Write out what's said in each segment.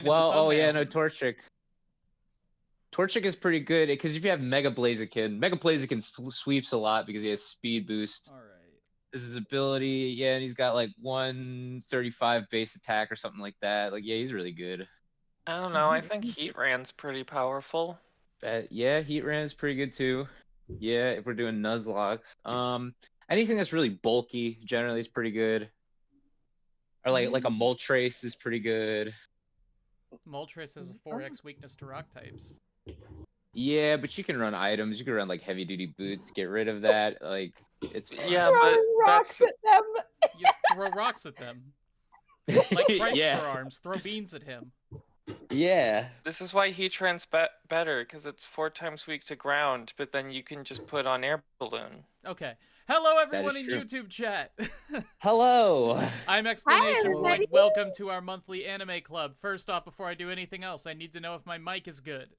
Well, oh yeah, no, Torchic. Torchic is pretty good because if you have Mega Blaziken sweeps a lot because he has speed boost. All right. This is his ability, yeah, and he's got like 135 base attack or something like that. Like, yeah, he's really good. I don't know. I think Heatran's pretty powerful. Yeah, Heatran is pretty good too. Yeah, if we're doing Nuzlocks. Anything that's really bulky generally is pretty good. Or like a Moltres is pretty good. Moltres has a 4x weakness to rock types. Yeah, but you can run items. You can run like heavy duty boots. Get rid of that. Like it's fine. Yeah, but rocks at them. You throw rocks at them. Like Christ for arms. Throw beans at him. Yeah. This is why Heatran's better, because it's 4 times weak to ground, but then you can just put on air balloon. Okay. Hello, everyone in true. YouTube chat. Hello. I'm Explanation Point. Welcome to our monthly anime club. First off, before I do anything else, I need to know if my mic is good.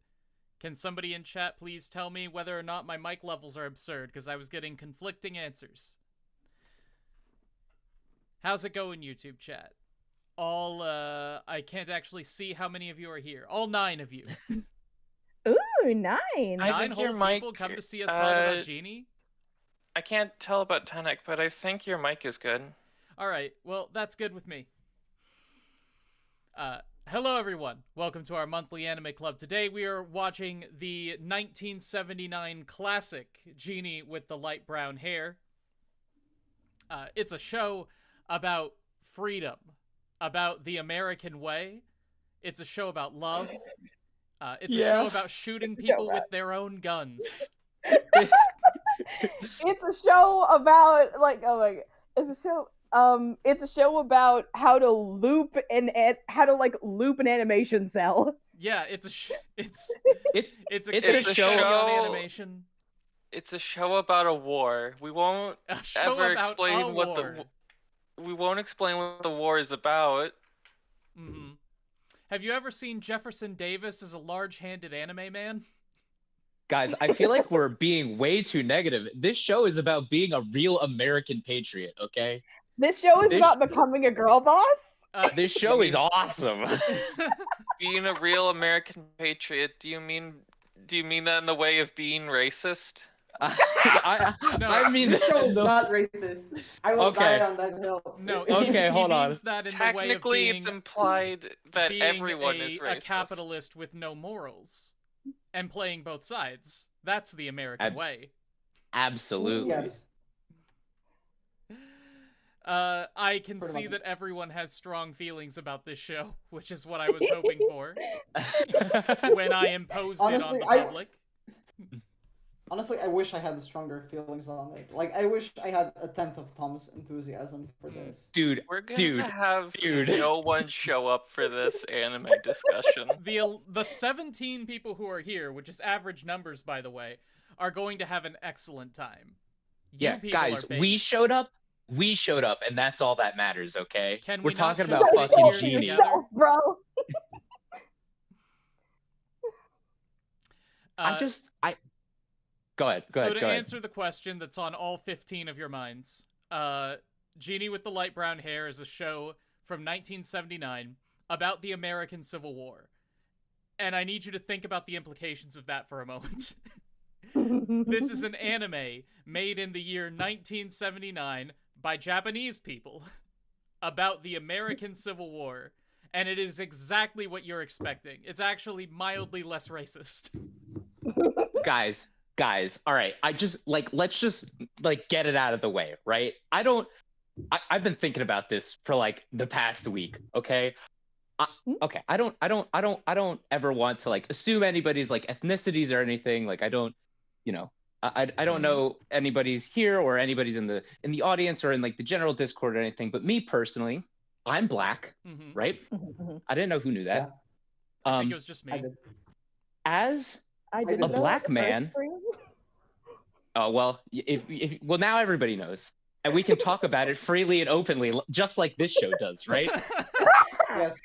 Can somebody in chat please tell me whether or not my mic levels are absurd, because I was getting conflicting answers. How's it going, YouTube chat? All, I can't actually see how many of you are here. All 9 of you. Ooh, 9. 9 whole people come to see us talk about Genie? I can't tell about Tenek, but I think your mic is good. Alright, well, that's good with me. Hello everyone. Welcome to our monthly anime club. Today we are watching the 1979 classic Genie with the light brown hair. It's a show about freedom, about the American way. It's a show about love. It's a show about shooting people with their own guns. It's a show about it's a show about how to loop an animation cell. Yeah, it's a show on animation. It's a show about a war. We won't ever explain what the war is about. Mm-hmm. Have you ever seen Jefferson Davis as a large-handed anime man? Guys, I feel like we're being way too negative. This show is about being a real American patriot, okay? This show is about becoming a girl boss? This show is awesome. Being a real American patriot, do you mean that in the way of being racist? I mean, this show is not racist. I will die on that hill. No, okay, hold on. That in Technically, the way of it's implied that everyone is racist. A capitalist with no morals and playing both sides. That's the American way. Absolutely. Yes. I can see that everyone has strong feelings about this show, which is what I was hoping for when I imposed it on the public. Honestly, I wish I had stronger feelings on it. Like, I wish I had a 10th of Tom's enthusiasm for this. Dude, we're gonna have no one show up for this anime discussion. The 17 people who are here, which is average numbers, by the way, are going to have an excellent time. Yeah, guys, we showed up, and that's all that matters, okay? We're talking about fucking Genie. No, bro. Go ahead. So to answer the question that's on all 15 of your minds, Genie with the light brown hair is a show from 1979 about the American Civil War. And I need you to think about the implications of that for a moment. This is an anime made in the year 1979 by Japanese people about the American Civil War. And it is exactly what you're expecting. It's actually mildly less racist. Guys, all right. Let's just get it out of the way, right? I've been thinking about this for like the past week, okay? Okay, I don't ever want to assume anybody's ethnicities or anything. Like I don't know anybody's here or anybody's in the audience or in the general Discord or anything, but me personally, I'm black, right? I didn't know who knew that. I think it was just me. As a black man. Oh, well, well, now everybody knows. And we can talk about it freely and openly, just like this show does, right? Yes.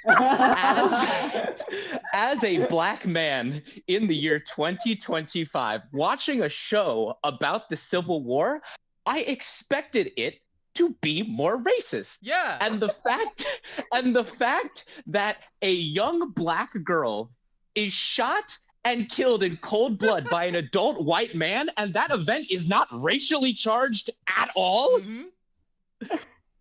As a black man in the year 2025, watching a show about the Civil War, I expected it to be more racist. Yeah. And the fact that a young black girl is shot and killed in cold blood by an adult white man, and that event is not racially charged at all. Mm-hmm.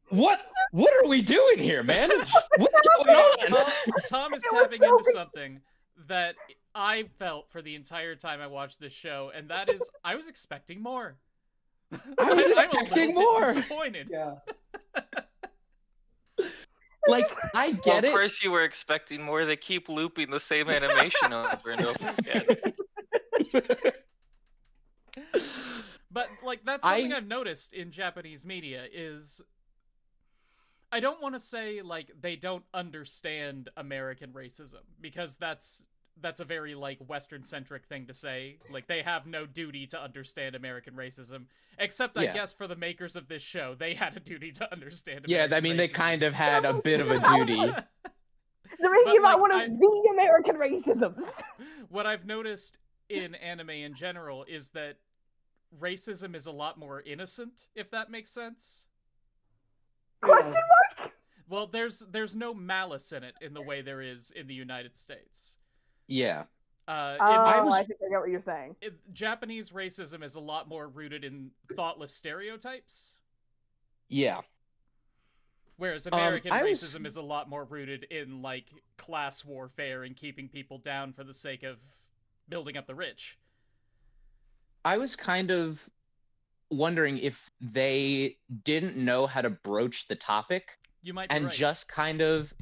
What are we doing here, man? What's going on? Tom is tapping into something that I felt for the entire time I watched this show, and that is I was expecting more. I was expecting I'm a little more. bit disappointed. Yeah. Like, I get Of it. course you were expecting more. They keep looping the same animation over and over again. But like that's something I've noticed in Japanese media is I don't want to say like they don't understand American racism, because that's a very like Western centric thing to say. Like they have no duty to understand American racism, except I guess for the makers of this show, they had a duty to understand American I mean, racism. they kind of had a bit of a duty. They're making about one of the American racisms. What I've noticed in anime in general is that racism is a lot more innocent, if that makes sense. Question mark? Well, there's no malice in it in the way there is in the United States. Yeah. I think I get what you're saying. Japanese racism is a lot more rooted in thoughtless stereotypes. Yeah. Whereas American racism is a lot more rooted in, like, class warfare and keeping people down for the sake of building up the rich. I was kind of wondering if they didn't know how to broach the topic. You might be and right. just kind of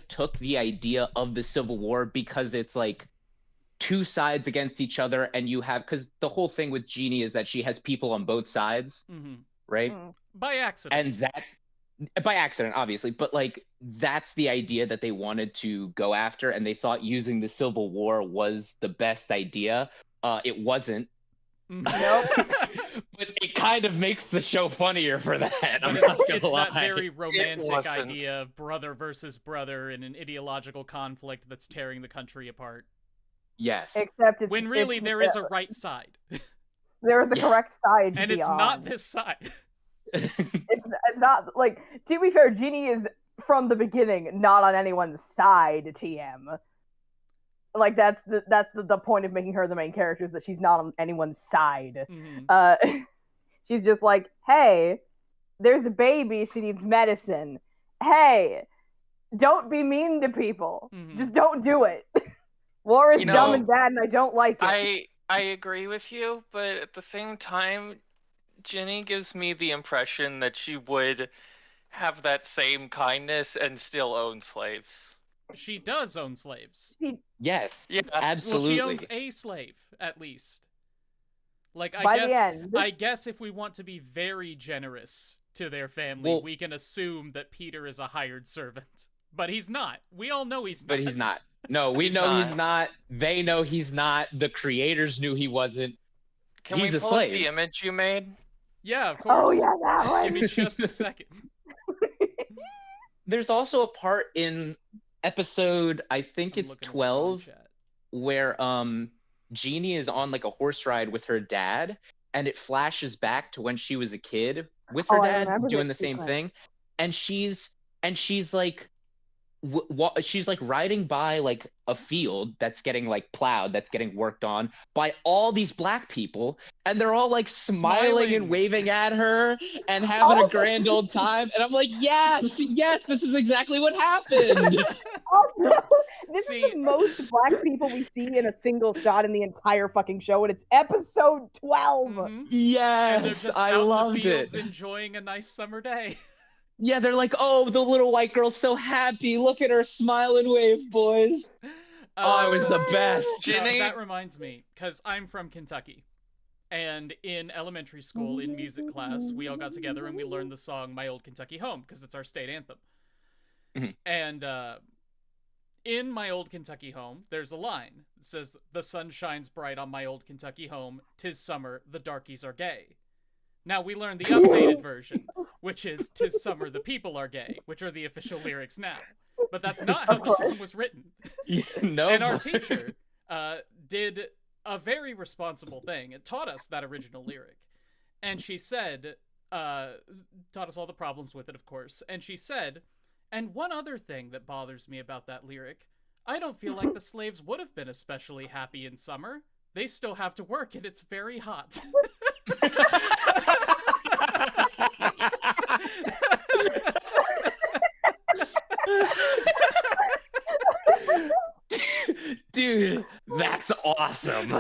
took the idea of the Civil War, because it's like two sides against each other, and you have, because the whole thing with Jeanie is that she has people on both sides, right? By accident. And that by accident, obviously, but like that's the idea that they wanted to go after, and they thought using the Civil War was the best idea. It wasn't. Nope. But it kind of makes the show funnier for that. But it's that very romantic idea of brother versus brother in an ideological conflict that's tearing the country apart. Yes. Except when really there is a right side. There is a correct side to and be it's on. not this side. It's not, like, to be fair, Genie is from the beginning not on anyone's side, TM. Like, that's the point of making her the main character, is that she's not on anyone's side. She's just like, hey, there's a baby, she needs medicine. Hey, don't be mean to people. Just don't do it. War is dumb and bad, and I don't like it. I agree with you, but at the same time, Jeanie gives me the impression that she would have that same kindness and still own slaves. She does own slaves. Yes, yeah, absolutely. Well, she owns a slave, at least. Like, I guess if we want to be very generous to their family, we can assume that Peter is a hired servant. But he's not. We all know he's not. But he's not. No, we know he's not. They know he's not. The creators knew he wasn't. He's a slave. Up the image you made? Yeah, of course. Oh, yeah, that one. Give me just a second. There's also a part in episode, I think it's 12, where Jeanie is on like a horse ride with her dad, and it flashes back to when she was a kid with her dad doing the same thing, and she's like she's like riding by like a field that's getting like plowed, that's getting worked on by all these black people, and they're all like smiling and waving at her and having a grand old time, and I'm like, yes, this is exactly what happened. This is the most black people we see in a single shot in the entire fucking show, and it's episode 12. Yes, and they're just I loved in the fields it. Enjoying a nice summer day. Yeah, they're like, oh, the little white girl's so happy. Look at her smile and wave, boys. Oh, it was the best. That reminds me, because I'm from Kentucky. And in elementary school, in music class, we all got together and we learned the song My Old Kentucky Home, because it's our state anthem. And in My Old Kentucky Home, there's a line that says, the sun shines bright on my old Kentucky home. 'Tis summer, the darkies are gay. Now, we learned the updated version, which is 'Tis summer, the people are gay, which are the official lyrics now. But that's not how the song was written. No. And our teacher did a very responsible thing. It taught us that original lyric. And she said, taught us all the problems with it, of course. And she said, and one other thing that bothers me about that lyric, I don't feel like the slaves would have been especially happy in summer. They still have to work and it's very hot. Dude, that's awesome.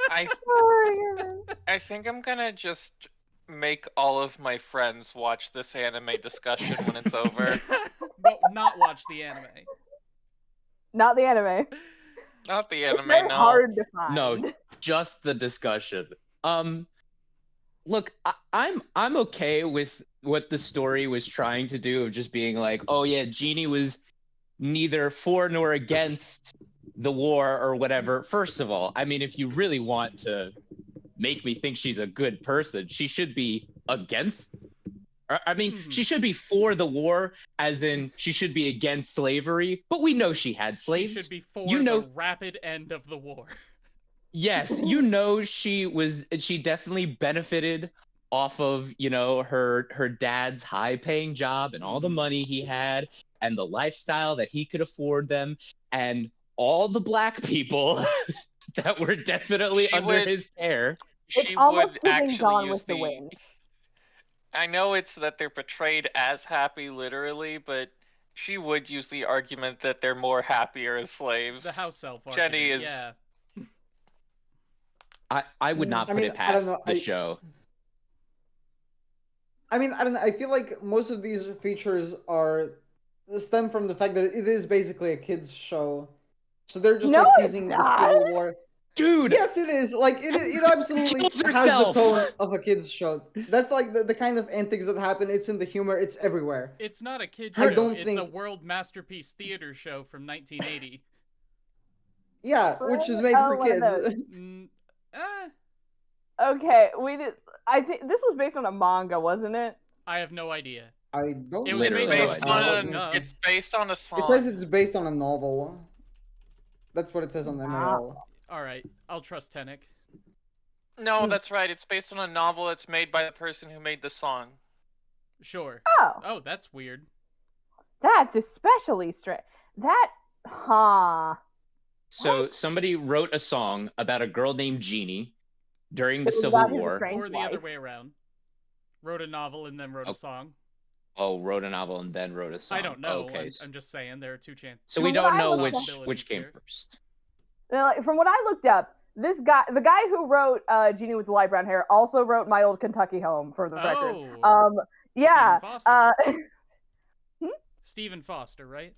I think I'm gonna just make all of my friends watch this anime discussion when it's over. But not watch the anime. Not the anime. Not the It's anime, very no. hard to find. No, just the discussion. Look, I'm okay with what the story was trying to do of just being like, oh yeah, Jeanie was neither for nor against the war or whatever. First of all, I mean, if you really want to make me think she's a good person, she should be against. I mean, she should be for the war, as in she should be against slavery. But we know she had slaves. She should be for You know- the rapid end of the war. Yes, you know she definitely benefited off of, you know, her dad's high-paying job and all the money he had and the lifestyle that he could afford them and all the black people that were definitely She under would- his care. She It's almost would giving actually Gone use with the Wind. I know it's that they're portrayed as happy literally, but she would use the argument that they're more happier as slaves. The house elf Jenny argument, is- yeah. I would not I put mean, it I don't past know, the show. I mean, I don't know. I feel like most of these features stem from the fact that it is basically a kids show, so they're just No, like it's using the not. Civil War. Dude, Yes, it is. Like it absolutely Kills has the herself. tone of a kids show. That's like the kind of antics that happen. It's in the humor. It's everywhere. It's not a kid I show, don't it's a think- world masterpiece theater show from 1980. Yeah, which is made for Oh, one of kids. those. Okay, we did. I think this was based on a manga, wasn't it? I have no idea. I don't. It was think Literally, so. Based I on don't know. it's based on a song. It says it's based on a novel. That's what it says on the MRL. Alright, I'll trust Tenek. No, that's right. It's based on a novel that's made by the person who made the song. Sure. Oh, Oh, that's weird. that's especially strange. so somebody wrote a song about a girl named Jeanie during the It was Civil about his War. strange Or the other wife. way around. Wrote a novel and then wrote Oh. a song. Oh, wrote a novel and then wrote a song. I don't know. Okay, I'm just saying there are two chances. so we From don't what I know looked which up- came here. first. Now, like, from what I looked up, the guy who wrote Genie with the light brown hair, also wrote My Old Kentucky Home, for the record. Oh. Yeah. Stephen Foster. Uh, Stephen Foster, right?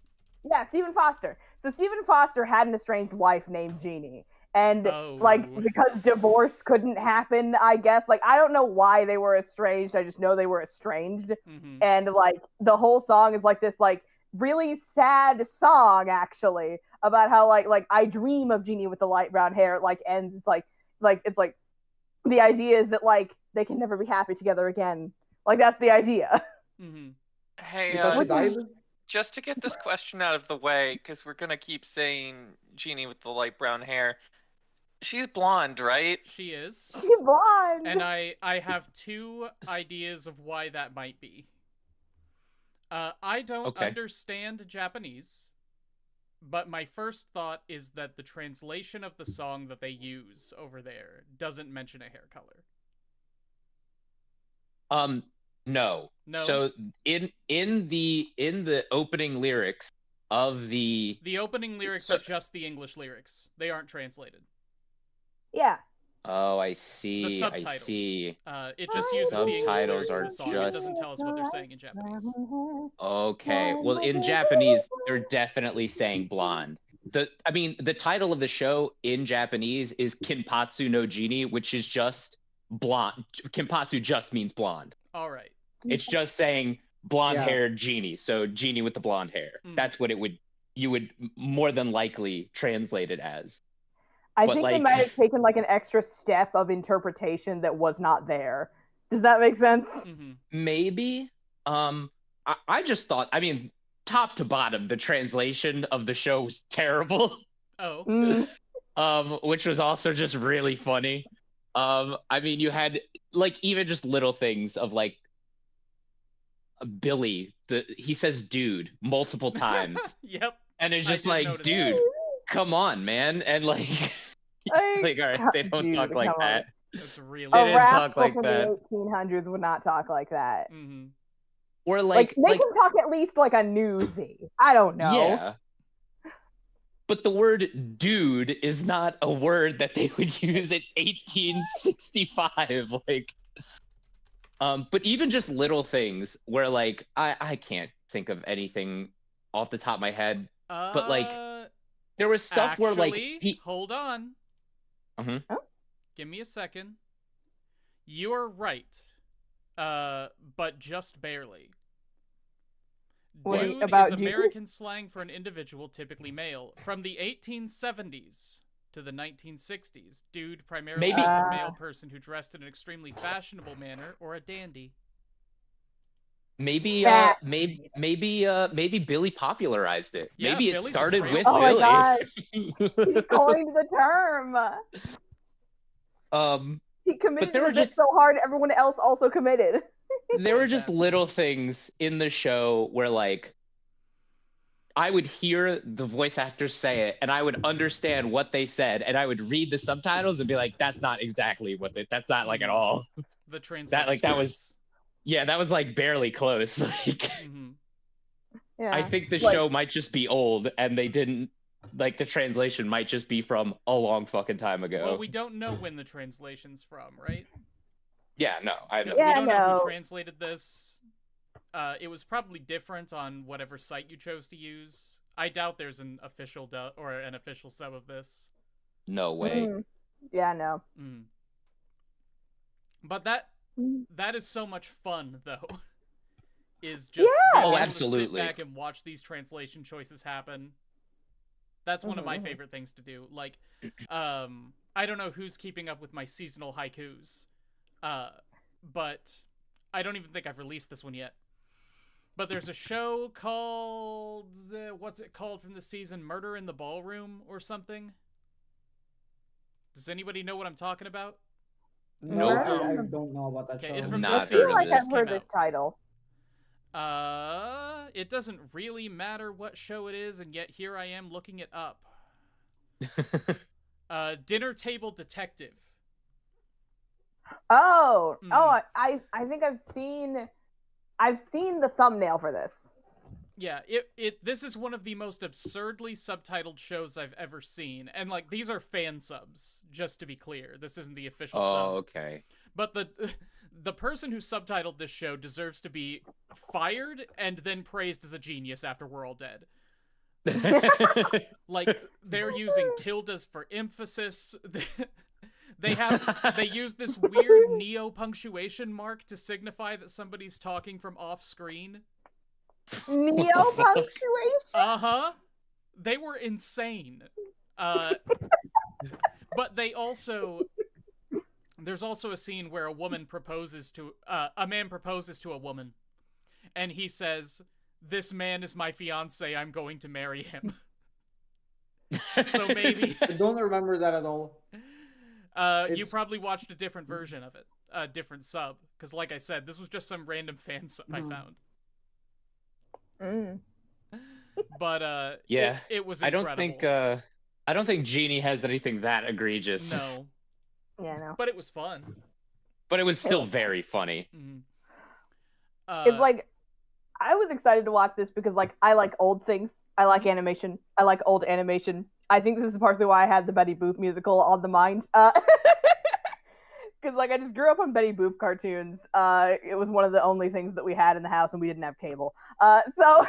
yeah, Stephen Foster. So Stephen Foster had an estranged wife named Jeanie. And Oh. because divorce couldn't happen, I guess. Like, I don't know why they were estranged. I just know they were estranged. Mm-hmm. And like the whole song is like this like really sad song actually about how like I dream of Jeanie with the light brown hair. It like ends. It's like the idea is that like they can never be happy together again. Like that's the idea. Mm-hmm. Hey, Because she died. just to get this question out of the way, because we're gonna keep saying Genie with the light brown hair. She's blonde, right? She is. She's blonde. And I have two ideas of why that might be. I don't Okay. understand Japanese, but my first thought is that the translation of the song that they use over there doesn't mention a hair color. No. No. So in the opening lyrics of the The opening lyrics So- are just the English lyrics. They aren't translated. yeah. Oh, I see. The I subtitles. see. It just uses the English Subtitles lyrics of are the song. It just- doesn't tell us what they're saying in Japanese. Okay. Well, in Japanese, they're definitely saying blonde. The title of the show in Japanese is Kinpatsu no Genie, which is just blonde. Kinpatsu just means blonde. All right. It's just saying blonde-haired Yeah. Genie. So Genie with the blonde hair. Mm. That's what you would more than likely translate it as. I But, think they like- might have taken like an extra step of interpretation that was not there. Does that make sense? Mm-hmm. Maybe. I just thought, I mean, top to bottom, the translation of the show was terrible. Oh. Which was also just really funny. I mean, you had like even just little things of like Billy, he says dude multiple times. Yep. And it's I just did like, notice dude, that. come on, man. And like, like, all right, they don't dude, talk like come on. that. That's really They A didn't talk rascal like from that. the 1800s would not talk like that. Mm-hmm. Or Like, make him talk at least like a newsy. I don't know. Yeah. But the word dude is not a word that they would use in 1865. Like, but even just little things where like I can't think of anything off the top of my head. But like there was stuff where like hold on. Uh-huh. Oh? Give me a second. You are right. But just barely. Wait, Dude about is Genie? American slang for an individual, typically male. From the 1870s to the 1960s, dude primarily Maybe- meant a male person who dressed in an extremely fashionable manner or a dandy. Maybe maybe Billy popularized it. Yeah, Maybe it Billy's a started with Oh Billy. my god, he coined the term. He committed there to were the bit just- so hard, everyone else also committed. There were just Fantastic. little things in the show where like I would hear the voice actors say it and I would understand what they said and I would read the subtitles and be like, that's not exactly what that's not like at all. The translator's that was- curse. Yeah, that was like barely close. Like Mm-hmm. Yeah. I think the Like- show might just be old and they didn't like the translation might just be from a long fucking time ago. Well, we don't know when the translation's from, right? Yeah, no, I know. We Yeah, don't know no. who translated this. It was probably different on whatever site you chose to use. I doubt there's an official or an official sub of this. No way. Yeah, no. Mm. But that is so much fun, though. Is just Yeah. being Oh, able to absolutely. sit back and watch these translation choices happen. That's one of my favorite things to do. Like, I don't know who's keeping up with my seasonal haikus, but I don't even think I've released this one yet. But there's a show called what's it called from the season? Murder in the Ballroom or something? Does anybody know what I'm talking about? No, Nope. I don't know about that Okay, show. it's from Not the I heard feel season of like that it. just I've heard came this out. title. It doesn't really matter what show it is, and yet here I am looking it up. Dinner Table Detective. Oh, Mm. oh, I think I've seen the thumbnail for this. Yeah, this is one of the most absurdly subtitled shows I've ever seen. And like these are fan subs, just to be clear. This isn't the official sub. Oh, okay. But the person who subtitled this show deserves to be fired and then praised as a genius after we're all dead. Like they're using tildes for emphasis. They use this weird neo punctuation mark to signify that somebody's talking from off screen. Neo punctuation. Uh-huh. They were insane. But there's also a scene where a man proposes to a woman, and he says, "This man is my fiance, I'm going to marry him." So maybe I don't remember that at all. you probably watched a different version of it, a different sub, because like I said, this was just some random fan sub I found. But yeah, it was I incredible. don't think Genie has anything that egregious. No, Yeah, no. but it was fun. But it was still very funny. Mhm. It's like I was excited to watch this because like I like old things. I like animation. I like old animation. I think this is partially why I had the Betty Boop musical on the mind. Because like I just grew up on Betty Boop cartoons. It was one of the only things that we had in the house, and we didn't have cable. So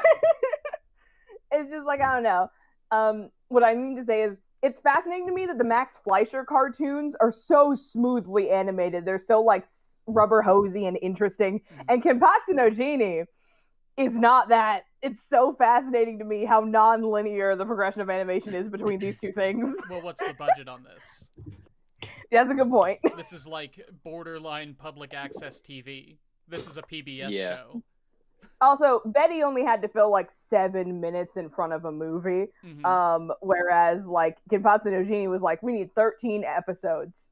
it's just like I don't know. What I mean to say is, it's fascinating to me that the Max Fleischer cartoons are so smoothly animated. They're so like rubber hosey and interesting. And Kenpatsu no Genie is not that. It's so fascinating to me how non-linear the progression of animation is between these two things. Well, what's the budget on this? That's a good point. This is like borderline public access TV. This is a PBS Yeah. show. Also, Betty only had to fill like 7 minutes in front of a movie, whereas like Kenpatsu no Genie was like, we need 13 episodes.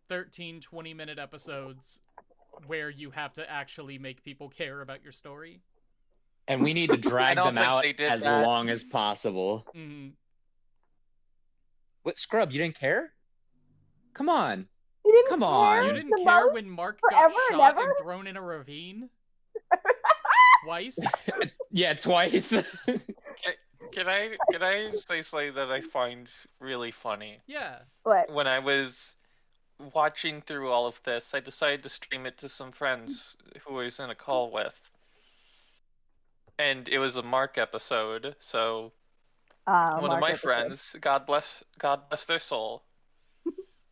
13 20-minute episodes where you have to actually make people care about your story. And we need to drag don't them think out they did as that. long as possible. Mm-hmm. What, Scrub, you didn't care? Come on. He didn't Come care on. You didn't the care most when Mark forever got and shot ever? and thrown in a ravine? Twice? Yeah, twice. Can I say something that I find really funny? Yeah. What? When I was watching through all of this, I decided to stream it to some friends who I was in a call with. And it was a Mark episode, so one of my friends, God bless their soul,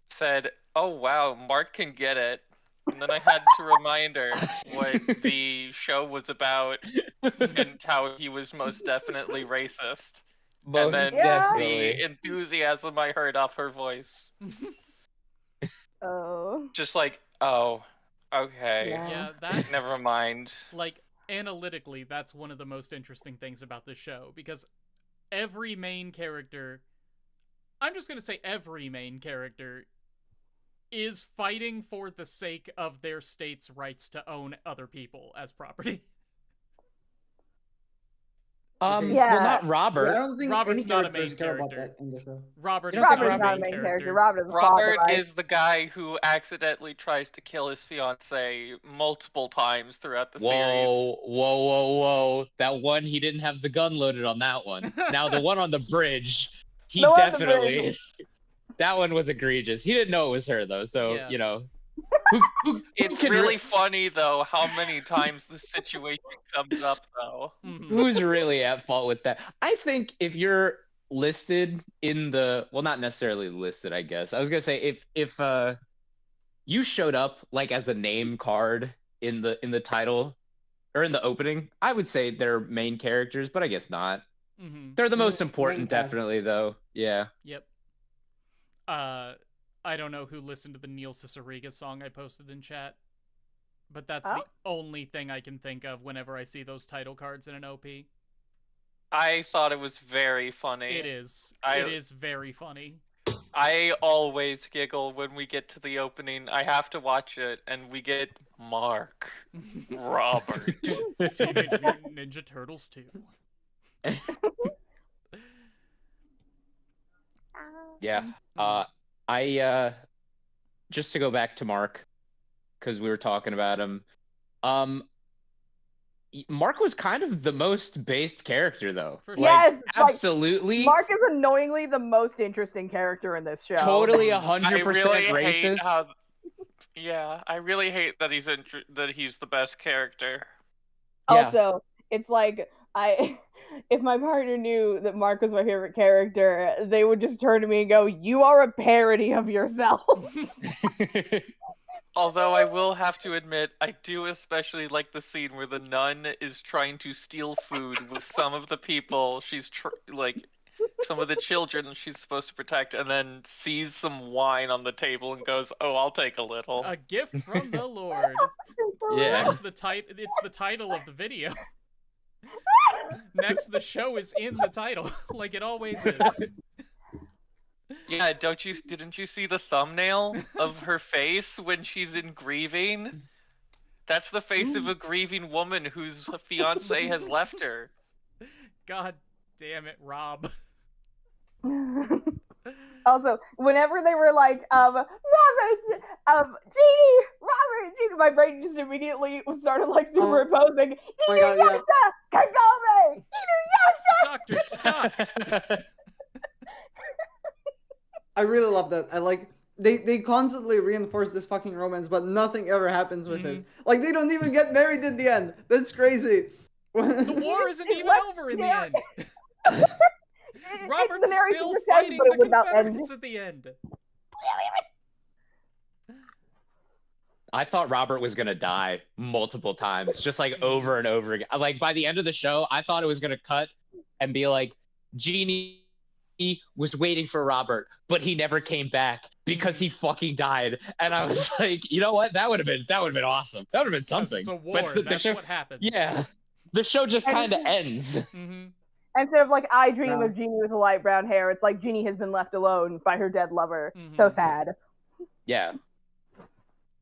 said, "Oh wow, Mark can get it." And then I had to remind her what the show was about and how he was most definitely racist. Most and then definitely. the enthusiasm I heard off her voice. Oh. Just like, oh, okay. Yeah, that, Never mind. like, analytically, that's one of the most interesting things about this show, because every main character, I'm just gonna say every main character, is fighting for the sake of their state's rights to own other people as property. Yeah. Well, not Robert. I don't think Robert's any not a characters main care about character. that in the show. Robert You is don't not think a Robert's not a main main character. Robert is a Robert father, is the guy who accidentally tries to kill his fiancée multiple times throughout the series. Whoa. That one, he didn't have the gun loaded on that one. Now, the one on the bridge, he The one on the definitely... That one was egregious. He didn't know it was her, though, so, Yeah. you know... It's can really funny, though, how many times the situation comes up, though. Mhm. Who's really at fault with that? I think if you're listed in the... Well, not necessarily listed, I guess. I was going to say, if you showed up, like, as a name card in the title, or in the opening, I would say they're main characters, but I guess not. Mhm. They're the most Main important, cast. definitely, though. Yeah. Yep. I don't know who listened to the Neil Cicerega song I posted in chat, but that's the only thing I can think of whenever I see those title cards in an OP. I thought it was very funny. It is. I- It is very funny. I always giggle when we get to the opening. I have to watch it, and we get Mark. Robert. Teenage Mutant Ninja Turtles 2. Yeah. I just to go back to Mark, because we were talking about him. Mark was kind of the most based character, though. For sure. Like, Yes, like, absolutely. Mark is annoyingly the most interesting character in this show. Totally I 100% really racist. hate how. Yeah, I really hate that he's the best character. Yeah. Also, it's like if my partner knew that Mark was my favorite character, they would just turn to me and go, "You are a parody of yourself." Although I will have to admit, I do especially like the scene where the nun is trying to steal food with some of the people she's some of the children she's supposed to protect, and then sees some wine on the table and goes, "Oh, I'll take a little." A gift from the Lord. Yeah. Next, it's the title of the video. Next, the show is in the title, like it always is. Yeah, didn't you see the thumbnail of her face when she's in grieving? That's the face of a grieving woman whose fiance has left her. God damn it, Rob. Also, whenever they were like, Robert, Genie, my brain just immediately started like superimposing. my God, yeah. Kagome, Dr. Scott! I really love that. I like they constantly reinforce this fucking romance, but nothing ever happens with it. Like they don't even get married in the end. That's crazy. The war isn't even over in the end. Robert's the narration still just says, fighting but it the would not end. Confederates at the end. I thought Robert was gonna die multiple times, just like over and over again. Like by the end of the show, I thought it was gonna cut and be like, Genie was waiting for Robert, but he never came back because he fucking died. And I was like, you know what? That would have been awesome. That would have been something. It's a war. But the That's show, what happens. yeah, the show just kind of ends. Mm-hmm. Instead of like, I dream No. of Genie with the light brown hair, it's like Genie has been left alone by her dead lover. Mhm. So sad. Yeah.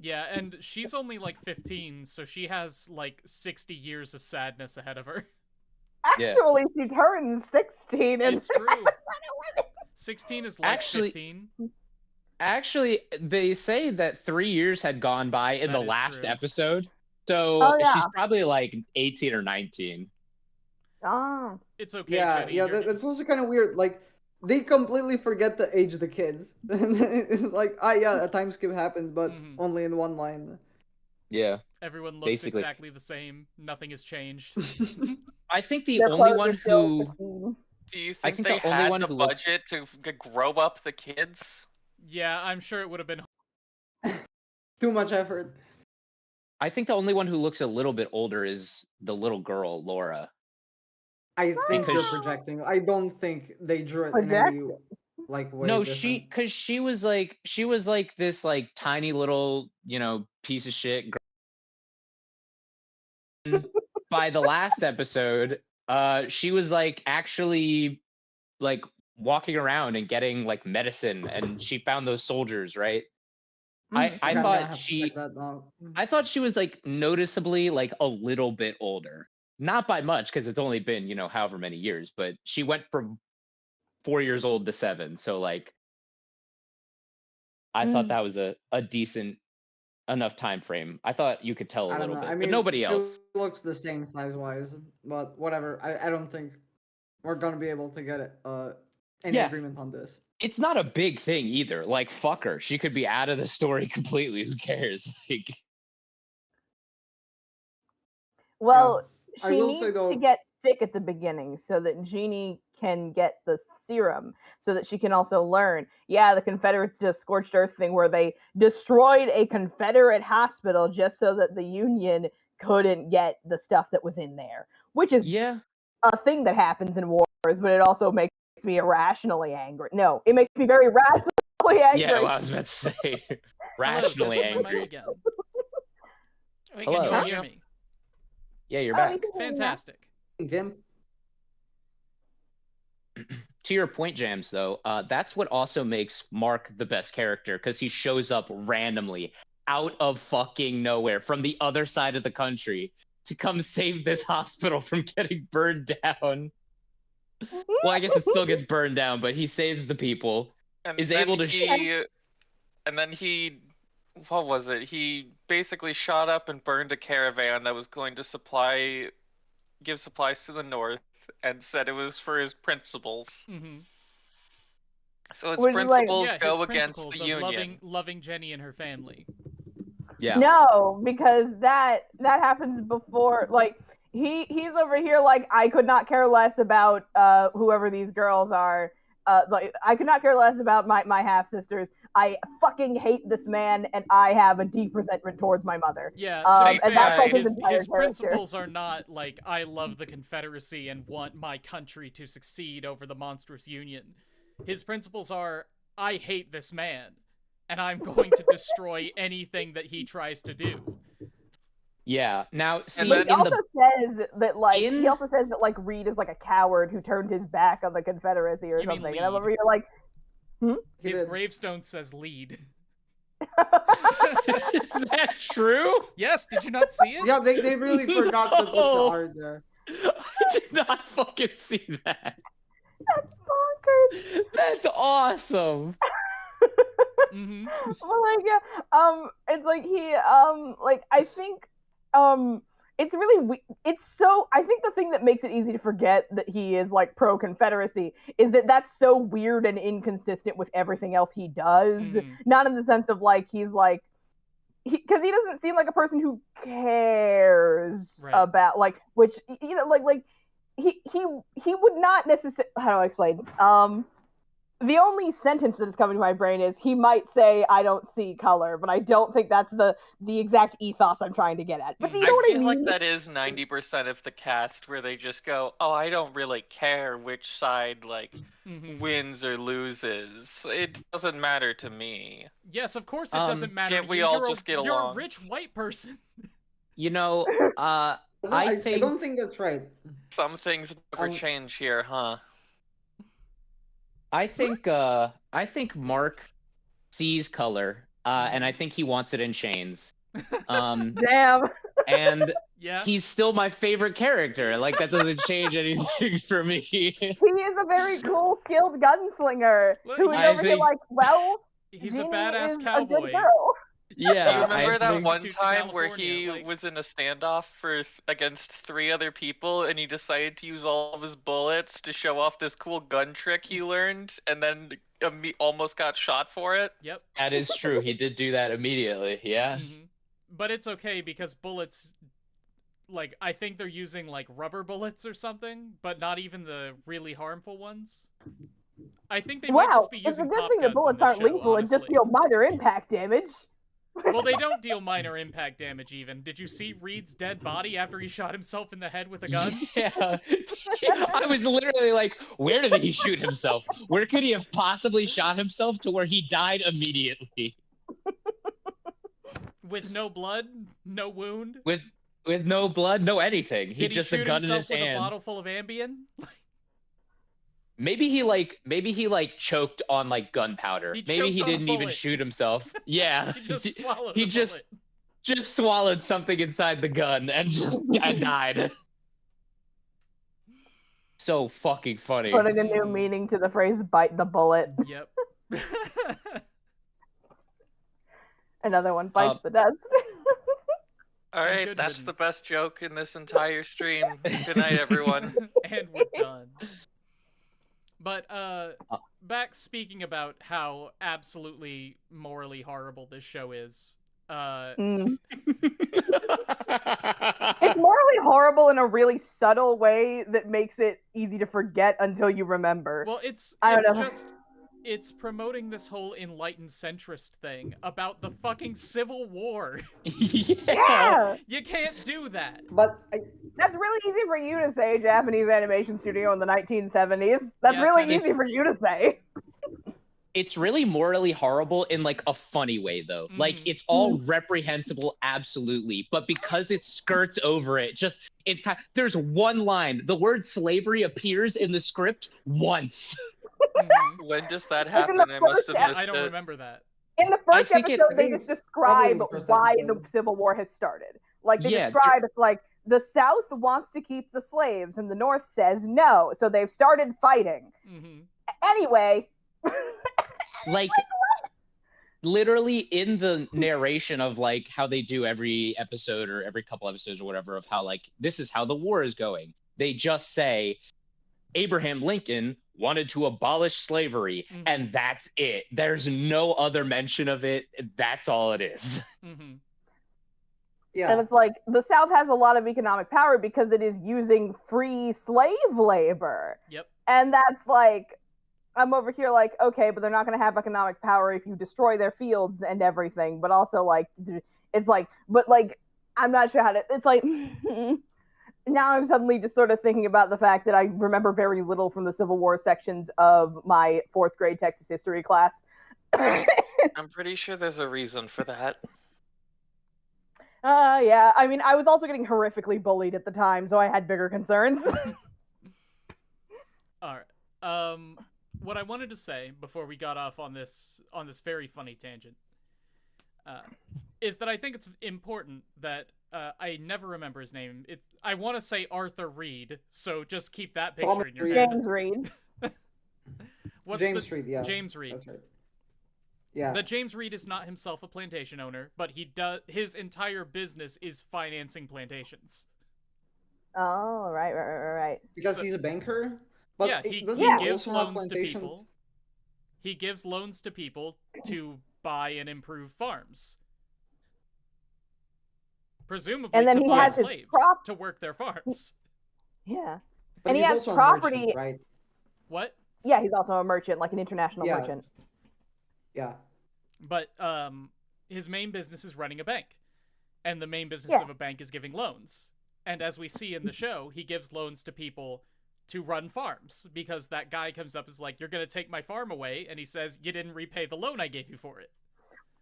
Yeah, and she's only like 15, so she has like 60 years of sadness ahead of her. Actually, she turns 16 and It's true. 16 is like 15. Actually, they say that 3 years had gone by in the last episode, so she's probably like 18 or 19. Oh. It's okay, Yeah, Jenny. yeah, that's also kind of weird. Like, they completely forget to age the kids. It's like, yeah, a time skip happened, but only in one line. Yeah. Everyone looks exactly the same. Nothing has changed. I think the only one who... Do you think they had the budget to grow up the kids? Yeah, I'm sure it would have been... Too much effort. I think the only one who looks a little bit older is the little girl, Laura. I think they're projecting. I don't think they drew it in any like way. No, different. because she was like this like tiny little, you know, piece of shit girl. By the last episode, she was like actually like walking around and getting like medicine, and she found those soldiers, right? I thought she was like noticeably like a little bit older. Not by much, because it's only been, you know, however many years, but she went from 4 years old to 7. So like I thought that was a decent enough time frame. I thought you could tell a little bit, but nobody else looks the same size wise, but whatever. I don't think we're gonna be able to get any agreement on this. It's not a big thing either. Like, fuck her. She could be out of the story completely. Who cares? Like, well, she needs to get sick at the beginning so that Jeanie can get the serum, so that she can also learn. Yeah, the Confederates did a scorched earth thing where they destroyed a Confederate hospital just so that the Union couldn't get the stuff that was in there, which is a thing that happens in wars, but it also makes me irrationally angry. No, it makes me very rationally angry. Yeah, well, I was about to say rationally angry. Hello, can you hear me? Yeah, you're back. Fantastic. Again. To your point, Jams, though, that's what also makes Mark the best character, because he shows up randomly out of fucking nowhere from the other side of the country to come save this hospital from getting burned down. Well, I guess it still gets burned down, but he saves the people. And is able to. And then he, what was it? He basically shot up and burned a caravan that was going to give supplies to the north, and said it was for his principles. So his principles go against the Union. Loving Jenny and her family. Yeah. No, because that happens before. Like, he's over here like, I could not care less about whoever these girls are. Like, I could not care less about my half sisters. I fucking hate this man, and I have a deep resentment towards my mother. Yeah, and that's like his principles are not like, I love the Confederacy and want my country to succeed over the monstrous Union. His principles are, I hate this man, and I'm going to destroy anything that he tries to do. Yeah. Now, see, he also says that like Reed is like a coward who turned his back on the Confederacy or something. And I'm over here like, His gravestone says lead. Is that true? Yes. Did you not see it? Yeah, they really forgot to put the art there. I did not fucking see that. That's bonkers. That's awesome. Well, like, it's like he, like, I think, it's really, I think the thing that makes it easy to forget that he is, like, pro-Confederacy is that that's so weird and inconsistent with everything else he does. Not in the sense of, like, he's, like, because he doesn't seem like a person who cares about, like, which, you know, like, he would not necessarily, how do I explain? The only sentence that is coming to my brain is, he might say, I don't see color, but I don't think that's the exact ethos I'm trying to get at. But do you know what I mean? I feel like that is 90% of the cast, where they just go, oh, I don't really care which side, like, wins or loses. It doesn't matter to me. Yes, of course it doesn't matter Can't we all just get along? You're a rich white person. You know, I don't think that's right. Some things never change here, huh? I think Mark sees color and I think he wants it in chains. Damn. And Yeah. he's still my favorite character. Like, that doesn't change anything for me. He is a very cool, skilled gunslinger who is over here like, well, he's Jeanie a badass is cowboy. A good girl. Yeah. Do you remember that one Prostitute to time where California, he was in a standoff against 3 other people, and he decided to use all of his bullets to show off this cool gun trick he learned, and then almost got shot for it? Yep. That is true. He did do that immediately. Yeah. Mm-hmm. But it's okay because bullets, like, I think they're using, like, rubber bullets or something, but not even the really harmful ones. I think they might just be using it's a good pop thing the guns bullets in this aren't show, lethal and just honestly. deal minor impact damage. Well, they don't deal minor impact damage even. Did you see Reed's dead body after he shot himself in the head with a gun? Yeah. I was literally like, where did he shoot himself? Where could he have possibly shot himself to where he died immediately? With no blood, no wound. With no blood, no anything. He Did just shoot a gun in himself his with hand. a bottle full of Ambien? Maybe he choked on like gunpowder. Maybe he didn't even shoot himself. Yeah. He just swallowed he a just bullet. just swallowed something inside the gun and died. So fucking funny. Putting a new meaning to the phrase "bite the bullet." Yep. Another one bites the dust. Alright, that's the best joke in this entire stream. Good night, everyone. And we're done. But, back speaking about how absolutely morally horrible this show is, It's morally horrible in a really subtle way that makes it easy to forget until you remember. Well, it's promoting this whole enlightened centrist thing about the fucking Civil War. Yeah! You can't do that. But that's really easy for you to say, Japanese animation studio in the 1970s. That's really easy for you to say. It's really morally horrible in like a funny way though. Like it's all reprehensible, absolutely. But because it skirts over it, there's one line. The word slavery appears in the script once. When does that happen? I must have missed it. I don't remember that. In the first episode, they just describe why the Civil War has started. Like, they describe, it's like, the South wants to keep the slaves, and the North says no, so they've started fighting. Anyway. Like, literally in the narration of, like, how they do every episode or every couple episodes or whatever of how, like, this is how the war is going. They just say, Abraham Lincoln wanted to abolish slavery, and that's it. There's no other mention of it. That's all it is. Yeah. And it's like, the South has a lot of economic power because it is using free slave labor. Yep. And that's like, I'm over here like, okay, but they're not going to have economic power if you destroy their fields and everything. But also, like, it's like, but like, I'm not sure how to, it's like, now I'm suddenly just sort of thinking about the fact that I remember very little from the Civil War sections of my 4th grade Texas history class. I'm pretty sure there's a reason for that. Yeah. I mean, I was also getting horrifically bullied at the time, so I had bigger concerns. All right. What I wanted to say before we got off on this very funny tangent is that I think it's important that I never remember his name. I want to say Arthur Reed, so just keep that picture in your head. James Reed. James Reed, yeah. James Reed. That's right. Yeah. That James Reed is not himself a plantation owner, but his entire business is financing plantations. Oh, right. Because he's a banker? But yeah, he gives loans to people. He gives loans to people to buy and improve farms. Presumably and then to he buy has slaves to work their farms. Yeah. But and he has property, merchant, right? What? Yeah, he's also a merchant, like an international merchant. Yeah. But his main business is running a bank. And the main business of a bank is giving loans. And as we see in the show, he gives loans to people to run farms, because that guy comes up and is like, you're going to take my farm away, and he says, you didn't repay the loan I gave you for it.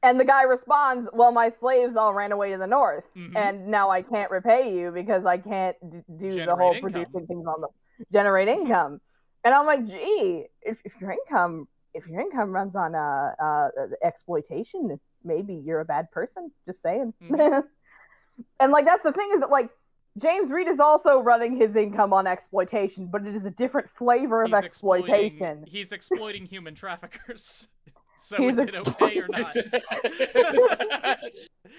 And the guy responds, well, my slaves all ran away to the north, and now I can't repay you because I can't do the whole producing things on the generate income. And I'm like, gee, if your income if your income runs on exploitation, maybe you're a bad person. Just saying. Mm-hmm. And like that's the thing is that like James Reed is also running his income on exploitation, but it is a different flavor of exploitation. He's exploiting human traffickers. So is it okay or not?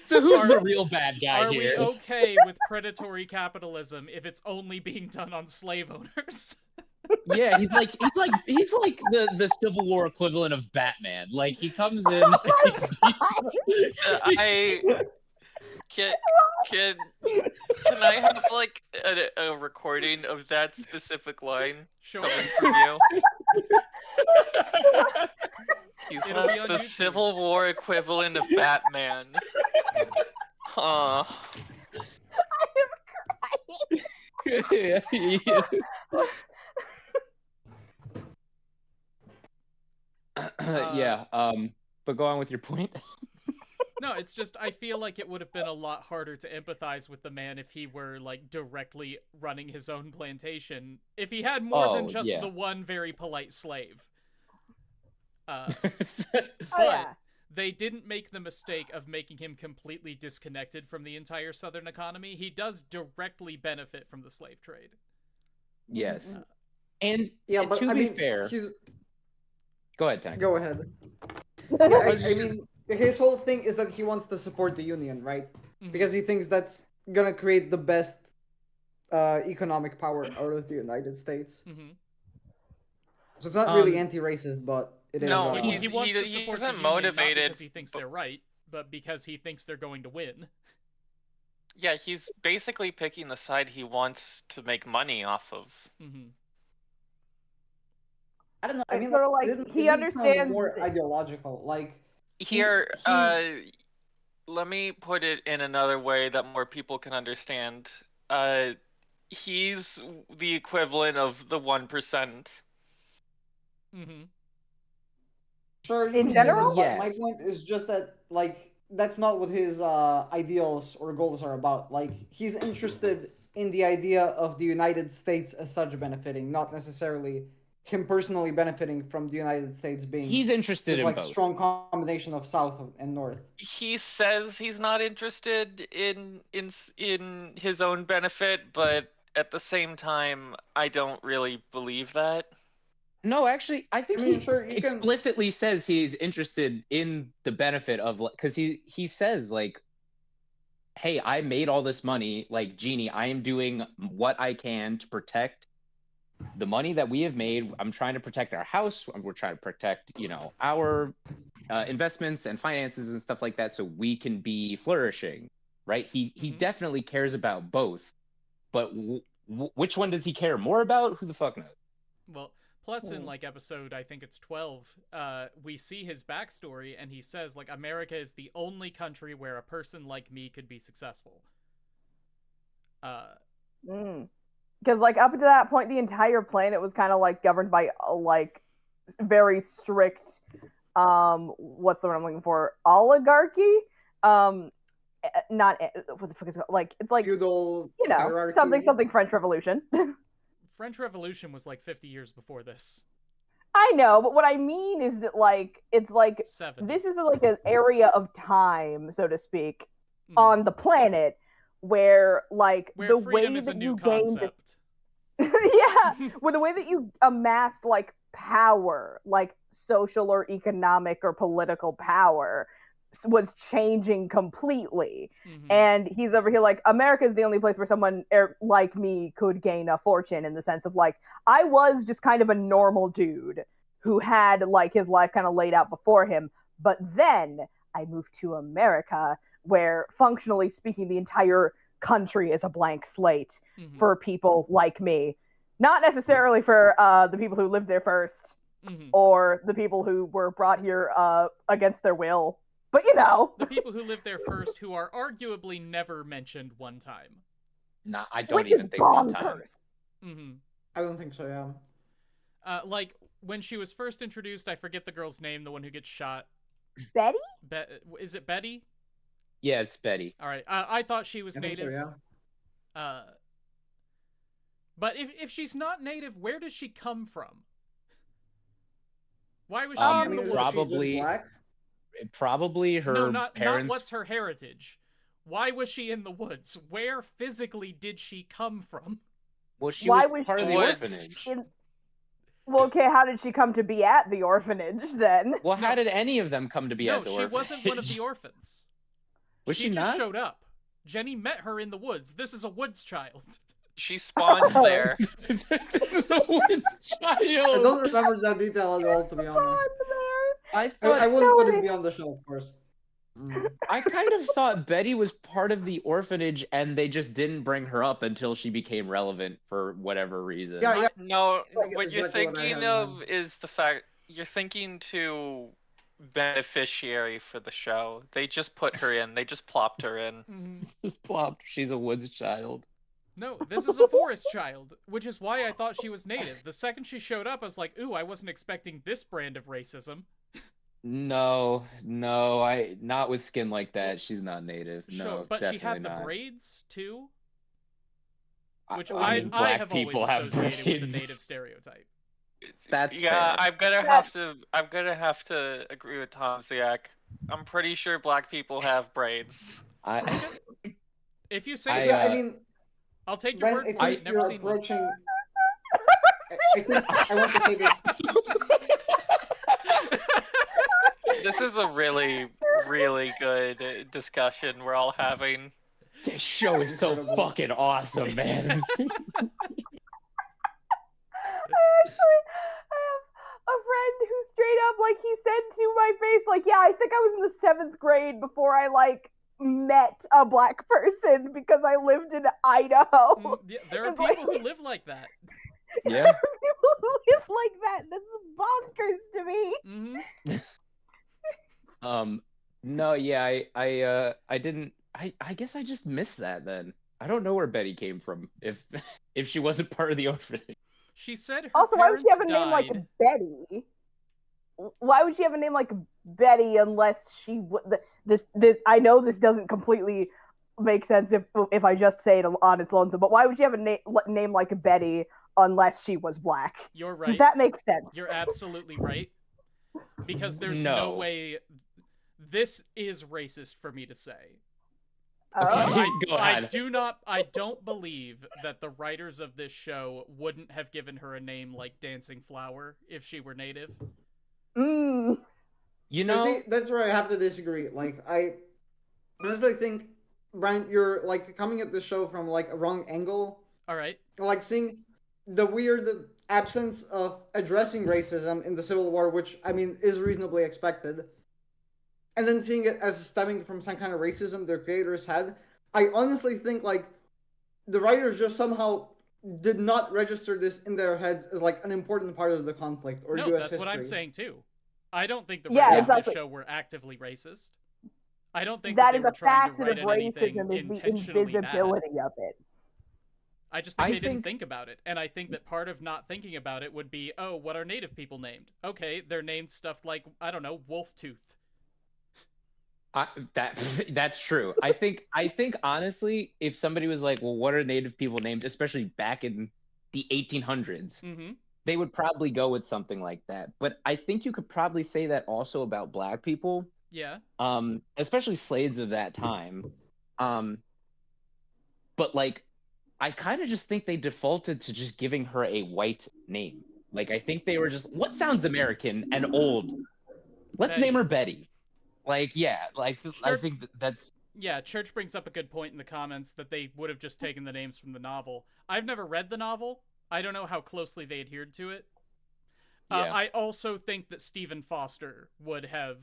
So who's the real bad guy are here? Are we okay with predatory capitalism if it's only being done on slave owners? Yeah, he's like the Civil War equivalent of Batman. Like he comes in. Can I have like a recording of that specific line coming from you? He's like the Civil War equivalent of Batman. I am crying. Yeah. But go on with your point. No, it's just I feel like it would have been a lot harder to empathize with the man if he were like directly running his own plantation. If he had more than just the one very polite slave. But they didn't make the mistake of making him completely disconnected from the entire Southern economy. He does directly benefit from the slave trade. Yes. And but to be fair, go ahead, Tank. Go ahead. I mean, his whole thing is that he wants to support the union, right? Mm-hmm. Because he thinks that's gonna create the best economic power out of the United States. Mm-hmm. So it's not really anti-racist, but it is. No, he wants to support the union, motivated not because he thinks they're right, but because he thinks they're going to win. Yeah, he's basically picking the side he wants to make money off of. Mm-hmm. I don't know. I mean, sort of like he understands more ideological. Like here, let me put it in another way that more people can understand. He's the equivalent of the 1%. Mm-hmm. Sure, in general, yes. My point is just that, like, that's not what his ideals or goals are about. Like, he's interested in the idea of the United States as such benefiting, not necessarily him personally benefiting from the United States being. He's interested in like both. Strong combination of South and North. He says he's not interested in his own benefit, but at the same time, I don't really believe that. No, actually, I think he explicitly says he's interested in the benefit of, because he says, like, hey, I made all this money, like, Genie, I am doing what I can to protect the money that we have made. I'm trying to protect our house. We're trying to protect, our investments and finances and stuff like that so we can be flourishing, right? He definitely cares about both, but which one does he care more about? Who the fuck knows? Well, plus in like episode, I think it's 12, we see his backstory and he says like America is the only country where a person like me could be successful. Because like up to that point, the entire planet was kind of like governed by like very strict, what's the word I'm looking for? Oligarchy. Not what the fuck is it? Like it's like feudal, something French Revolution. French Revolution was like 50 years before this. I know, but what I mean is that like it's like 70. This is like an area of time, so to speak, on the planet where like where the freedom way is that a new you concept. with the way that you amassed like power, like social or economic or political power, was changing completely. And he's over here like, America is the only place where someone like me could gain a fortune, in the sense of like, I was just kind of a normal dude who had like his life kind of laid out before him, but then I moved to America where, functionally speaking, the entire country is a blank slate for people like me, not necessarily for the people who lived there first or the people who were brought here against their will. But the people who lived there first, who are arguably never mentioned one time. Nah, I don't even think one time. I don't think so, yeah. Like, when she was first introduced, I forget the girl's name, the one who gets shot. Betty? Is it Betty? Yeah, it's Betty. All right. I thought she was native. So, yeah. But if she's not native, where does she come from? Why was she in the woods? Probably her not parents. What's her heritage? Why was she in the woods? Where physically did she come from? Well, she was part of the orphanage. Well, okay, how did she come to be at the orphanage then? Well, how did any of them come to be at the orphanage? No, she wasn't one of the orphans. She just showed up. Jenny met her in the woods. This is a woods child. She spawned there. This is a woods child. I don't remember that detail at all, to be honest. I wouldn't put it beyond the show, of course. I kind of thought Betty was part of the orphanage and they just didn't bring her up until she became relevant for whatever reason. Yeah. No, what you're thinking of is the fact you're thinking too beneficiary for the show. They just put her in. They just plopped her in. Just plopped. She's a woods child. No, this is a forest child, which is why I thought she was native. The second she showed up, I was like, ooh, I wasn't expecting this brand of racism. No, not with skin like that. She's not native. Sure, no, but definitely she had not. the braids too, which I mean, I have always associated with braids. the native stereotype. That's fair. I'm gonna have to agree with Tomziak. I'm pretty sure black people have braids. If you say so, I mean, I'll take your word for it. Never seen one. I want to say this. This is a really, really good discussion we're all having. This show is so fucking awesome, man. I have a friend who straight up, like, he said to my face, like, yeah, I think I was in the 7th grade before I, like, met a black person because I lived in Idaho. Yeah, there are people who live like that. Yeah. There are people who live like that. This is bonkers to me. No, yeah, I didn't. I guess I just missed that then. I don't know where Betty came from if she wasn't part of the orphanage. She said her also, why would she have a died. name like Betty? Why would she have a name like Betty unless she this I know this doesn't completely make sense if I just say it on its own, but why would she have a name like Betty unless she was black? You're right. Does that make sense? You're absolutely right. Because there's no way this is racist for me to say. Okay, go ahead. I don't believe that the writers of this show wouldn't have given her a name like Dancing Flower if she were native. You know, see, that's where I have to disagree. Like, I honestly think, Brian, you're like coming at the show from like a wrong angle. All right. Like seeing the weird absence of addressing racism in the Civil War, which I mean is reasonably expected, and then seeing it as stemming from some kind of racism their creators had. I honestly think like the writers just somehow did not register this in their heads as like an important part of the conflict or no, U.S. that's history. what I'm saying too. I don't think the writers of this show were actively racist. I don't think that is a facet of racism is the invisibility of it. I just think they didn't think about it. And I think that part of not thinking about it would be, oh, what are native people named? Okay, they're named stuff like, I don't know, wolf tooth. That's true. I think honestly, if somebody was like, well, what are native people named, especially back in the 1800s, they would probably go with something like that. But I think you could probably say that also about black people. Yeah. Especially slaves of that time. But like, I kind of just think they defaulted to just giving her a white name. Like, I think they were just, what sounds American and old? Let's name her Betty. Like, yeah, like, I think that's... Yeah, Church brings up a good point in the comments that they would have just taken the names from the novel. I've never read the novel. I don't know how closely they adhered to it. Yeah. I also think that Stephen Foster would have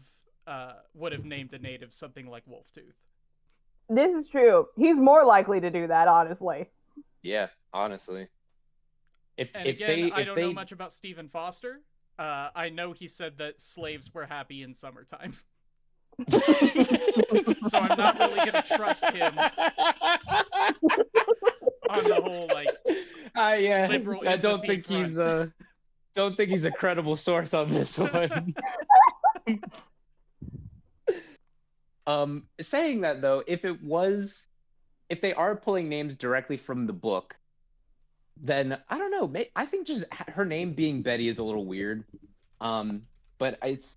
named a native something like Wolftooth. This is true. He's more likely to do that, honestly. Yeah, honestly. I don't know much about Stephen Foster. I know he said that slaves were happy in summertime. So I'm not really gonna trust him on the whole liberal. I don't think he's a credible source on this one. Saying that though, if they are pulling names directly from the book, then I don't know. I think just her name being Betty is a little weird. but it's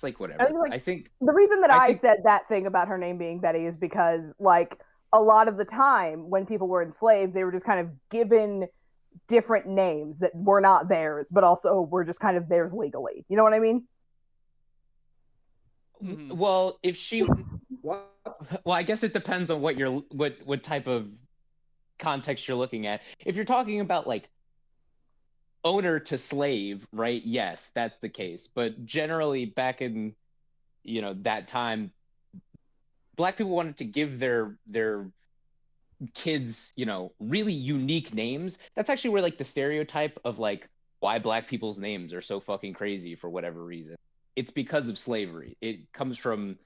like whatever. I think the reason that I think... said that thing about her name being Betty is because like a lot of the time when people were enslaved, they were just kind of given different names that were not theirs, but also were just kind of theirs legally. You know what I mean? Well, if she, What? well, I guess it depends on what type of context you're looking at. If you're talking about like owner to slave, right? Yes, that's the case. But generally, back in that time, Black people wanted to give their kids really unique names. That's actually where like the stereotype of like why Black people's names are so fucking crazy for whatever reason. It's because of slavery. It comes from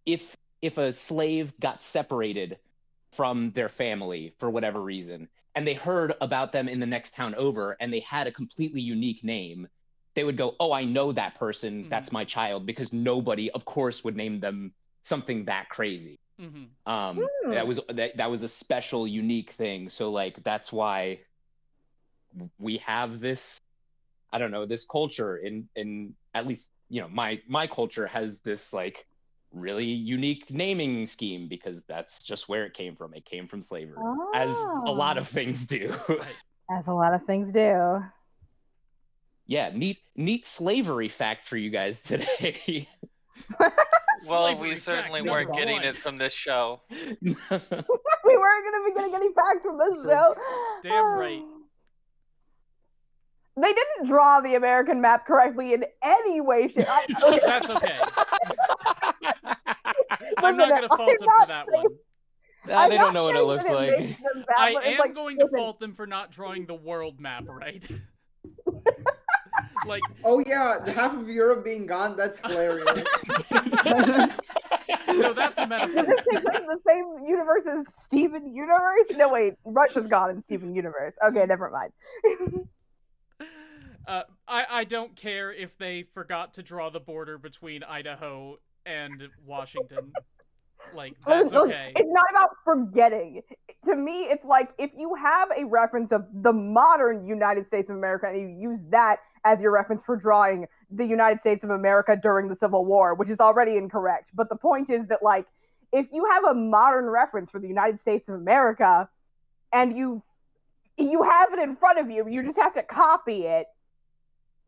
if a slave got separated from their family for whatever reason, and they heard about them in the next town over, and they had a completely unique name, they would go, "Oh, I know that person. That's my child," because nobody, of course, would name them something that crazy. That was a special, unique thing. So like that's why we have this, I don't know, this culture in at least my culture has this like really unique naming scheme because that's just where it came from. It came from slavery, as a lot of things do. As a lot of things do. Yeah, neat slavery fact for you guys today. Well, we certainly weren't getting it from this show. We weren't going to be getting any facts from this show. Damn right. They didn't draw the American map correctly in any way, shape. That's okay. I'm not going to fault them for that one. They don't know what it looks like. I am going to fault them for not drawing the world map right. Like, oh yeah, half of Europe being gone, that's hilarious. No, that's a metaphor. Does this take place in the same universe as Steven Universe? No, wait, Russia's gone in Steven Universe. Okay, never mind. I don't care if they forgot to draw the border between Idaho and Washington. Like, that's okay. It's not about forgetting. To me, it's like if you have a reference of the modern United States of America and you use that as your reference for drawing the United States of America during the Civil War, which is already incorrect. But the point is that, like, if you have a modern reference for the United States of America and you have it in front of you, you just have to copy it.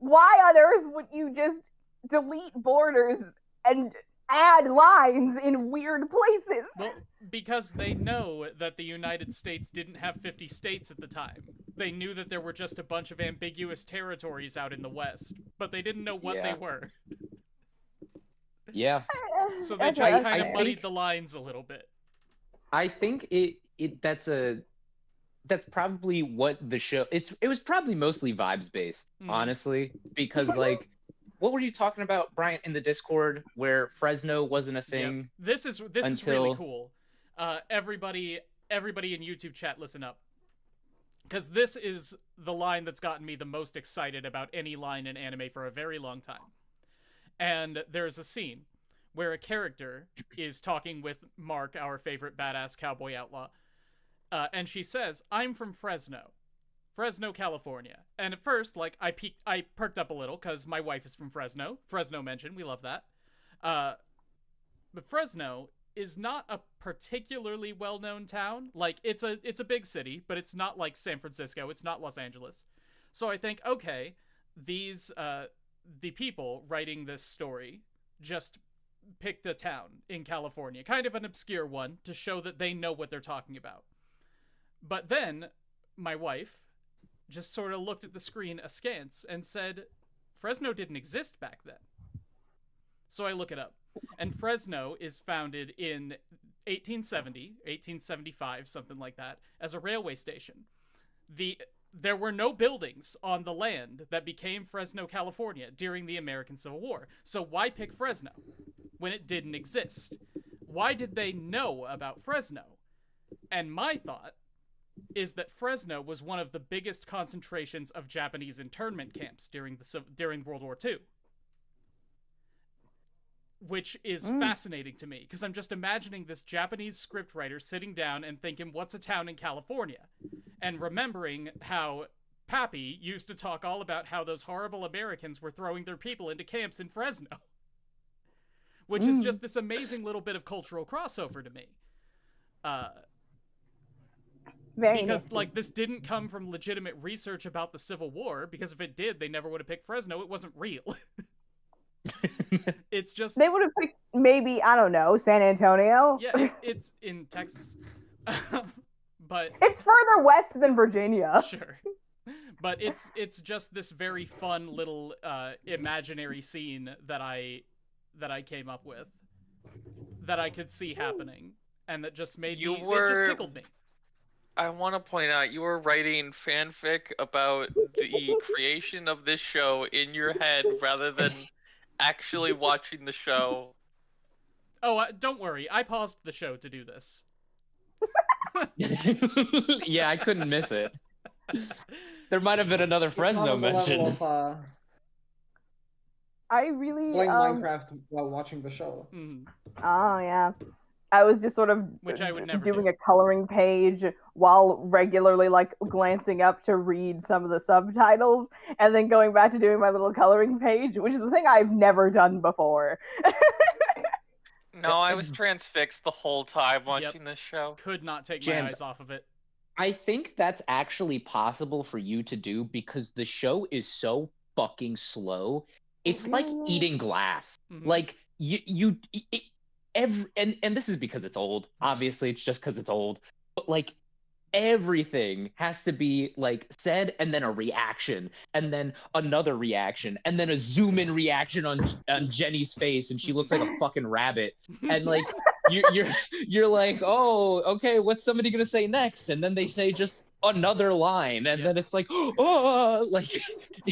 Why on earth would you just delete borders and add lines in weird places? Well, because they know that the United States didn't have 50 states at the time. They knew that there were just a bunch of ambiguous territories out in the West, but they didn't know what they were. Yeah. So they just kind of muddied the lines a little bit. I think that's probably what the show, it was probably mostly vibes based, honestly, because like, what were you talking about, Bryant, in the Discord where Fresno wasn't a thing? Yeah. This is really cool. Everybody in YouTube chat, listen up. Because this is the line that's gotten me the most excited about any line in anime for a very long time. And there's a scene where a character is talking with Mark, our favorite badass cowboy outlaw. And she says, "I'm from Fresno, California." And at first, like, I perked up a little because my wife is from Fresno. Fresno mentioned, we love that. But Fresno is not a particularly well-known town. Like, it's a big city, but it's not like San Francisco. It's not Los Angeles. So I think, okay, the people writing this story just picked a town in California, kind of an obscure one, to show that they know what they're talking about. But then my wife just sort of looked at the screen askance and said, Fresno didn't exist back then. So I look it up. And Fresno is founded in 1870, 1875, something like that, as a railway station. There were no buildings on the land that became Fresno, California during the American Civil War. So why pick Fresno when it didn't exist? Why did they know about Fresno? And my thought is that Fresno was one of the biggest concentrations of Japanese internment camps during World War II. Which is fascinating to me, because I'm just imagining this Japanese scriptwriter sitting down and thinking, what's a town in California? And remembering how Pappy used to talk all about how those horrible Americans were throwing their people into camps in Fresno. Which is just this amazing little bit of cultural crossover to me. Because, like, this didn't come from legitimate research about the Civil War, because if it did, they never would have picked Fresno. It wasn't real. It's just... They would have picked, maybe, I don't know, San Antonio? Yeah, it's in Texas. But... It's further west than Virginia. Sure. But it's just this very fun little imaginary scene that I came up with. That I could see happening. And that just made me... It just tickled me. I want to point out, you were writing fanfic about the creation of this show in your head rather than actually watching the show. Oh, don't worry. I paused the show to do this. Yeah, I couldn't miss it. There might have been another Fresno mention. I really... Playing Minecraft while watching the show. Oh, yeah. I was just sort of Which I would never doing do. a coloring page while regularly like glancing up to read some of the subtitles and then going back to doing my little coloring page, which is the thing I've never done before. No, I was transfixed the whole time watching this show. Could not take my eyes off of it. I think that's actually possible for you to do because the show is so fucking slow. It's like eating glass. Like and this is because it's old. Obviously, it's just because it's old. But like everything has to be like said, and then a reaction, and then another reaction, and then a zoom in reaction on Jenny's face, and she looks like a fucking rabbit. And like you're like, oh, okay, what's somebody gonna say next? And then they say just another line, and then it's like, oh, like.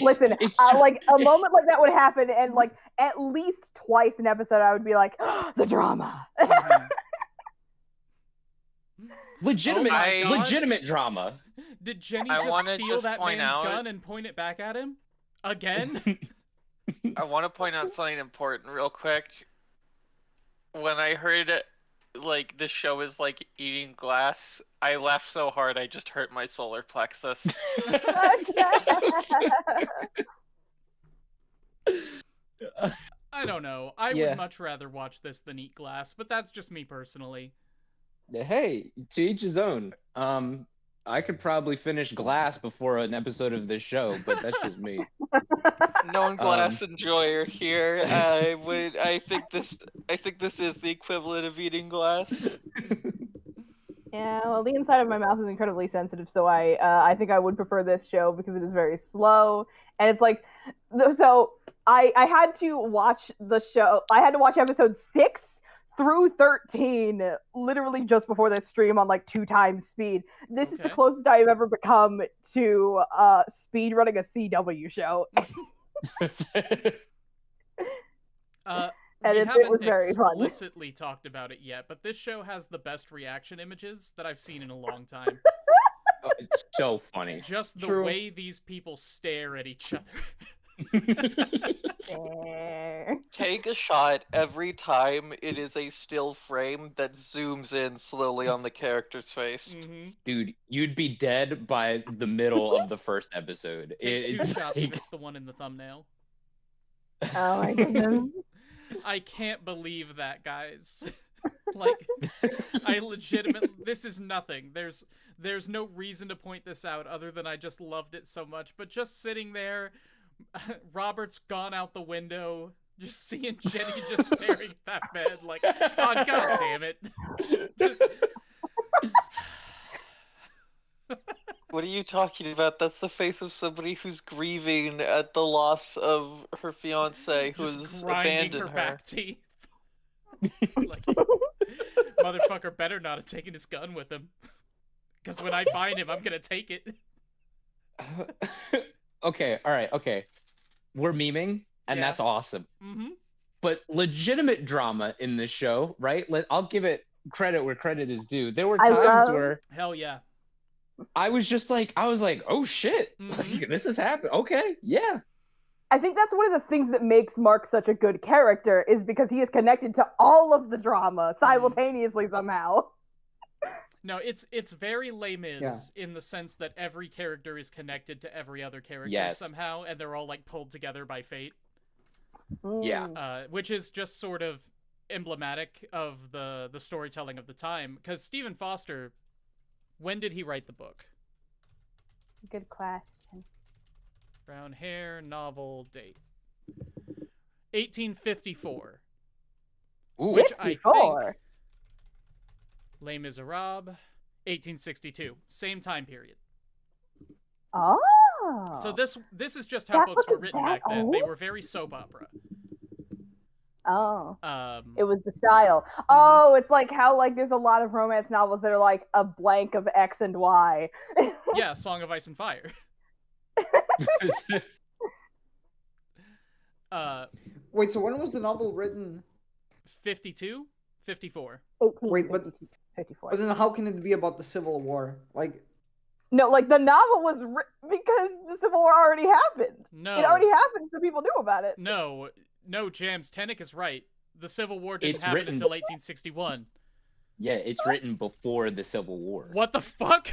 Listen, like a moment like that would happen, and like at least twice an episode, I would be like, oh, the drama. Legitimate drama. Did Jenny just steal that man's gun and point it back at him again? I want to point out something important real quick. When I heard like this show is like eating glass, I laughed so hard I just hurt my solar plexus. I don't know. I would much rather watch this than eat glass, but that's just me personally. Hey, to each his own. I could probably finish Glass before an episode of this show, but that's just me. Non-glass enjoyer here. I think this is the equivalent of eating glass. Yeah, well, the inside of my mouth is incredibly sensitive, so I think I would prefer this show because it is very slow, and it's like, so I had to watch the show. I had to watch episode 6 through 13 literally just before this stream on like 2 times speed. This is the closest I've ever become to speed running a CW show. And it was very fun. Explicitly talked about it yet, but this show has the best reaction images that I've seen in a long time. Oh, it's so funny. Just the way these people stare at each other. Take a shot every time it is a still frame that zooms in slowly on the character's face. Dude, you'd be dead by the middle of the first episode. Take 2 shots if it's the one in the thumbnail. Oh my goodness. I can't believe that, guys. Like, I legitimately, this is nothing. There's no reason to point this out other than I just loved it so much. But just sitting there, Robert's gone out the window, just seeing Jenny just staring at that bed like, oh, god damn it. Just... What are you talking about? That's the face of somebody who's grieving at the loss of her fiancé who's abandoned her. Back teeth. Like, motherfucker better not have taken his gun with him. Because when I find him, I'm gonna take it. Okay, alright, okay. We're memeing, and that's awesome. But legitimate drama in this show, right? I'll give it credit where credit is due. There were times where... Hell yeah. I was like, oh shit, like, this has happened. Okay, yeah. I think that's one of the things that makes Mark such a good character is because he is connected to all of the drama simultaneously somehow. No, it's very Les Mis in the sense that every character is connected to every other character somehow, and they're all like pulled together by fate. Yeah. Which is just sort of emblematic of the storytelling of the time. Because Stephen Foster, when did he write the book? Good question. Brown hair, novel, date. 1854. Ooh. Which 54? I think... Les Miserables, 1862. Same time period. Oh. So this is just how books were written back then. Old? They were very soap opera. Oh. Um, It was the style. Oh, it's like how like there's a lot of romance novels that are like a blank of X and Y. yeah, Song of Ice and Fire. Wait, so when was the novel written? 52? 54. Wait, but 54. But then how can it be about the Civil War? Like, No, like the novel was because the Civil War already happened. No. It already happened, so people knew about it. No, Jams, Tenek is right. The Civil War didn't It's happen written until 1861. Yeah, it's written before the Civil War. What the fuck?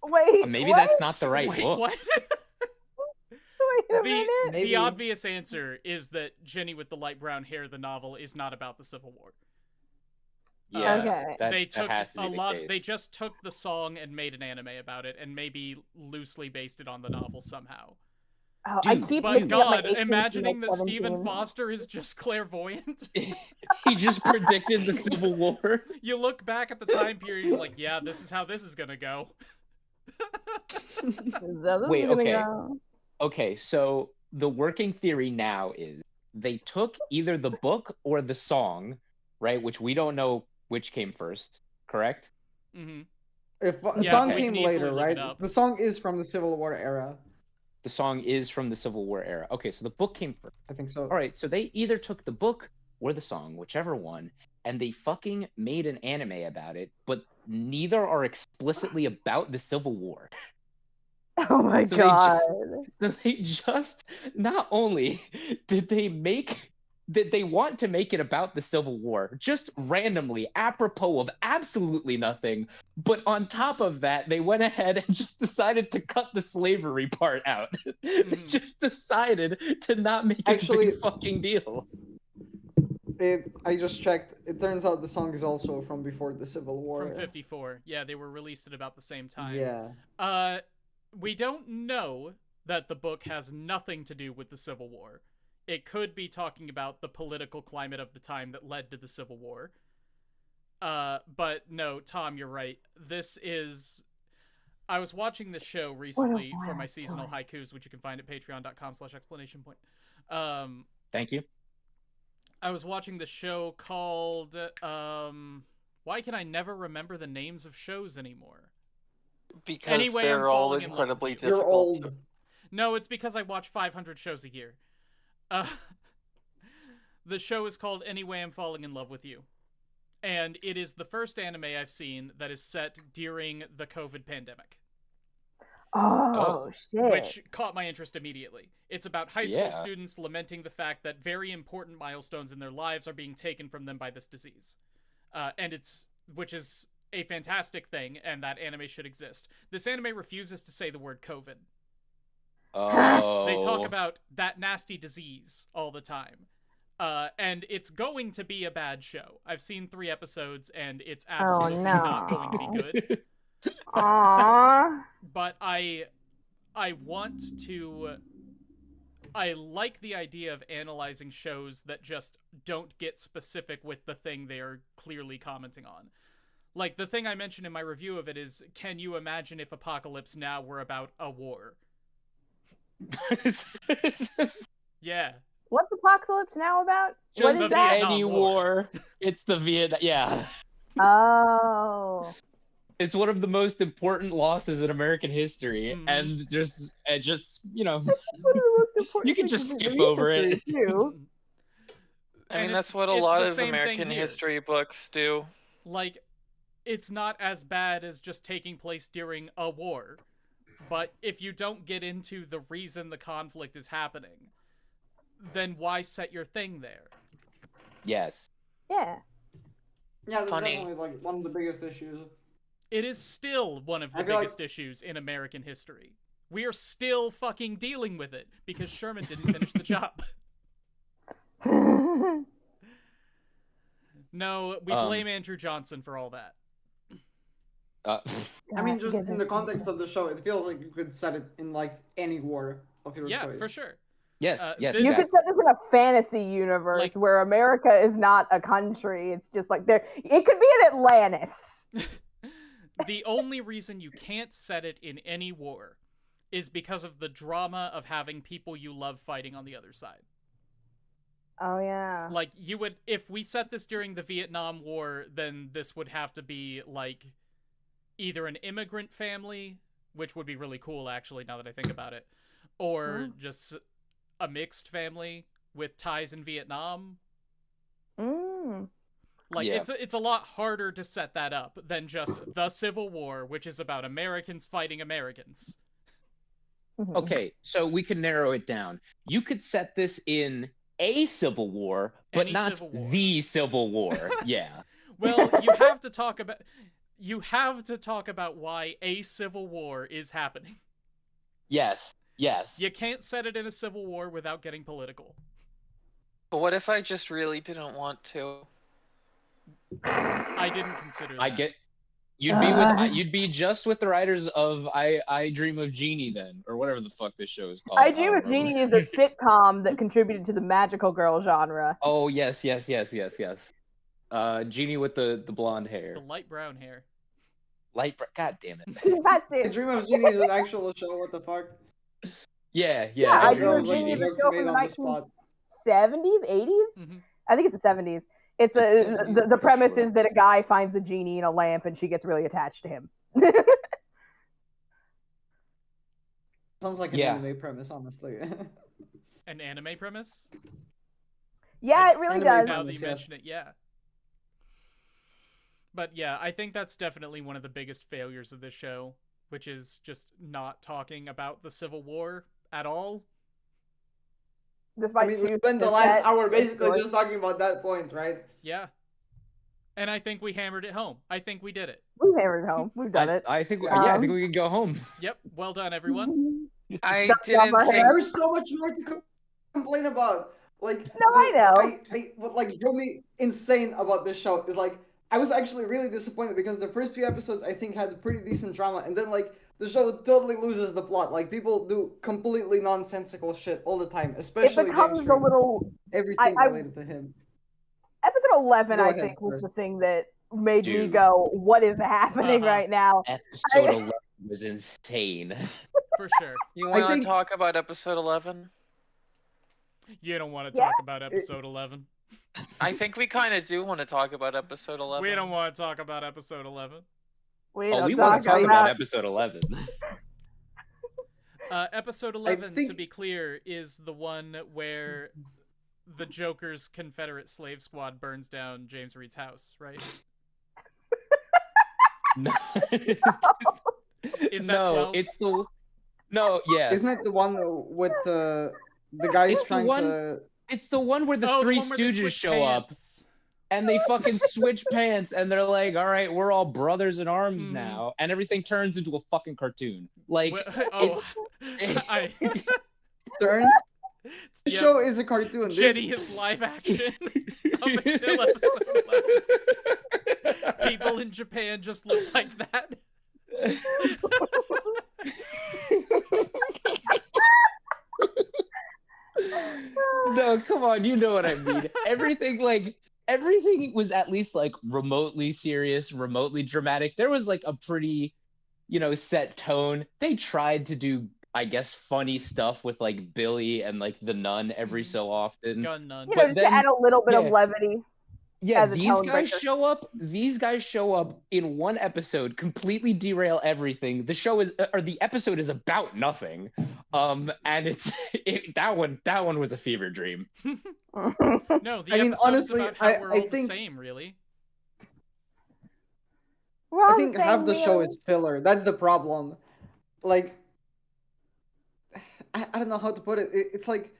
Wait, Maybe what? that's not the right Wait, book. what? Wait a minute. Maybe. The obvious answer is that Jenny with the light brown hair, the novel, is not about the Civil War. Yeah, Okay. They took that has to be a the lot. case. They just took the song and made an anime about it, and maybe loosely based it on the novel somehow. Oh, I Dude, keep But mixing up my God, 18 imagining and that 17. Stephen Foster is just clairvoyant. He just predicted the Civil War. You look back at the time period, you're like, yeah, this is how this is gonna go. Wait, okay. Okay, so the working theory now is they took either the book or the song, right? Which we don't know which came first, correct? Mm-hmm. If the Yeah, song we can came easily later, look right? it up. The song is from the Civil War era. The song is from the Civil War era. Okay, so the book came first. I think so. All right, so they either took the book or the song, whichever one, and they fucking made an anime about it, but neither are explicitly about the Civil War. Oh my So god. So they just, not only did they want to make it about the Civil War, just randomly, apropos of absolutely nothing, but on top of that, they went ahead and just decided to cut the slavery part out. They just decided to not make it a big fucking deal. I just checked. It turns out the song is also from before the Civil War. From 54. Yeah, they were released at about the same time. Yeah. We don't know that the book has nothing to do with the Civil War. It could be talking about the political climate of the time that led to the Civil War. But no, Tom, you're right. I was watching this show recently for my seasonal haikus, which you can find at patreon.com/explanationpoint. Thank you. I was watching the show called, why can I never remember the names of shows anymore? Because Anyway, they're I'm all falling in love incredibly with you. difficult. You're old. No, it's because I watch 500 shows a year. The show is called Anyway, I'm Falling in Love with You. And it is the first anime I've seen that is set during the COVID pandemic. Oh, shit. Which caught my interest immediately. It's about high school Yeah. students lamenting the fact that very important milestones in their lives are being taken from them by this disease. Which is a fantastic thing, and that anime should exist. This anime refuses to say the word COVID. Oh. They talk about that nasty disease all the time. And it's going to be a bad show. I've seen 3 episodes, and it's absolutely not going to be good. Aww. But I want to... I like the idea of analyzing shows that just don't get specific with the thing they are clearly commenting on. Like, the thing I mentioned in my review of it is, can you imagine if Apocalypse Now were about a war? Yeah. What's Apocalypse Now about? What Just is that? any war. It's the Vietnam. Yeah. Oh. It's one of the most important losses in American history, and just you know, One of the most important you can things just in skip history, over it. too. I mean, And that's it's- what a it's lot the of same thing American here. history books do. Like, it's not as bad as just taking place during a war. But if you don't get into the reason the conflict is happening, then why set your thing there? Yes. Yeah. Yeah, that's Funny. definitely like one of the biggest issues. It is still one of the biggest issues in American history. We are still fucking dealing with it because Sherman didn't finish the job. No, we blame Andrew Johnson for all that. I mean, just in the context of the show, it feels like you could set it in like any war of your choice. Yeah, for sure. Yes, yes. You could set this in a fantasy universe where America is not a country. It's just like there. It could be in Atlantis. The only reason you can't set it in any war is because of the drama of having people you love fighting on the other side. Oh, yeah. Like, you would, if we set this during the Vietnam War, then this would have to be, like, either an immigrant family, which would be really cool, actually, now that I think about it, or just a mixed family with ties in Vietnam. Like, it's a lot harder to set that up than just the Civil War, which is about Americans fighting Americans. Okay, so we can narrow it down. You could set this in a civil war, but not the Civil War. Yeah. Well, you have to talk about why a civil war is happening. Yes. Yes. You can't set it in a civil war without getting political. But what if I just really didn't want to? I didn't consider that. You'd be just with the writers of I Dream of Jeanie then, or whatever the fuck this show is called. I Dream of Jeanie is a sitcom that contributed to the magical girl genre. Oh yes. Jeanie with the blonde hair. The light brown hair. God damn it. I Dream of Jeanie is an actual show. What the fuck? Yeah. I Dream of Jeanie is a show from the 1970s, 80s. I think it's the 70s. It's the premise is that a guy finds a genie in a lamp and she gets really attached to him. Sounds like an anime premise, honestly. An anime premise? Yeah, it really does. Now that you mention it, yeah. But yeah, I think that's definitely one of the biggest failures of this show, which is just not talking about the Civil War at all. I mean, we spent the last hour basically just talking about that point, right? Yeah. And I think we hammered it home. I think we did it. We hammered it home. We've done it. I think we can go home. Yep. Well done, everyone. I didn't think... There's so much more to complain about. Like, I know. What like drove me insane about this show is like I was actually really disappointed because the first few episodes I think had pretty decent drama, and then like the show totally loses the plot. Like people do completely nonsensical shit all the time, especially it becomes James a little everything related to him. Episode 11, I think, was the thing that made me go, "What is happening right now?" Episode 11 was insane. For sure. You want to talk about episode 11? You don't want to talk about episode 11. I think we kind of do want to talk about episode 11. We don't want to talk about episode 11. We want to talk about episode 11. Episode 11, to be clear, is the one where the Joker's Confederate slave squad burns down James Reed's house, right? No. Is that 12? Isn't it the one with the guys trying to... It's the one where the Three Stooges show up. And they fucking switch pants, and they're like, all right, we're all brothers in arms now. And everything turns into a fucking cartoon. Like, turns? The show is a cartoon. Jenny is live action up until episode 11. People in Japan just look like that. No, come on, you know what I mean. Everything was at least like remotely serious, remotely dramatic. There was like a pretty, set tone. They tried to do, I guess, funny stuff with like Billy and like the nun every so often. Gun nun. Just to add a little bit of levity. Yeah, these guys show up in one episode, completely derail everything. The episode is about nothing. And that one was a fever dream. No, episode's about how we're all the same, really. I think half the show is filler. That's the problem. Like, I don't know how to put it. It's like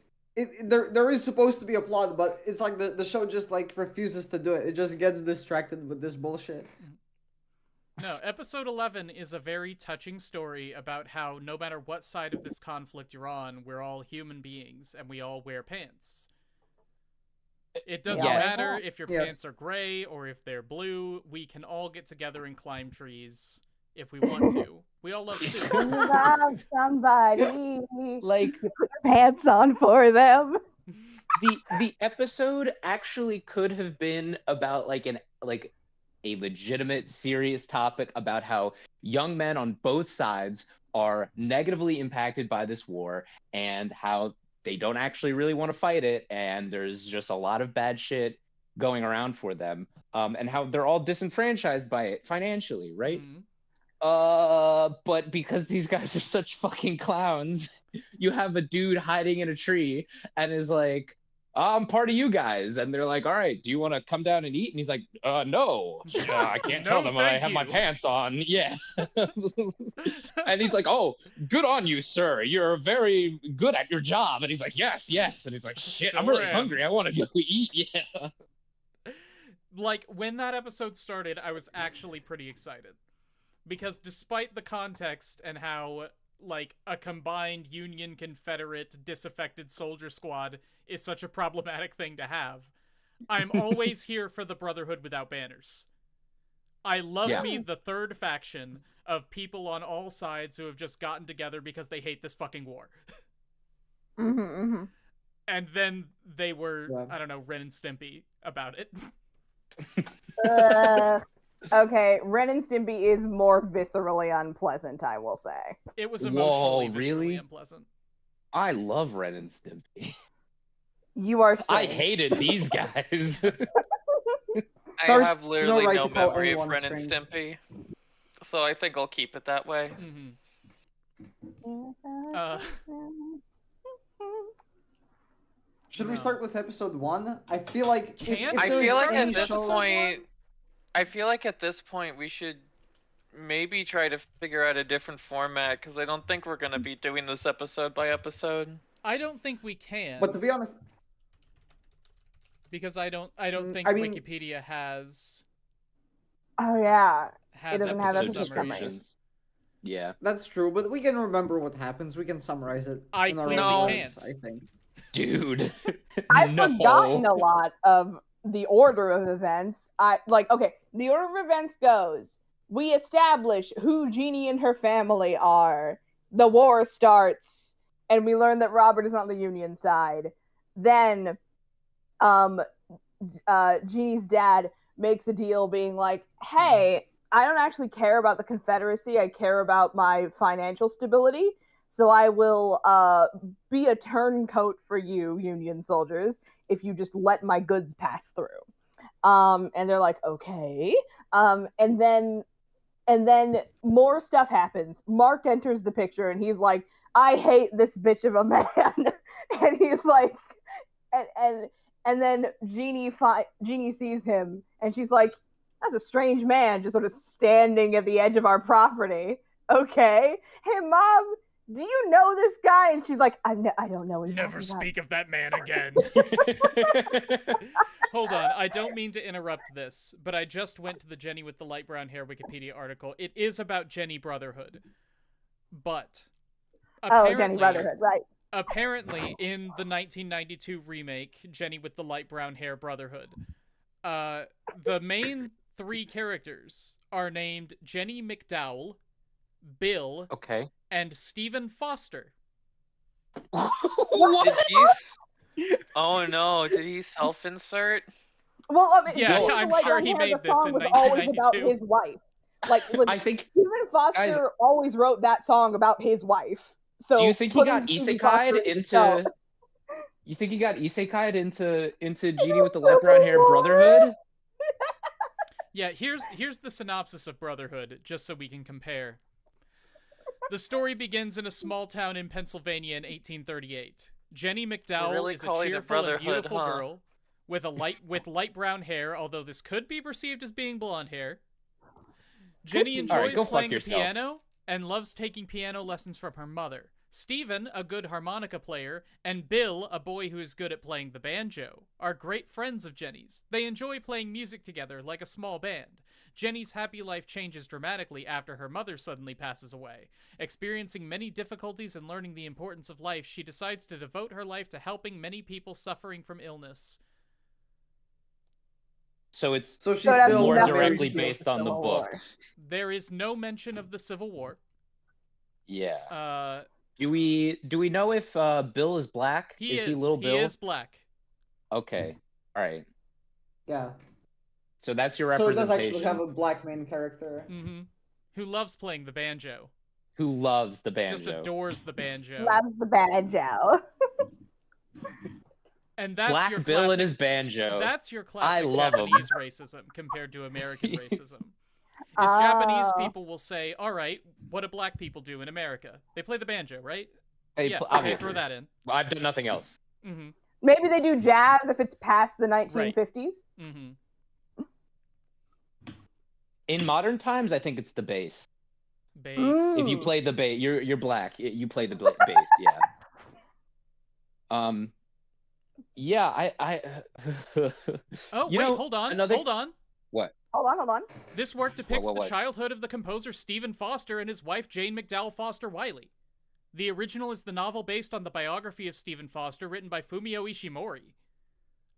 there is supposed to be a plot, but it's like the show just like refuses to do it. It just gets distracted with this bullshit. No, episode 11 is a very touching story about how no matter what side of this conflict you're on, we're all human beings and we all wear pants. It doesn't matter if your pants are gray or if they're blue. We can all get together and climb trees if we want to. We all love soup. You love somebody. Like, you put your pants on for them. the episode actually could have been about like a legitimate, serious topic about how young men on both sides are negatively impacted by this war and how they don't actually really want to fight it, and there's just a lot of bad shit going around for them, and how they're all disenfranchised by it financially, right? Mm-hmm. But because these guys are such fucking clowns, you have a dude hiding in a tree and is like, I'm part of you guys. And they're like, all right, do you want to come down and eat? And he's like, no, I can't tell them I have my pants on. Yeah. And he's like, oh, good on you, sir. You're very good at your job. And he's like, yes. And he's like, shit, I'm really hungry. I want to go eat. Yeah. Like, when that episode started, I was actually pretty excited. Because despite the context and how, like, a combined Union, Confederate, disaffected soldier squad is such a problematic thing to have, I'm always here for the Brotherhood without banners. I love me the third faction of people on all sides who have just gotten together because they hate this fucking war. And then they were, I don't know, Ren and Stimpy about it. Okay, Ren and Stimpy is more viscerally unpleasant, I will say. It was emotionally viscerally unpleasant. I love Ren and Stimpy. You are strange. I hated these guys. I have literally no memory of Ren and Stimpy, so I think I'll keep it that way. Should we start with episode 1? I feel like I feel like at this point we should maybe try to figure out a different format, because I don't think we're gonna be doing this episode by episode. I don't think we can. But to be honest, because I don't think Wikipedia has. Oh yeah, it doesn't have episode summaries. Yeah, that's true. But we can remember what happens. We can summarize it. I clearly can't. I think. Dude, I've forgotten a lot of the order of events. The order of events goes: we establish who Jeanie and her family are. The war starts, and we learn that Robert is on the Union side. Then, Jeanie's dad makes a deal being like, hey, I don't actually care about the Confederacy. I care about my financial stability. So I will be a turncoat for you, Union soldiers, if you just let my goods pass through. And they're like, okay. And then more stuff happens. Mark enters the picture and he's like, I hate this bitch of a man. And he's like, and then Jeanie sees him and she's like, that's a strange man just sort of standing at the edge of our property. Okay. Hey, Mom, do you know this guy? And she's like, I don't know. Never speak of that man again. Hold on. I don't mean to interrupt this, but I just went to the Jenny with the light brown hair Wikipedia article. It is about Jenny Brotherhood. But Jenny Brotherhood, right. Apparently, in the 1992 remake, Jenny with the light brown hair Brotherhood, the main 3 characters are named Jenny McDowell, Bill, and Stephen Foster. What? Oh no, did he self-insert? Well, I mean, I'm sure he made this in 1992. About his wife. I think Stephen Foster always wrote that song about his wife. So do you think he got isekai'd into? You think he got isekai'd into Genie with the light brown hair Brotherhood? Yeah, here's the synopsis of Brotherhood, just so we can compare. The story begins in a small town in Pennsylvania in 1838. Jenny McDowell is a cheerful and beautiful girl with light brown hair, although this could be perceived as being blonde hair. Jenny enjoys playing the piano and loves taking piano lessons from her mother. Stephen, a good harmonica player, and Bill, a boy who is good at playing the banjo, are great friends of Jenny's. They enjoy playing music together like a small band. Jenny's happy life changes dramatically after her mother suddenly passes away. Experiencing many difficulties and learning the importance of life, she decides to devote her life to helping many people suffering from illness. So it's So she's So that's still more nothing very directly to do with based the on the Civil book. War. There is no mention of the Civil War. Yeah. Do we know if Bill is black? Is he Little Bill? He is black. Okay. All right. Yeah. So that's your So it representation. does actually have a black main character. Mm-hmm. Who loves playing the banjo. Who loves the banjo. Just adores the banjo. Loves the banjo. And that's Black your Bill classic, and his banjo. That's your classic love 'em. Japanese racism compared to American racism. Is Japanese people will say, all right, what do black people do in America? They play the banjo, right? Hey, Yeah, okay, obviously. throw that in. Well, I've done nothing else. Mm-hmm. Maybe they do jazz if it's past the 1950s. Mm-hmm. In modern times, I think it's the bass. Bass. If you play the bass, you're black. You play the bass. Yeah. Yeah. I Oh, you wait, know, hold on. another- Hold on. What? Hold on. This work depicts What? the childhood of the composer Stephen Foster and his wife Jane McDowell Foster Wiley. The original is the novel based on the biography of Stephen Foster written by Fumio Ishimori.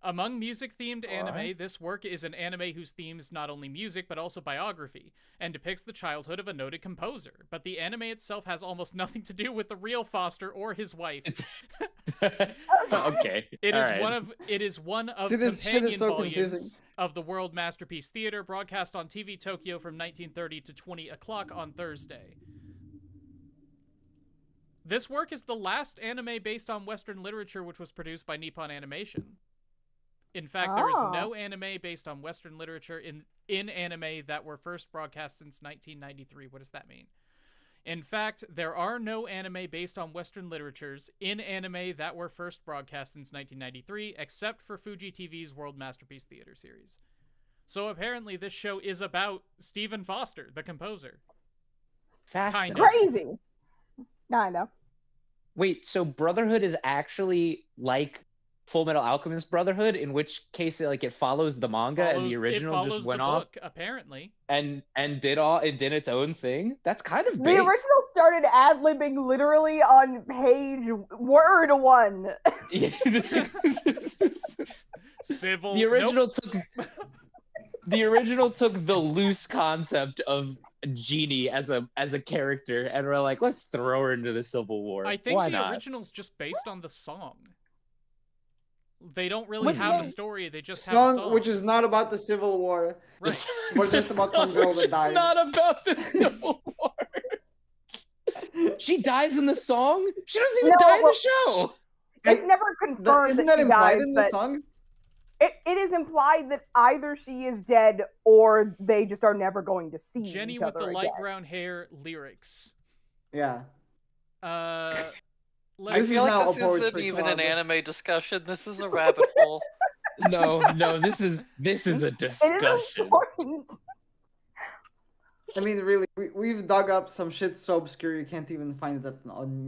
Among music-themed anime, Alright. this work is an anime whose theme is not only music but also biography, and depicts the childhood of a noted composer. But the anime itself has almost nothing to do with the real Foster or his wife. Okay. It all is right. one of See, this shit companion is so volumes confusing. of the World Masterpiece Theater, broadcast on TV Tokyo from 1930 to 20 o'clock on Thursday. This work is the last anime based on Western literature which was produced by Nippon Animation. In fact, there is no anime based on Western literature in anime that were first broadcast since 1993. What does that mean? In fact, there are no anime based on Western literatures in anime that were first broadcast since 1993, except for Fuji TV's World Masterpiece Theater series. So apparently this show is about Stephen Foster, the composer. Fascinating. Kind of. Crazy. I know. Wait, so Brotherhood is actually like Full Metal Alchemist Brotherhood, in which case it follows the manga and the original just went off apparently and did its own thing. That's kind of The base. original started ad-libbing literally on page word 1. Civil. The original took the loose concept of Genie as a character, and we're like, let's throw her into the Civil War. I think Why the not? original's just based on the song. They don't really have a story. They just have a Song song. which is not about the Civil War, Right. but just about some girl that dies. Not about the Civil War. She dies in the song? She doesn't even die in the show. It's never confirmed Isn't that that she implied dies, in the but song? it is implied that either she is dead or they just are never going to see Jenny each with other the light again. brown hair lyrics. Yeah. I This is feel now like a this isn't poetry even club. an anime discussion. This is a rabbit hole. No, this is a It is discussion. important. I mean, really, we've dug up some shit so obscure you can't even find it on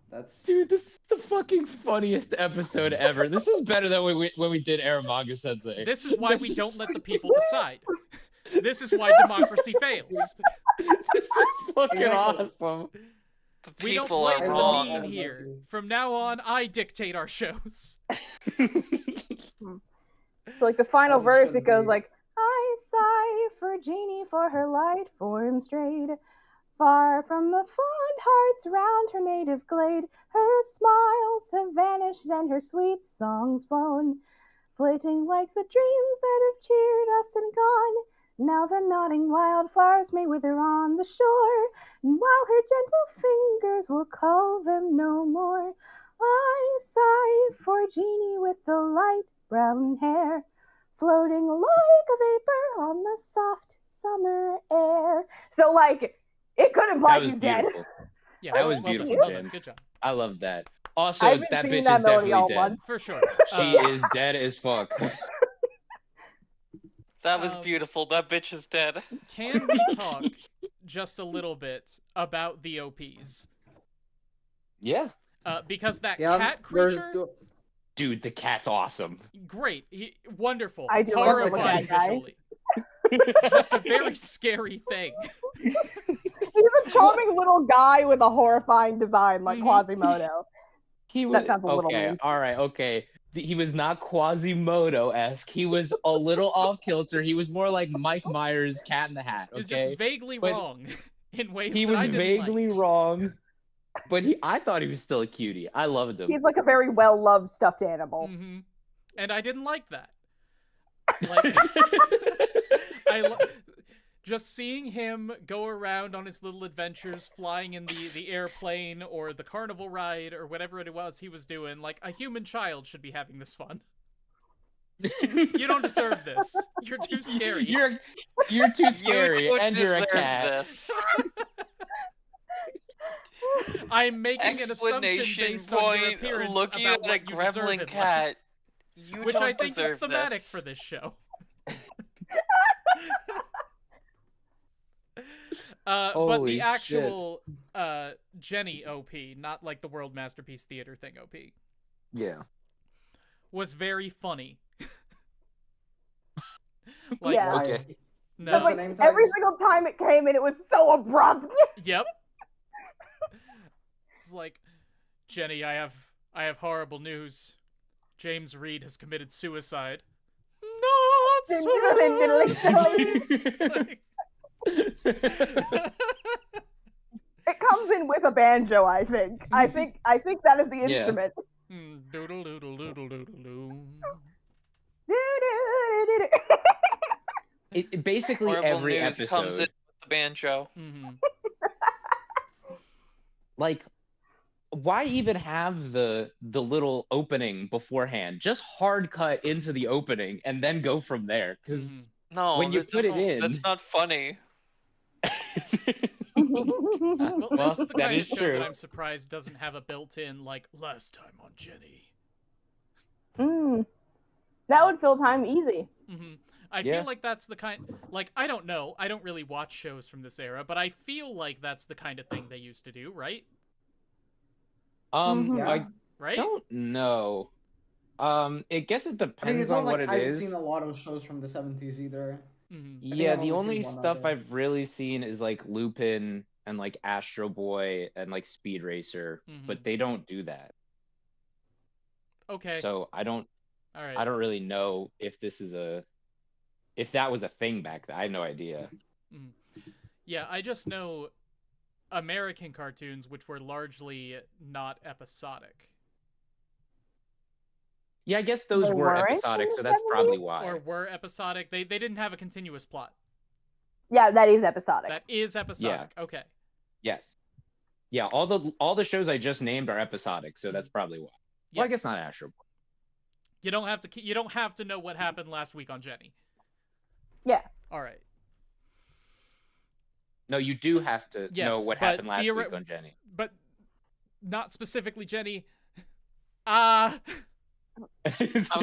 That's Dude, this is the fucking funniest episode ever. This is better than when we did Aramanga Sensei. This is why we don't let the people decide. This is why democracy fails. This is fucking Exactly. awesome. The We don't people play are to the wrong. mean here. From now on, I dictate our shows. So like the final As it verse, should it goes be. like, I sigh for Jeanie for her light form strayed, far from the fond hearts round her native glade. Her smiles have vanished and her sweet songs flown, flitting like the dreams that have cheered us and gone. Now the nodding wildflowers may wither on the shore, and while her gentle fingers will cull them no more, I sigh for Jeanie with the light brown hair, floating like a vapor on the soft summer air. So, like, it could imply That was she's dead. beautiful. Yeah, That was well beautiful, done, well done. James. Good job. I love that. Also, I've been that singing bitch that is melody all definitely dead. month. For sure. She is dead as fuck. That was Um, beautiful. That bitch is dead. Can we talk just a little bit about the OPs? Yeah. Because that yeah. cat There's creature, Dude, the cat's awesome. great, wonderful, I do love the horrifying cat guy. visually. Just a very scary thing. He's a charming little guy with a horrifying design like Quasimodo. That sounds a little okay. mean. All right. Okay. He was not Quasimodo-esque. He was a little off kilter. He was more like Mike Myers' Cat in the Hat. Okay. He was just vaguely wrong in ways he that was I didn't vaguely like. wrong, but I thought he was still a cutie. I loved him. He's like a very well-loved stuffed animal. Mm-hmm. And I didn't like that. Like, just seeing him go around on his little adventures, flying in the airplane or the carnival ride or whatever it was he was doing, like, a human child should be having this fun. You don't deserve this. You're too scary. You're too scary, and you're a cat. This. I'm making an assumption based on your appearance looking about at what a you deserve gremlin in cat. life, which I think is thematic for this show. But the actual Jeanie OP, not like the World Masterpiece Theater thing OP. Yeah. Was very funny. Like, yeah. Okay. No. Just like every single time it came in, it was so abrupt. Yep. It's like, Jeanie, I have horrible news. James Reed has committed suicide. Not suicide. It comes in with a banjo, I think. I think that is the instrument. Doodle doodle doodle doodle doo. It basically Horrible every news episode comes in with the banjo. Mm-hmm. Like, why even have the little opening beforehand? Just hard cut into the opening and then go from there. Because no, when you put it in, that's not funny. Well, this is the kind of show true. that I'm surprised doesn't have a built-in, like, last time on Jeanie. That would fill time easy. Mm-hmm. I feel like that's the kind... Like, I don't know. I don't really watch shows from this era, but I feel like that's the kind of thing they used to do, right? I right? don't know. I guess it depends on what it is. I've seen a lot of shows from the 70s either. Yeah, the only stuff I've really seen is like Lupin and like Astro Boy and like Speed Racer, but they don't do that. Okay. So I don't really know if that was a thing back then. I have no idea. Yeah, I just know American cartoons, which were largely not episodic. Yeah, I guess those were episodic, so that's probably why. Or were episodic. They didn't have a continuous plot. Yeah, that is episodic. That is episodic. Yeah. Okay. Yes. Yeah, all the shows I just named are episodic, so that's probably why. Well, I guess not Astro Boy. You don't have to know what happened last week on Jeanie. Yeah. All right. No, you do have to know what happened last week on Jeanie. But not specifically Jeanie. I'm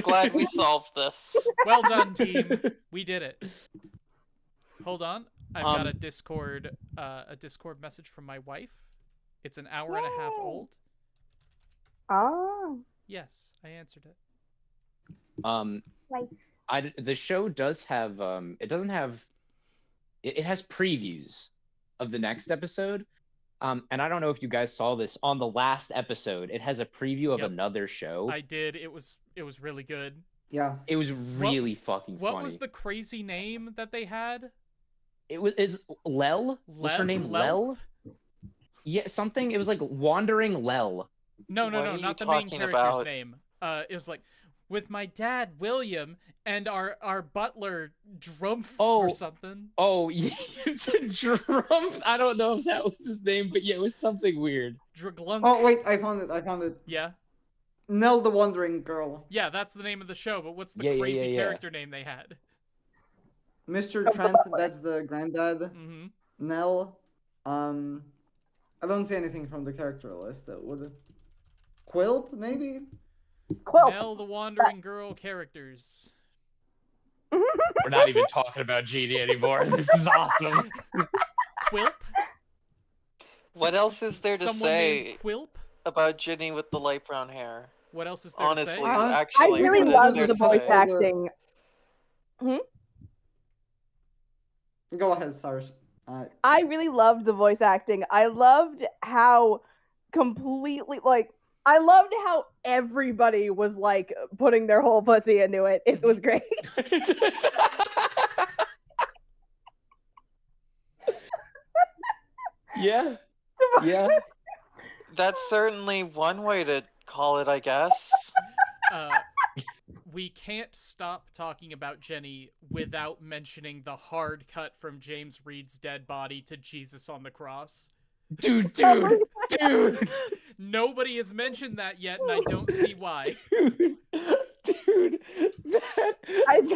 glad we solved this. Well done, team. We did it. Hold on. I've got a Discord message from my wife. It's an hour and a half old. Oh. Yes, I answered it. The show does have it has previews of the next episode. And I don't know if you guys saw this on the last episode. It has a preview of another show. I did. It was really good. Yeah. It was really fucking funny. What was the crazy name that they had? Is Lel? What's her name? Lel? Yeah, something. It was like Wandering Lel. No, not the main character's name. It was like, with my dad William and our butler Drumpf or something. Oh, yeah, Drumpf. I don't know if that was his name, but yeah, it was something weird. Draglunk. Oh wait, I found it. Yeah. Nell the Wandering Girl. Yeah, that's the name of the show. But what's the crazy character name they had? Mr. Trent. That's the granddad. Mm-hmm. Nell. I don't see anything from the character list that would. Quilp, maybe. Quilp. Nell the Wandering Girl characters. We're not even talking about Genie anymore. This is awesome. Quilp? What else is there to say Quilp? about Jeanie with the light brown hair? What else is there to say? Actually, I really love the voice acting. Go ahead, Stars. I really loved the voice acting. I loved how completely I loved how everybody was like putting their whole pussy into it. It was great. Yeah. Yeah. That's certainly one way to call it, I guess. We can't stop talking about Jeanie without mentioning the hard cut from James Reed's dead body to Jesus on the cross. Dude. Nobody has mentioned that yet, and I don't see why. Dude, that I didn't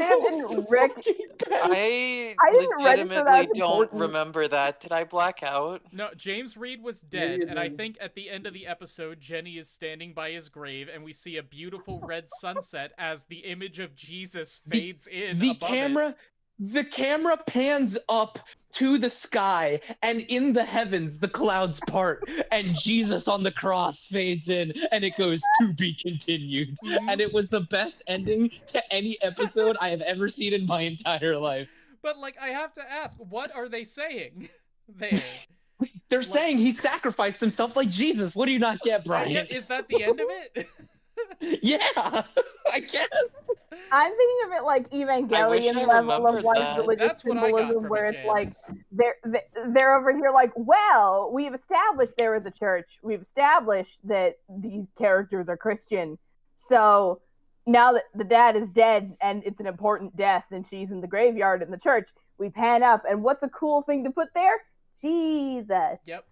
I didn't legitimately don't remember that. Did I black out? No, James Reed was dead, and I think at the end of the episode, Jeanie is standing by his grave, and we see a beautiful red sunset as the image of Jesus fades in above The camera pans up to the sky, and in the heavens, the clouds part, and Jesus on the cross fades in, and it goes, "To be continued." Mm-hmm. And it was the best ending to any episode I have ever seen in my entire life. But, like, I have to ask, what are they saying there? They're saying he sacrificed himself like Jesus. What do you not get, Brian? Is that the end of it? Yeah, I guess. I'm thinking of it like Evangelion level of like religious symbolism, where it's like they're over here like, well, we've established there is a church, we've established that these characters are Christian, so now that the dad is dead and it's an important death and she's in the graveyard in the church, we pan up, and what's a cool thing to put there? Jesus. Yep.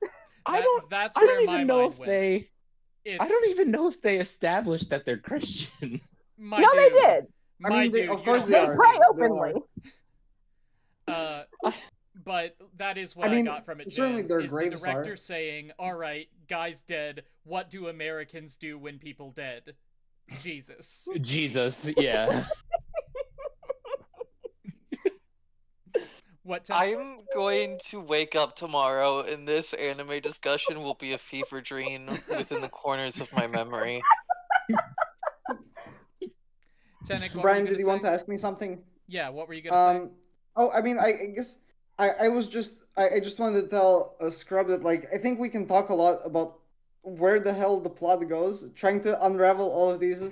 I don't even know if they established that they're Christian. They did. Of course they are. Pray openly. But that is what I got from it. Certainly their graves the director saying, "All right, guy's dead. What do Americans do when people dead? Jesus." Jesus, yeah. I'm going to wake up tomorrow and this anime discussion will be a fever dream within the corners of my memory. Tenek, Brian, did you want to ask me something? Yeah, what were you gonna say? Oh, I mean, I guess I just wanted to tell Scrub that, like, I think we can talk a lot about where the hell the plot goes, trying to unravel all of these,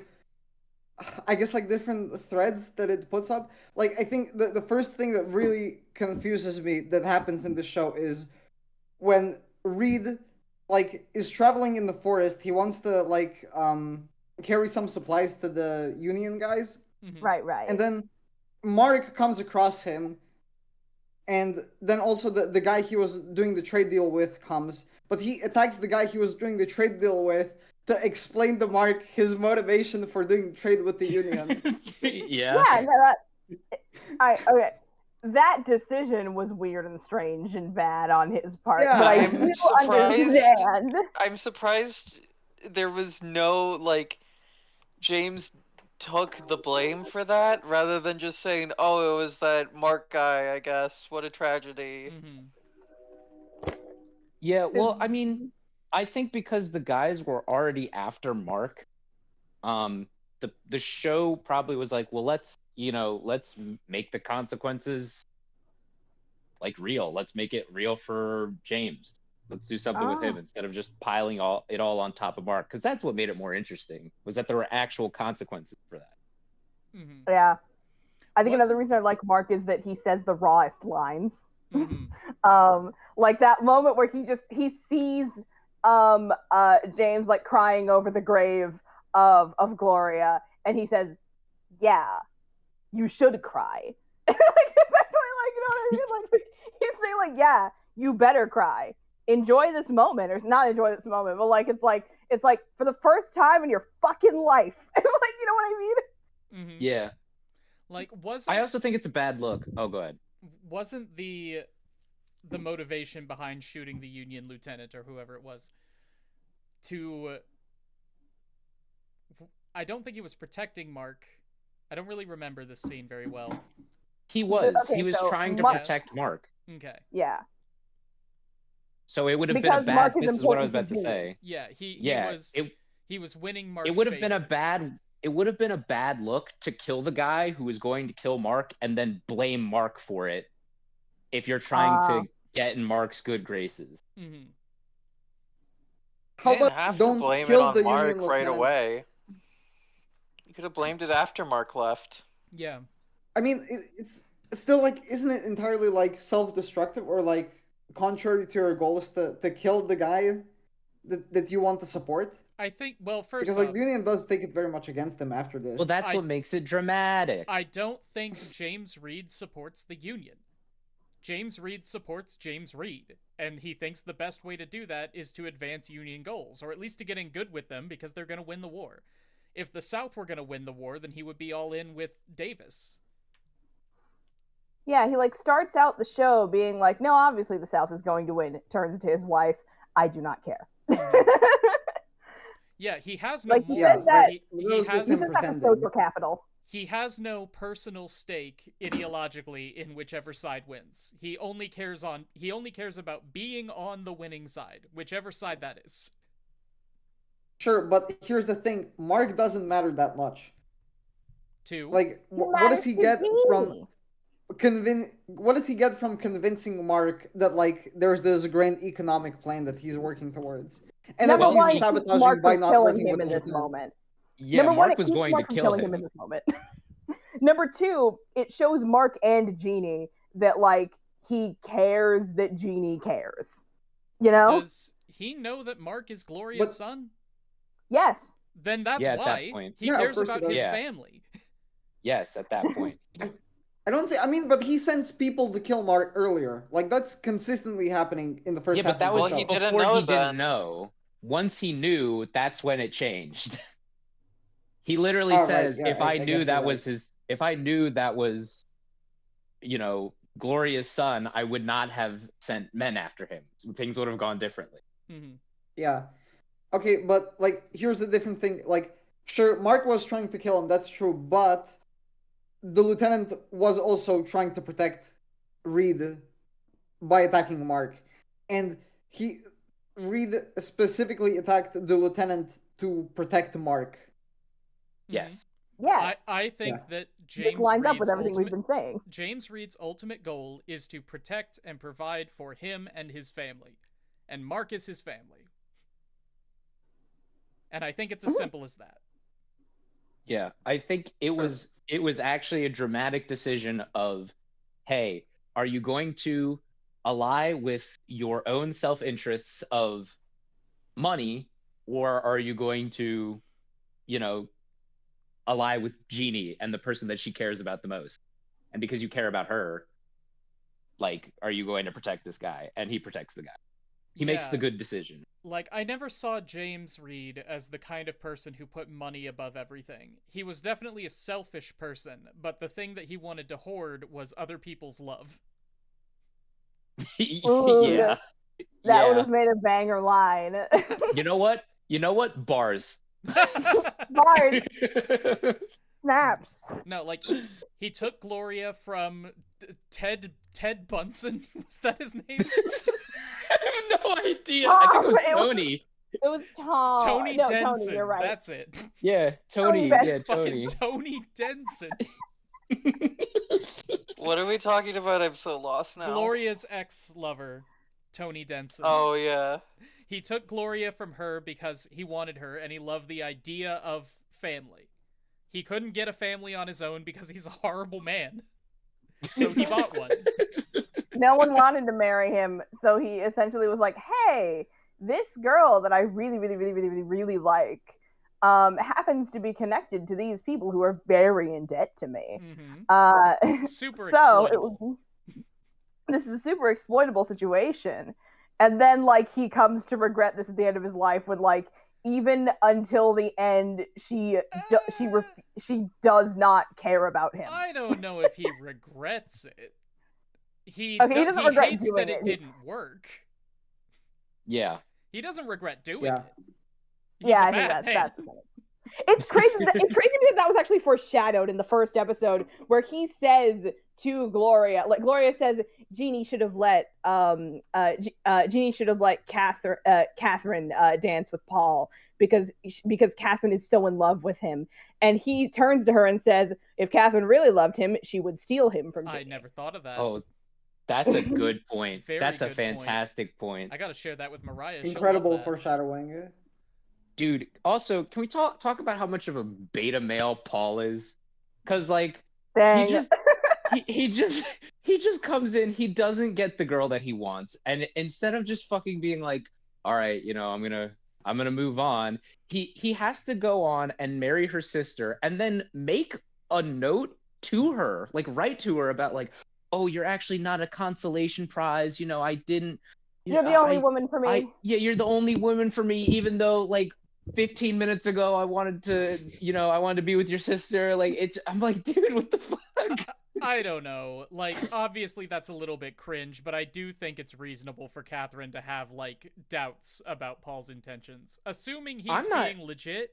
I guess, like, different threads that it puts up. Like, I think the first thing that really confuses me that happens in the show is when Reed, like, is traveling in the forest, he wants to, like, carry some supplies to the Union guys. Mm-hmm. Right. And then Mark comes across him, and then also the guy he was doing the trade deal with comes, but he attacks the guy he was doing the trade deal with to explain to Mark his motivation for doing trade with the Union. Yeah. Yeah, okay. That decision was weird and strange and bad on his part, Yeah, but I do understand. I'm surprised there was no, like, James took the blame for that rather than just saying, "Oh, it was that Mark guy, I guess. What a tragedy." Mm-hmm. Yeah, well, I mean, I think because the guys were already after Mark, the show probably was like, well, let's make the consequences like real. Let's make it real for James. Let's do something with him instead of just piling it all on top of Mark, because that's what made it more interesting, was that there were actual consequences for that. Mm-hmm. Yeah, I think another reason I like Mark is that he says the rawest lines. Mm-hmm. Like that moment where he sees James like crying over the grave of Gloria, and he says, "Yeah, you should cry." Like, exactly, like, you know what I mean? Like, he's saying, like, "Yeah, you better cry. Enjoy this moment," or not enjoy this moment, but like it's like for the first time in your fucking life. Like, you know what I mean? Mm-hmm. Yeah. Like, I also think it's a bad look. Oh, go ahead. Wasn't the motivation behind shooting the Union lieutenant or whoever it was to? I don't think he was protecting Mark. I don't really remember this scene very well. He was. Okay, he was trying to protect Mark. Okay. Yeah. So it would have Because been a bad. Mark is This is what I was important about to say. Yeah, he was winning Mark's It would have been a favor. bad. It would have been a bad look to kill the guy who was going to kill Mark and then blame Mark for it if you're trying to get in Mark's good graces. Mm-hmm. How You didn't about have don't to blame it kill on the Mark Union right lieutenant? away. You could have blamed it after Mark left. Yeah. I mean, it's still like, isn't it entirely like self-destructive or like contrary to your goals to kill the guy that you want to support? I think, well, first Because off, like the Union does take it very much against him after this. Well, that's what makes it dramatic. I don't think James Reed supports the Union. James Reed supports James Reed, and he thinks the best way to do that is to advance Union goals, or at least to get in good with them because they're going to win the war. If the South were going to win the war, then he would be all in with Davis. Yeah, he like starts out the show being like, no, obviously the South is going to win. Turns to his wife, I do not care. Yeah, he has no like, morals. He has the social capital. He has no personal stake ideologically in whichever side wins. He only cares about being on the winning side, whichever side that is. Sure, but here's the thing: Mark doesn't matter that much. Like, what does he get from What does he get from convincing Mark that like there's this grand economic plan that he's working towards, and that he's sabotaging Mark by not working him with in this moment? Yeah, Number Mark one, was going to kill him in this moment. Number two, it shows Mark and Jeanie that like he cares that Jeanie cares. You know? Does he know that Mark is Gloria's son? Yes. Then that's why he cares about his family. Yes, at that point. I don't think. I mean, but he sends people to kill Mark earlier. Like that's consistently happening in the first half. Yeah, but that was he before he didn't know. Once he knew, that's when it changed. He literally says, right, yeah, "If I knew that was right. if I knew that was, you know, Gloria's son, I would not have sent men after him. Things would have gone differently." Mm-hmm. Yeah. Okay, but like, here's the different thing. Like, sure, Mark was trying to kill him. That's true, but the lieutenant was also trying to protect Reed by attacking Mark, and Reed specifically attacked the lieutenant to protect Mark. Yes. Yes. I think that James this lines Reed's up with everything we've been saying. James Reed's ultimate goal is to protect and provide for him and his family, and Mark is his family. And I think it's as simple as that. Yeah, I think it was actually a dramatic decision of, hey, are you going to ally with your own self-interests of money, or are you going to, you know, ally with Jeanie and the person that she cares about the most? And because you care about her, like, are you going to protect this guy? And he protects the guy. He makes the good decision. Like, I never saw James Reed as the kind of person who put money above everything. He was definitely a selfish person, but the thing that he wanted to hoard was other people's love. Yeah. That would have made a banger line. You know what? Bars. Bars. Snaps. No, like, he took Gloria from Ted Bunsen. Was that his name? I have no idea. I think it was Tony. It was Tom. Tony no, Denson. Tony, you're right. That's it. Yeah, Tony. Yeah, Tony. Tony Denson. What are we talking about? I'm so lost now. Gloria's ex-lover, Tony Denson. Oh, yeah. He took Gloria from her because he wanted her, and he loved the idea of family. He couldn't get a family on his own because he's a horrible man. So he bought one. No one wanted to marry him, so he essentially was like, hey, this girl that I really, really, really, really, really, really like happens to be connected to these people who are very in debt to me. Mm-hmm. Super exploitable. This is a super exploitable situation. And then, like, he comes to regret this at the end of his life when, like, even until the end, she does not care about him. I don't know if he regrets it. He doesn't regret hates doing that it it. didn't work. Yeah. He doesn't regret doing it. I think that's it's crazy. It's crazy because that was actually foreshadowed in the first episode where he says to Gloria, like Gloria says, Jeanie should have let Catherine dance with Paul because Catherine is so in love with him, and he turns to her and says, if Catherine really loved him, she would steal him from Jeanie. I never thought of that. Oh, That's a good point. Very That's a good point. fantastic point. I gotta share that with Mariah. Incredible foreshadowing. Dude, also, can we talk about how much of a beta male Paul is? Because like Dang. he just comes in, he doesn't get the girl that he wants, and instead of just fucking being like, all right, you know, I'm gonna move on, he has to go on and marry her sister and then make a note to her, like write to her about like, oh, you're actually not a consolation prize, you know, I didn't You're the only woman for me. Yeah, you're the only woman for me, even though like 15 minutes ago I wanted to be with your sister. Like I'm like, dude, what the fuck? I don't know. Like, obviously that's a little bit cringe, but I do think it's reasonable for Catherine to have like doubts about Paul's intentions. Assuming he's being legit,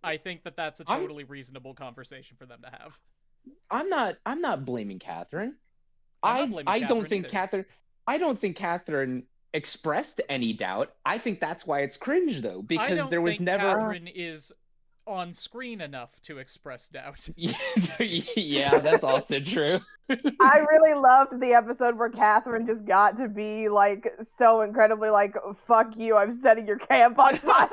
I think that's a totally reasonable conversation for them to have. I'm not blaming Catherine. I don't think Catherine expressed any doubt. I think that's why it's cringe though, because there was never. Catherine is on screen enough to express doubt. Yeah, that's also true. I really loved the episode where Catherine just got to be like so incredibly like, fuck you, I'm setting your camp on fire.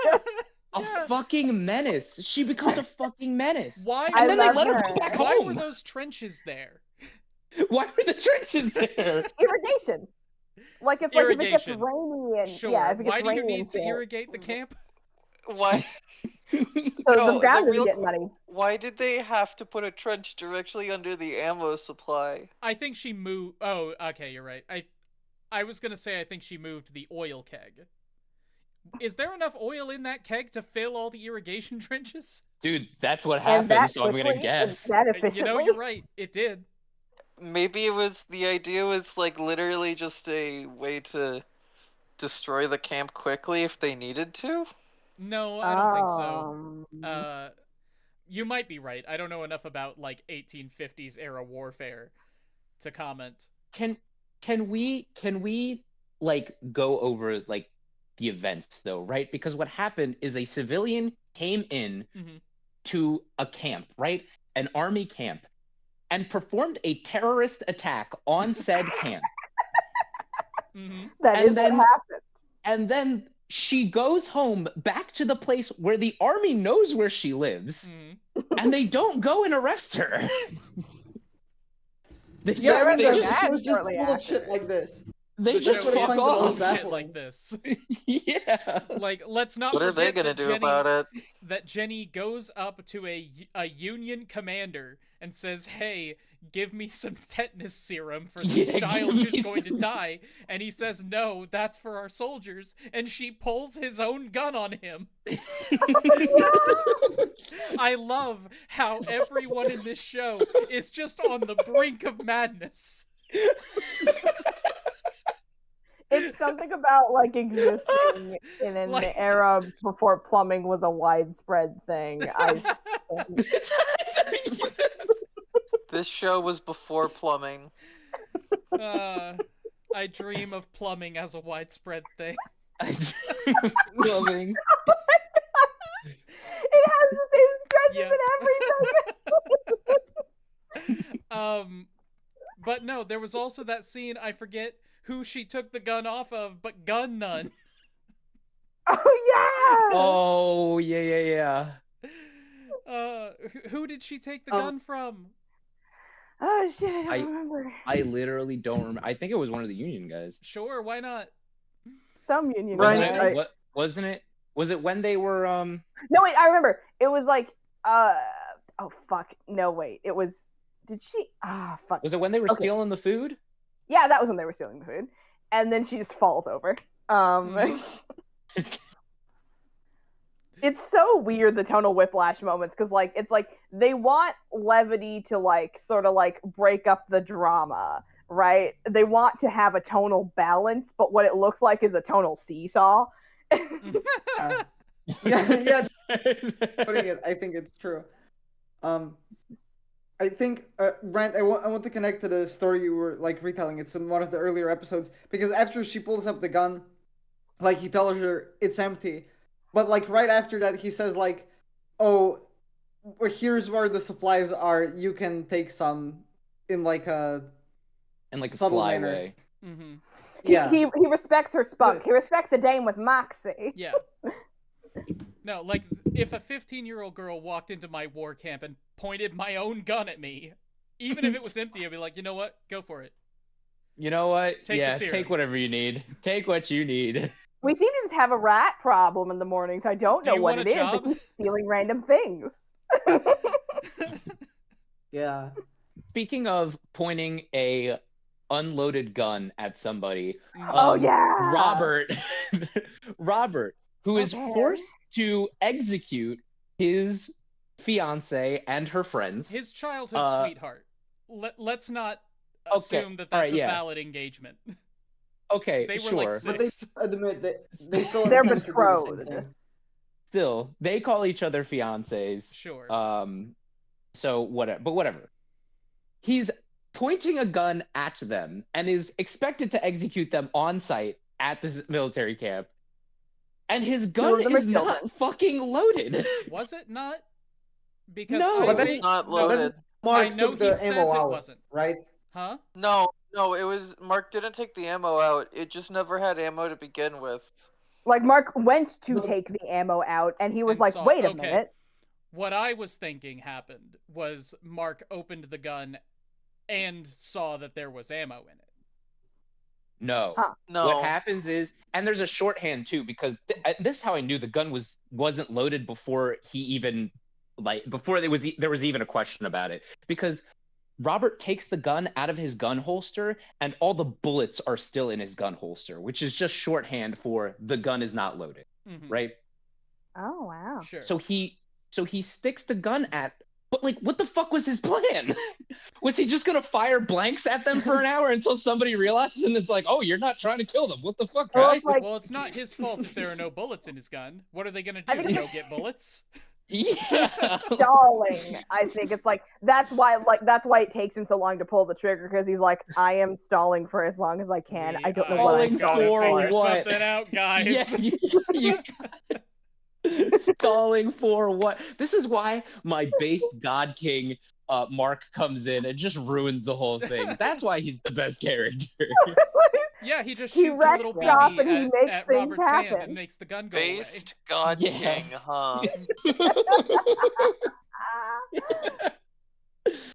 A fucking menace. She becomes a fucking menace. Why? And then they let her go back home. Why were those trenches there? Why were the trenches there? Irrigation. Like if it gets rainy and sure. Yeah, if it gets why do you need to shit. irrigate the camp? Why? So the ground doesn't get muddy. Why did they have to put a trench directly under the ammo supply? I think she moved. Oh, okay, you're right. I was gonna say I think she moved the oil keg. Is there enough oil in that keg to fill all the irrigation trenches? Dude, that's what happened, so I'm gonna guess. You know, you're right. It did. Maybe the idea was like literally just a way to destroy the camp quickly if they needed to? No, I don't think so. You might be right. I don't know enough about like 1850s era warfare to comment. Can we like go over like the events though, right? Because what happened is a civilian came in to a camp, right? An army camp, and performed a terrorist attack on said camp. That is what happened. And then she goes home back to the place where the army knows where she lives, and they don't go and arrest her. They just full of shit like this. They just fuck off shit like this. Yeah. Like, let's not What are they forget gonna do about it? That Jeanie goes up to a Union commander and says, hey, give me some tetanus serum for this child who's going to die. And he says, no, that's for our soldiers. And she pulls his own gun on him. I love how everyone in this show is just on the brink of madness. It's something about like existing in an era before plumbing was a widespread thing. This show was before plumbing. I dream of plumbing as a widespread thing. Plumbing. It has the same stretches and everything. But no, there was also that scene, I forget who she took the gun off of, but Gun Nun. Oh yeah. Who did she take the gun from? Oh shit, I don't remember. I literally don't remember. I think it was one of the Union guys. Sure, why not? Some Union guys. Wasn't it? Was it when they were No wait, I remember. It was like oh fuck. No wait. It was fuck. Was it when they were stealing the food? Yeah, that was when they were stealing the food. And then she just falls over. It's so weird, the tonal whiplash moments, because like it's like they want levity to like sort of like break up the drama, right? They want to have a tonal balance, but what it looks like is a tonal seesaw. Yeah. Putting it, I think it's true. I think, Brent, I want to connect to the story you were like retelling. It's in one of the earlier episodes, because after she pulls up the gun, like he tells her it's empty, but like right after that he says like, "Oh, here's where the supplies are. You can take some in like a in like a subtle sly manner. way. Mm-hmm. Yeah. He respects her spunk. So- He respects a dame with moxie. Yeah. No, like, if a 15-year-old girl walked into my war camp and pointed my own gun at me, even if it was empty, I'd be like, you know what? Go for it. You know what? Take the yeah, serum. take whatever you need. Take what you need. We seem to just have a rat problem in the mornings. I don't Do know you what want it a is, but job? he's stealing random things. Yeah. Speaking of pointing a unloaded gun at somebody, Oh, yeah. Robert, who is Okay. forced to execute his fiance and her friends. His childhood sweetheart. Let's not assume that all that's right, a yeah. valid engagement. Okay, They were sure. like But they 6. admit that they still They're intend to do the same betrothed. thing. Still, they call each other fiancés. Sure. So whatever, but whatever. He's pointing a gun at them and is expected to execute them on site at this military camp. And his gun Two of them is are not children. fucking loaded. Was it not? Because No. I But that's think- not no, loaded. Mark I know took he the says ammo it out, wasn't. right? Huh? No, it was Mark didn't take the ammo out. It just never had ammo to begin with. Like, Mark went to No. take the ammo out, and he was And like, saw- wait a okay. minute. What I was thinking happened was Mark opened the gun and saw that there was ammo in it. No. Huh. No. What happens is, and there's a shorthand too, because this is how I knew the gun wasn't loaded before he even before there was even a question about it, because Robert takes the gun out of his gun holster and all the bullets are still in his gun holster, which is just shorthand for the gun is not loaded, Mhm. right? Oh, wow. Sure. So he sticks the gun at, but like, what the fuck was his plan? Was he just gonna fire blanks at them for an hour until somebody realizes and it's like, oh, you're not trying to kill them? What the fuck, Well, guy? it's like, Well, it's not his fault if there are no bullets in his gun. What are they gonna I do? think Go get bullets? Yeah. stalling. I think it's like that's why it takes him so long to pull the trigger, because he's like, I am stalling for as long as I can. I don't know what I'm Stalling stalling for figure what? something out, guys. Yeah, you stalling for what? This is why my base God King Mark comes in and just ruins the whole thing. That's why he's the best character. Yeah, he just He shoots a little wrecks shop BB and he makes at things Robert's hand happen. and makes the gun go away. Based God Yeah. King, huh?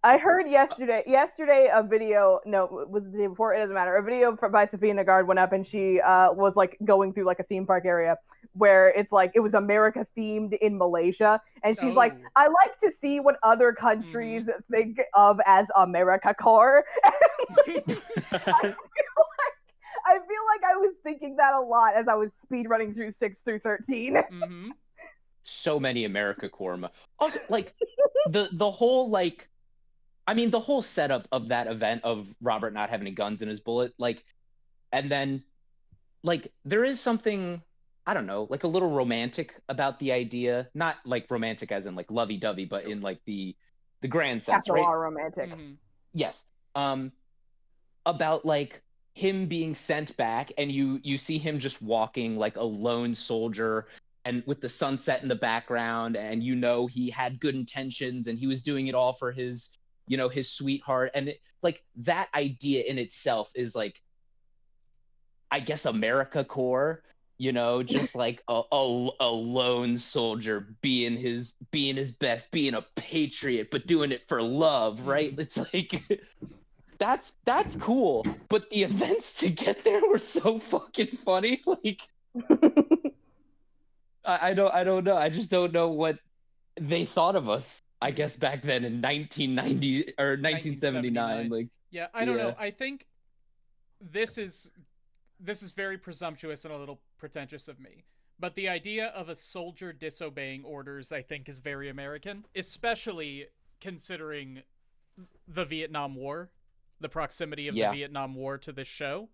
I heard yesterday a video, no, it was the day before, it doesn't matter. A video by Sophia Nagard went up and she was like going through like a theme park area where it's like it was America themed in Malaysia, and she's like, Oh. I like to see what other countries think of as America core. I feel like I was thinking that a lot as I was speedrunning through 6 through 13. Mm-hmm. So many America Korma. Also, like the whole like, I mean, the whole setup of that event of Robert not having any guns in his bullet, like, and then like there is something, I don't know, like a little romantic about the idea, not like romantic as in like lovey-dovey, but Sure. in like the grand sense, Capital right? R romantic. Mm-hmm. Yes. About like him being sent back and you see him just walking like a lone soldier and with the sunset in the background, and you know he had good intentions and he was doing it all for his, you know, his sweetheart, and it, like that idea in itself is like, I guess, America core, you know, just like a lone soldier being his best, being a patriot, but doing it for love, right? It's like that's cool, but the events to get there were so fucking funny. Like, I don't know. I just don't know what they thought of us, I guess, back then in 1990 or 1979. Like, Yeah, I don't know. I think this is very presumptuous and a little pretentious of me. But the idea of a soldier disobeying orders, I think, is very American, especially considering the Vietnam War, the proximity of the Vietnam War to this show.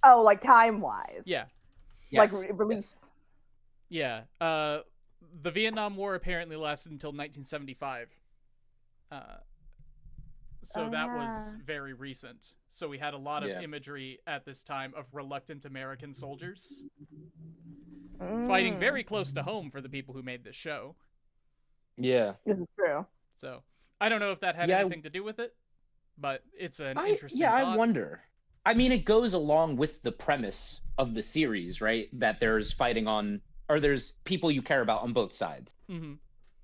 Oh, like time-wise. Yeah. Like yes, release. Yeah. The Vietnam War apparently lasted until 1975. So that was very recent. So we had a lot of imagery at this time of reluctant American soldiers fighting very close to home for the people who made this show. Yeah. This is true. So I don't know if that had anything to do with it. but it's an interesting thought. I wonder. I mean, it goes along with the premise of the series, right? That there's fighting on, or there's people you care about on both sides.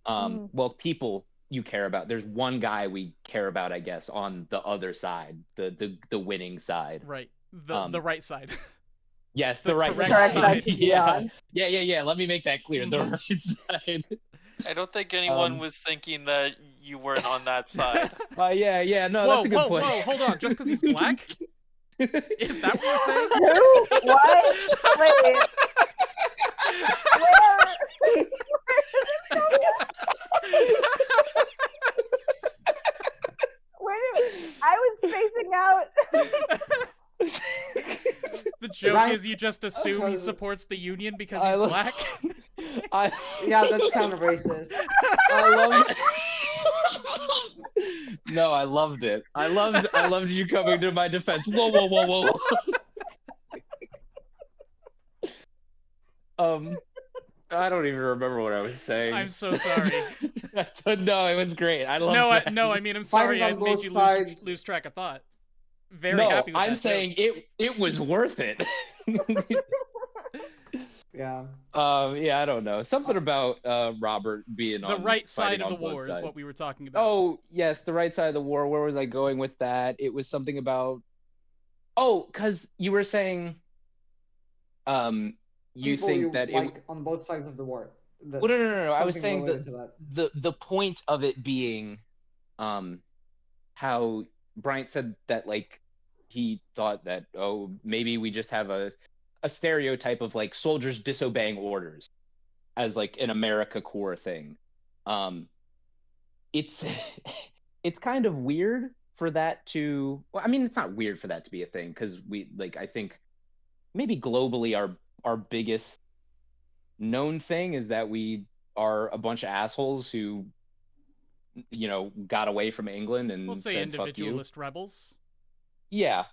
Well, people you care about. There's one guy we care about, I guess, on the other side, the winning side. Right. The right side. Yes, the right side. Yeah. Let me make that clear. The right side. I don't think anyone was thinking that you weren't on that side. Yeah. No, that's a good point. Whoa, hold on. Just because he's black? Is that what you're saying? Who? What? Wait. I was spacing out. The joke is you just assume he supports the union because he's black. Yeah, that's kind of racist. I love it. No, I loved it. I loved you coming to my defense. Whoa. I don't even remember what I was saying. I'm so sorry. No, it was great. I love it. No, I mean, I'm sorry I made you lose track of thought. Very happy with I'm that saying joke. it was worth it. Yeah. I don't know. Something about Robert being the on right side of the war war is what we were talking about. Oh, yes, the right side of the war. Where was I going with that? It was something about because you were saying you think that like on both sides of the war. No. I was saying the point of it being how Bryant said that like he thought that maybe we just have a stereotype of like soldiers disobeying orders as like an America core thing. It's kind of weird for that to it's not weird for that to be a thing because we like I think maybe globally our biggest known thing is that we are a bunch of assholes who got away from England and we'll say said, individualist fuck you. rebels. Yeah.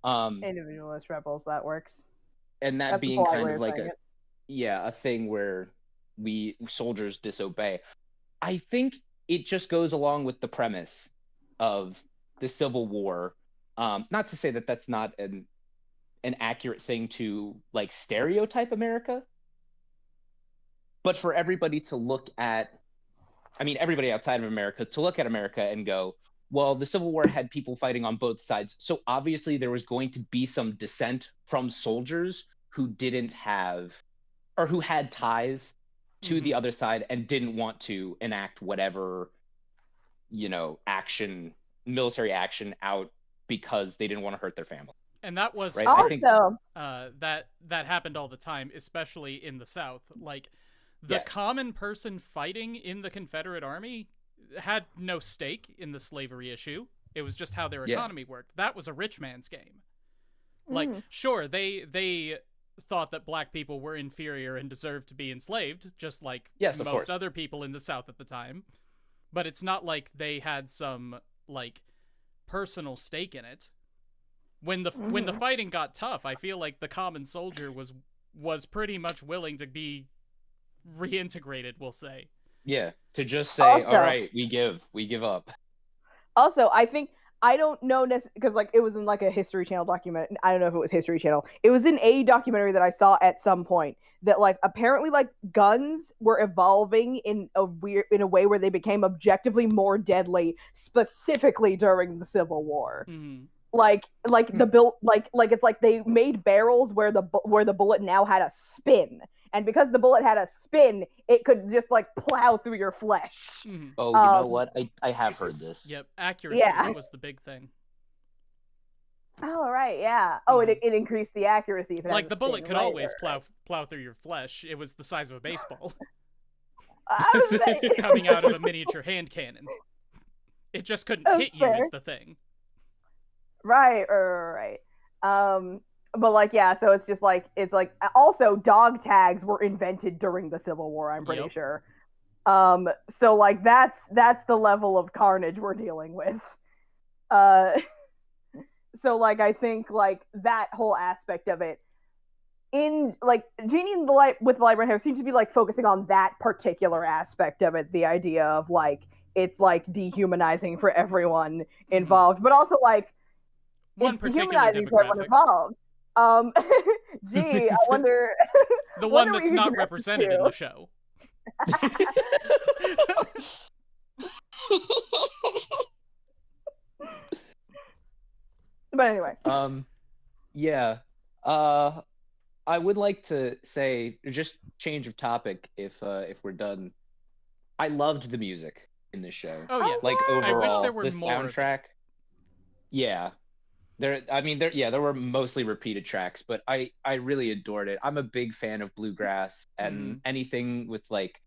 Individualist rebels, that works. And that That's being kind of like a thing where we soldiers disobey. I think it just goes along with the premise of the Civil War. Not to say that that's not an accurate thing to like stereotype America, but for everybody to look at, everybody outside of America to look at America and go, well, the Civil War had people fighting on both sides. So obviously there was going to be some dissent from soldiers who didn't have, or who had ties to the other side and didn't want to enact whatever, military action out because they didn't want to hurt their family. And that was right? Also, that happened all the time, especially in the South. Like the common person fighting in the Confederate Army had no stake in the slavery issue. It was just how their economy worked. That was a rich man's game. Like, sure, they thought that black people were inferior and deserved to be enslaved, just like most other people in the South at the time. But it's not like they had some like personal stake in it. When the fighting got tough, I feel like the common soldier was pretty much willing to be reintegrated, we'll say. Yeah, to just say, all right, we give up. Also, I don't know because like it was in like a History Channel documentary. I don't know if it was History Channel. It was in a documentary that I saw at some point that like apparently like guns were evolving in a way where they became objectively more deadly, specifically during the Civil War. Like the built like it's like they made barrels where the bullet now had a spin, and because the bullet had a spin, it could just like plow through your flesh. Oh, you know what? I have heard this. Yep, accuracy was the big thing. Oh right, yeah. Oh, it increased the accuracy. If it like the bullet could always plow through your flesh. It was the size of a baseball. Coming out of a miniature hand cannon. It just couldn't hit you is the thing. Right. But like, yeah, so it's like also dog tags were invented during the Civil War, I'm pretty sure. So like that's the level of carnage we're dealing with. So like I think like that whole aspect of it in like Jeanie and with the library seems to be like focusing on that particular aspect of it, the idea of like it's like dehumanizing for everyone involved, but also like one it's particular dehumanizing for everyone involved. Gee, I wonder. The one that's not represented in the show. But anyway. Yeah. I would like to say, just change of topic if we're done. I loved the music in this show. Oh yeah. Like overall, I wish there were the more soundtrack. Yeah. There were mostly repeated tracks, but I really adored it. I'm a big fan of bluegrass and anything with like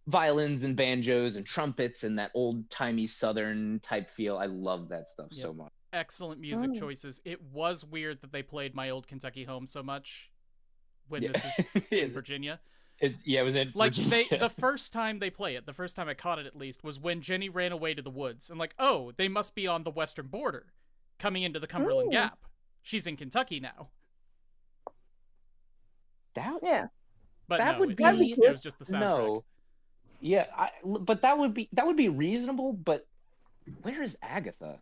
violins and banjos and trumpets and that old-timey southern type feel. I love that stuff so much. Excellent music choices. It was weird that they played My Old Kentucky Home so much when this is in Virginia. It was in Virginia. The first time they play it, the first time I caught it at least, was when Jeanie ran away to the woods. And like, oh, they must be on the western border, coming into the Cumberland Gap. She's in Kentucky now. But no, that would be it was just the soundtrack. No. Yeah, but that would be reasonable, but where is Agatha?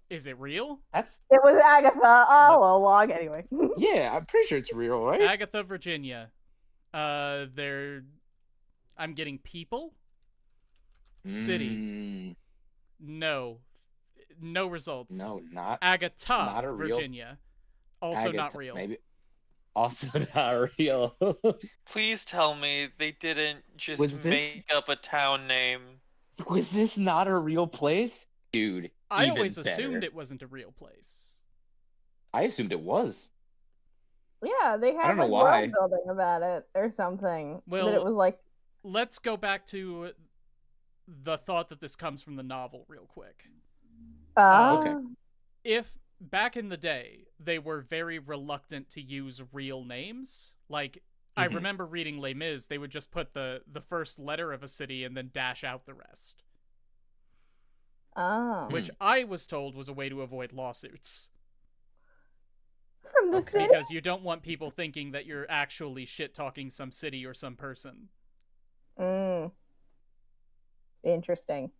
Is it real? It was Agatha all along anyway. Yeah, I'm pretty sure it's real, right? Agatha, Virginia. I'm getting people. City. No results. No, not Agatha, not a real, Virginia. Also Agatha, not real. Maybe. Also not real. Please tell me they didn't just make up a town name. Was this not a real place? Dude, I always assumed it wasn't a real place. I assumed it was. Yeah, they had like world building about it or something. Well, that it was like. Let's go back to the thought that this comes from the novel real quick. Okay. If back in the day they were very reluctant to use real names, like I remember reading Les Mis, they would just put the first letter of a city and then dash out the rest. Which I was told was a way to avoid lawsuits. From the city? Because you don't want people thinking that you're actually shit-talking some city or some person. Interesting.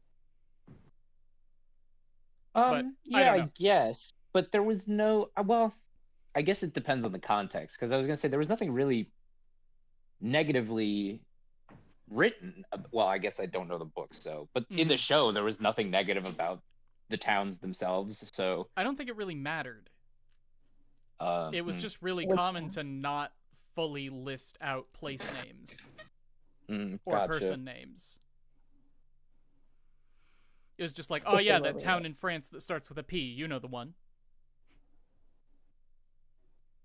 I guess. But there was no... Well, I guess it depends on the context. Because I was going to say, there was nothing really negatively written. Well, I guess I don't know the book, so... But in the show, there was nothing negative about the towns themselves, so... I don't think it really mattered. It was just really common to not fully list out place names. Or person names. It was just like, oh yeah, that town in France that starts with a P. You know the one.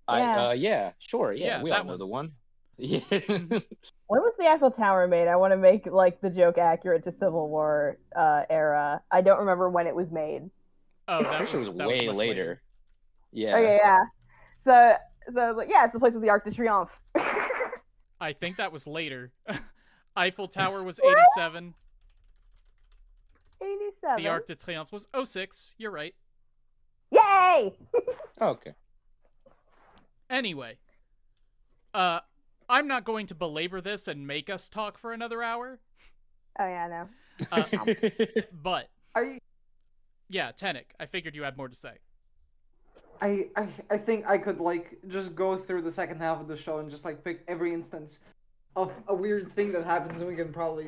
Yeah, sure. Yeah, we all know the one. Yeah. When was the Eiffel Tower made? I want to make like the joke accurate to Civil War era. I don't remember when it was made. Oh, that was way later. Yeah. Okay, yeah. So like, yeah, it's the place with the Arc de Triomphe. I think that was later. Eiffel Tower was 87. 87. The Arc de Triomphe was 06. You're right. Yay! Okay. Anyway, I'm not going to belabor this and make us talk for another hour. Oh yeah, I know. But yeah, Tenek, I figured you had more to say. I think I could like just go through the second half of the show and just like pick every instance of a weird thing that happens, and we can probably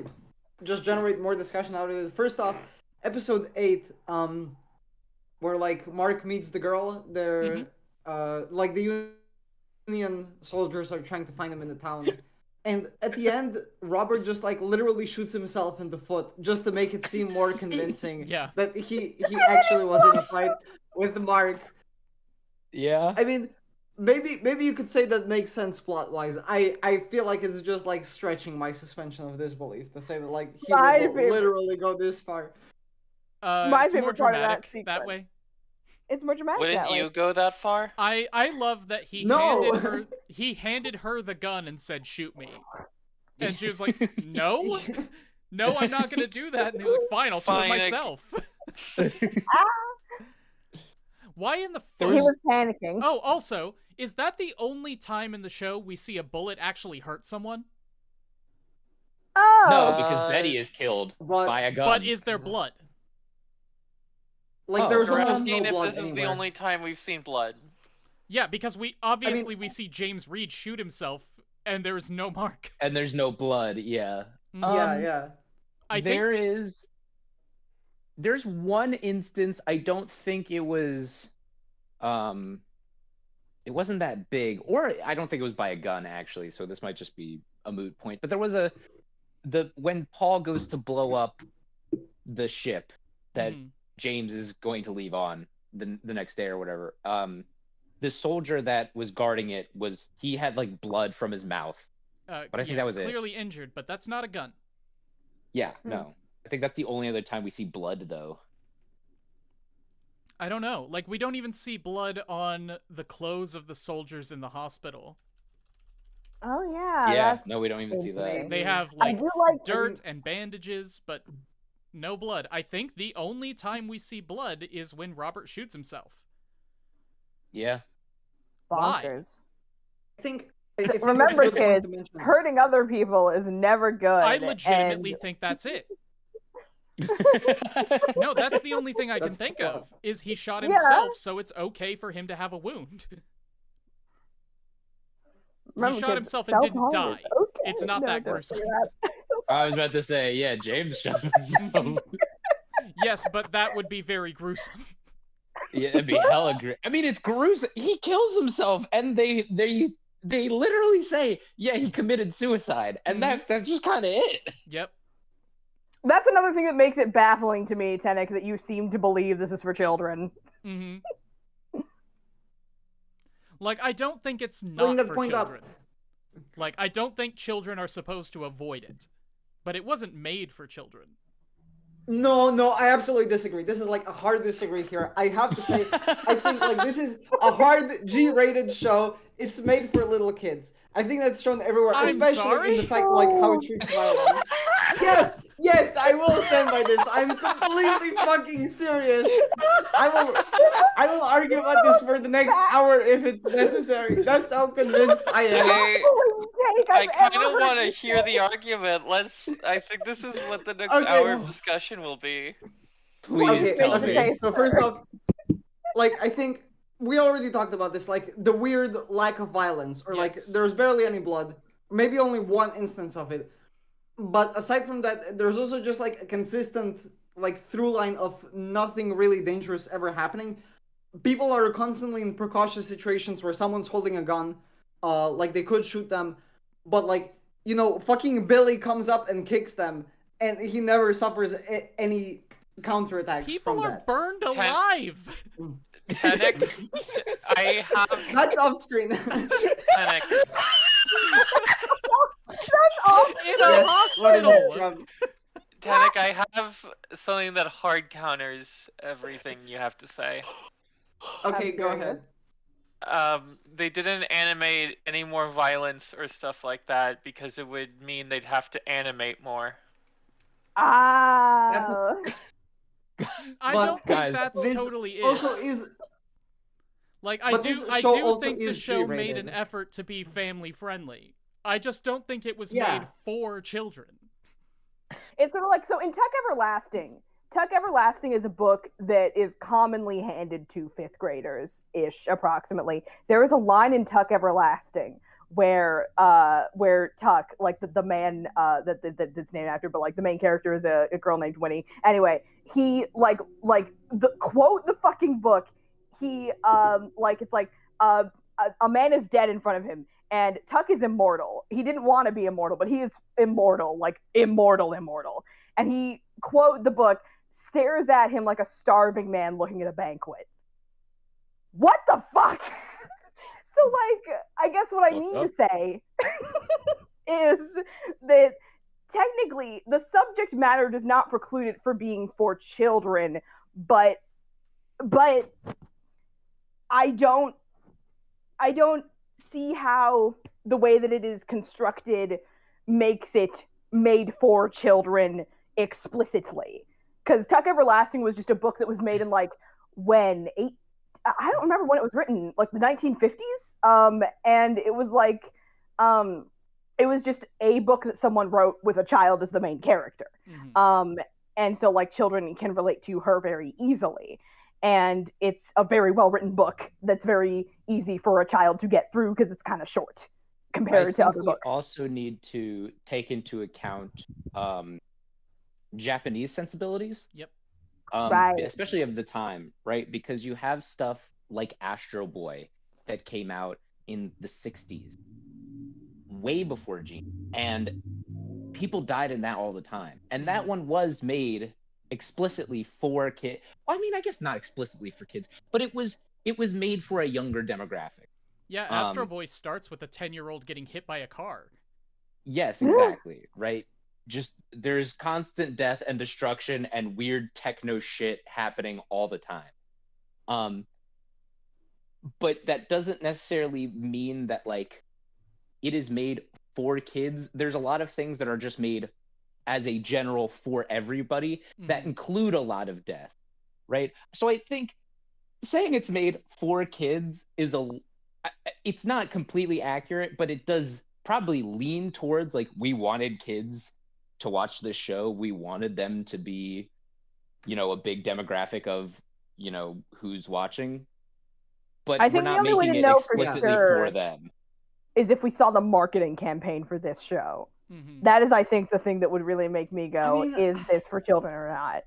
just generate more discussion out of it. First off, episode 8, where like Mark meets the girl. They're like the Union soldiers are trying to find him in the town, and at the end, Robert just like literally shoots himself in the foot just to make it seem more convincing that he actually was in a fight with Mark. Yeah. I mean, maybe you could say that makes sense plot-wise. I feel like it's just like stretching my suspension of disbelief to say that like he would literally go this far. My it's favorite more part dramatic of that sequence. that way. It's more dramatic. Wouldn't you go that far? I love that he handed her the gun and said, "Shoot me," and she was like, "No, no, I'm not gonna do that." And he was like, "Fine, I'll do it myself." Why in the fuck? He was panicking. Oh, also, is that the only time in the show we see a bullet actually hurt someone? Oh. No, because Betty is killed by a gun. But is there blood? Like, Oh, there's We're almost asking no if blood this is the anywhere. only time we've seen blood. Yeah, because we see James Reed shoot himself, and there's no mark. And there's no blood, yeah. Yeah. There's one instance, I don't think it was, it wasn't that big, or I don't think it was by a gun, actually, so this might just be a moot point, but there was when Paul goes to blow up the ship that James is going to leave on the next day or whatever, the soldier that was guarding it he had like blood from his mouth, but I think that was clearly injured, but that's not a gun. Yeah, no. I think that's the only other time we see blood, though. I don't know. Like, we don't even see blood on the clothes of the soldiers in the hospital. Oh, yeah. Yeah, no, we don't even see that. They have, like, dirt and bandages, but no blood. I think the only time we see blood is when Robert shoots himself. Yeah. Bonkers. I think remember, kids, hurting other people is never good. I legitimately think that's it. No, that's the only thing I can think of, is he shot himself, so it's okay for him to have a wound. He shot himself and didn't die. Okay. It's not that gruesome. I was about to say, yeah, James shot himself. Yes, but that would be very gruesome. Yeah, it'd be hella gruesome. I mean, it's gruesome. He kills himself, and they literally say, yeah, he committed suicide, and that's just kind of it. Yep. That's another thing that makes it baffling to me, Tenek, that you seem to believe this is for children. Like, I don't think it's not for children. Like, I don't think children are supposed to avoid it. But it wasn't made for children. No, I absolutely disagree. This is like a hard disagree here. I have to say, I think like this is a hard G-rated show. It's made for little kids. I think that's shown everywhere, especially in the fact like how it treats violence. Yes, I will stand by this. I'm completely fucking serious. I will argue about this for the next hour if it's necessary. That's how convinced I am. I kind of want to hear the argument. I think this is what the next hour of discussion will be. Please tell me. So first off, like, I think we already talked about this, like, the weird lack of violence, or like, there's barely any blood. Maybe only one instance of it. But aside from that, there's also just like a consistent like through line of nothing really dangerous ever happening. People are constantly in precautious situations where someone's holding a gun, like they could shoot them, but like, you know, fucking Billy comes up and kicks them, and he never suffers any counterattacks. People from are that. burned alive. Tenek, I have. That's off screen. Tenek. In a hospital. Tenek, I have something that hard counters everything you have to say. Okay, go ahead. They didn't animate any more violence or stuff like that because it would mean they'd have to animate more. I don't think that's totally it. Also is like I do think the show made an effort to be family friendly. I just don't think it was made for children. It's sort of like, so in Tuck Everlasting is a book that is commonly handed to 5th graders-ish, approximately. There is a line in Tuck Everlasting where Tuck, like the man that's named after, but like the main character is a girl named Winnie. Anyway, he like the quote the fucking book. He it's like a man is dead in front of him. And Tuck is immortal. He didn't want to be immortal, but he is immortal, like immortal. And he, quote the book, stares at him like a starving man looking at a banquet. What the fuck? So, like, I guess what I mean to say is that technically the subject matter does not preclude it for being for children, but I don't see how the way that it is constructed makes it made for children explicitly. Because Tuck Everlasting was just a book that was made in like I don't remember when it was written, like the 1950s. And it was like it was just a book that someone wrote with a child as the main character. And so like children can relate to her very easily. And it's a very well-written book that's very easy for a child to get through because it's kind of short compared to other books. We also need to take into account Japanese sensibilities. Yep. Right. Especially of the time, right? Because you have stuff like Astro Boy that came out in the 60s, way before Genie, and people died in that all the time. And that one was made explicitly for kids. Well, I mean, I guess not explicitly for kids, but it was made for a younger demographic. Yeah, Astro Boy starts with a 10-year-old getting hit by a car. Yes, exactly, right? Just there's constant death and destruction and weird techno shit happening all the time. But that doesn't necessarily mean that like it is made for kids. There's a lot of things that are just made as a general for everybody that include a lot of death, right? So I think saying it's made for kids is it's not completely accurate, but it does probably lean towards like we wanted kids to watch this show. We wanted them to be, a big demographic of, who's watching. But I we're think not the only way making to it know explicitly for for them. Is if we saw the marketing campaign for this show. That is, I think, the thing that would really make me go, is this for children or not?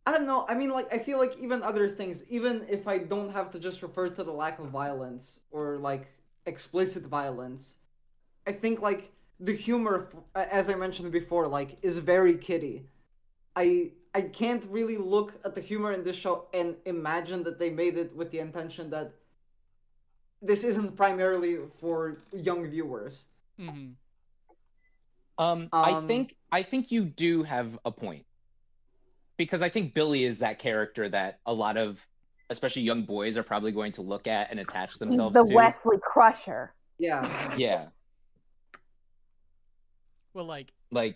I don't know. I mean, like, I feel like even other things, even if I don't have to just refer to the lack of violence or, like, explicit violence, I think, like, the humor, as I mentioned before, like, is very kiddie. I can't really look at the humor in this show and imagine that they made it with the intention that this isn't primarily for young viewers. I think you do have a point. Because I think Billy is that character that a lot of, especially young boys, are probably going to look at and attach themselves to. The Wesley Crusher. Yeah. Yeah. Well, like, what?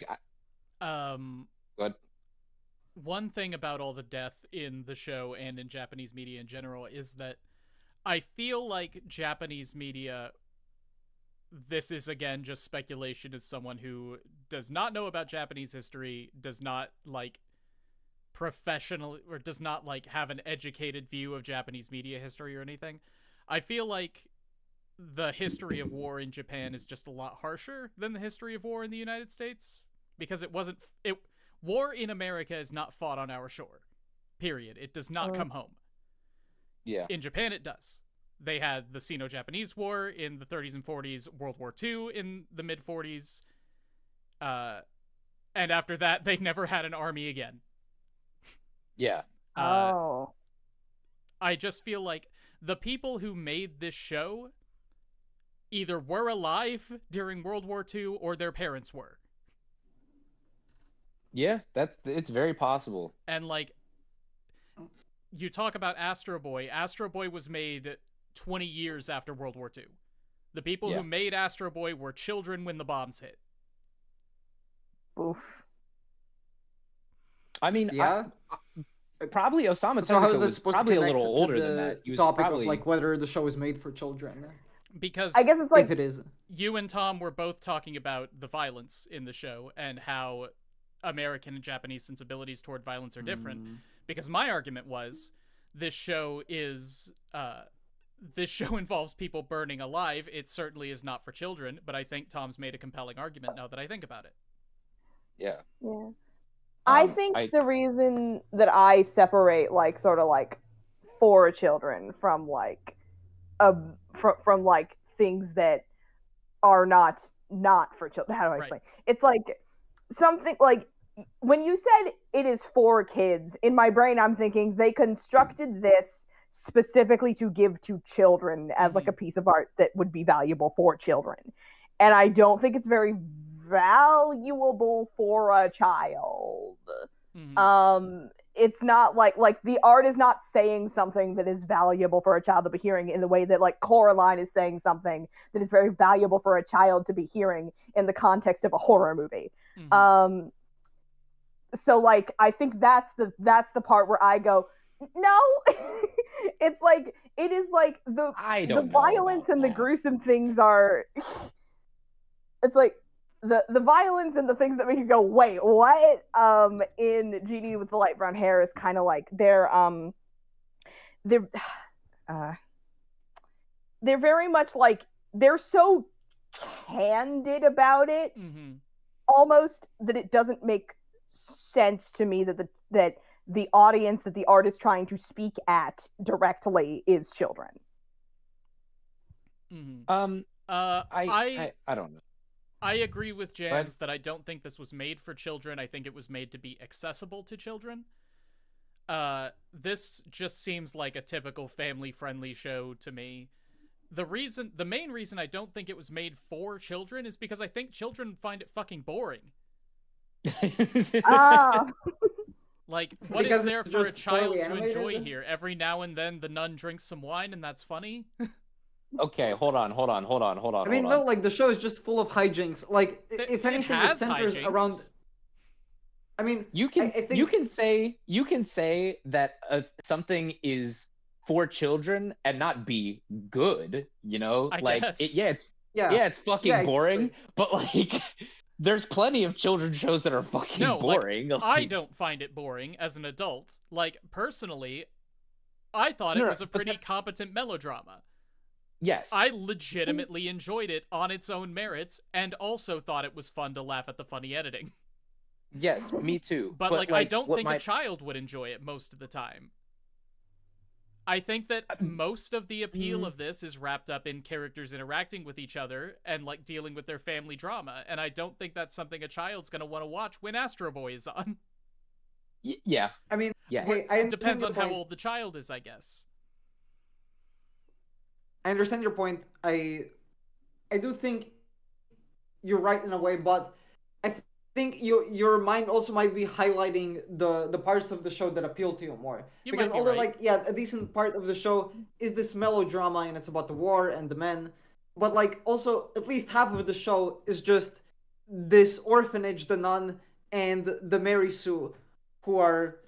One thing about all the death in the show and in Japanese media in general is that I feel like Japanese media, this is again just speculation as someone who does not know about Japanese history, does not like professional or does not like have an educated view of Japanese media history or anything. I feel like the history of war in Japan is just a lot harsher than the history of war in the United States, because war in America is not fought on our shore. Period. It does not come home. Yeah. In Japan it does. They had the Sino-Japanese War in the 30s and 40s, World War II in the mid-40s. And after that, they never had an army again. Yeah. I just feel like the people who made this show either were alive during World War II or their parents were. Yeah, it's very possible. And like, you talk about Astro Boy. Astro Boy was made 20 years after World War II. The people who made Astro Boy were children when the bombs hit. Oof. I mean, probably Osamu Tezuka was probably a little older than that. He was topic probably of like whether the show is made for children. Because I guess it's like if it is, you and Tom were both talking about the violence in the show and how American and Japanese sensibilities toward violence are different. Because my argument was this show involves people burning alive. It certainly is not for children, but I think Tom's made a compelling argument now that I think about it. Yeah. I think the reason that I separate like sort of like for children from like from like things that are not for children. How do I explain? It's like something like when you said it is for kids, in my brain I'm thinking they constructed this specifically to give to children as like a piece of art that would be valuable for children. And I don't think it's very valuable for a child. It's not like the art is not saying something that is valuable for a child to be hearing in the way that like Coraline is saying something that is very valuable for a child to be hearing in the context of a horror movie. So like I think that's the part where I go, no. It's like it is like the violence and the gruesome things are it's like the violence and the things that make you go, wait, what? In Genie with the light brown hair is kind of like they're very much like they're so candid about it, almost that it doesn't make sense to me that the audience that the art is trying to speak at directly is children. I don't know. I agree with Jams that I don't think this was made for children. I think it was made to be accessible to children. This just seems like a typical family-friendly show to me. The main reason I don't think it was made for children is because I think children find it fucking boring. Like, what is there for a child to enjoy here? Every now and then the nun drinks some wine and that's funny? Okay, hold on. I mean, no, like, the show is just full of hijinks. Like, if anything, it centers around... I mean, you can say that something is for children and not be good, you know? I guess. It's fucking boring, but like there's plenty of children's shows that are fucking boring. Like, I don't find it boring as an adult. Like, personally, I thought it was a pretty competent melodrama. Yes. I legitimately enjoyed it on its own merits and also thought it was fun to laugh at the funny editing. Yes, me too. But like I don't think a child would enjoy it most of the time. I think that most of the appeal of this is wrapped up in characters interacting with each other and like dealing with their family drama, and I don't think that's something a child's going to want to watch when Astro Boy is on. Yeah. I mean, yeah. Hey, it depends on how old the child is, I guess. I understand your point. I do think you're right in a way, but I think your mind also might be highlighting the parts of the show that appeal to you more. Because although like a decent part of the show is this melodrama and it's about the war and the men, but like also at least half of the show is just this orphanage, the nun and the Mary Sue, who are,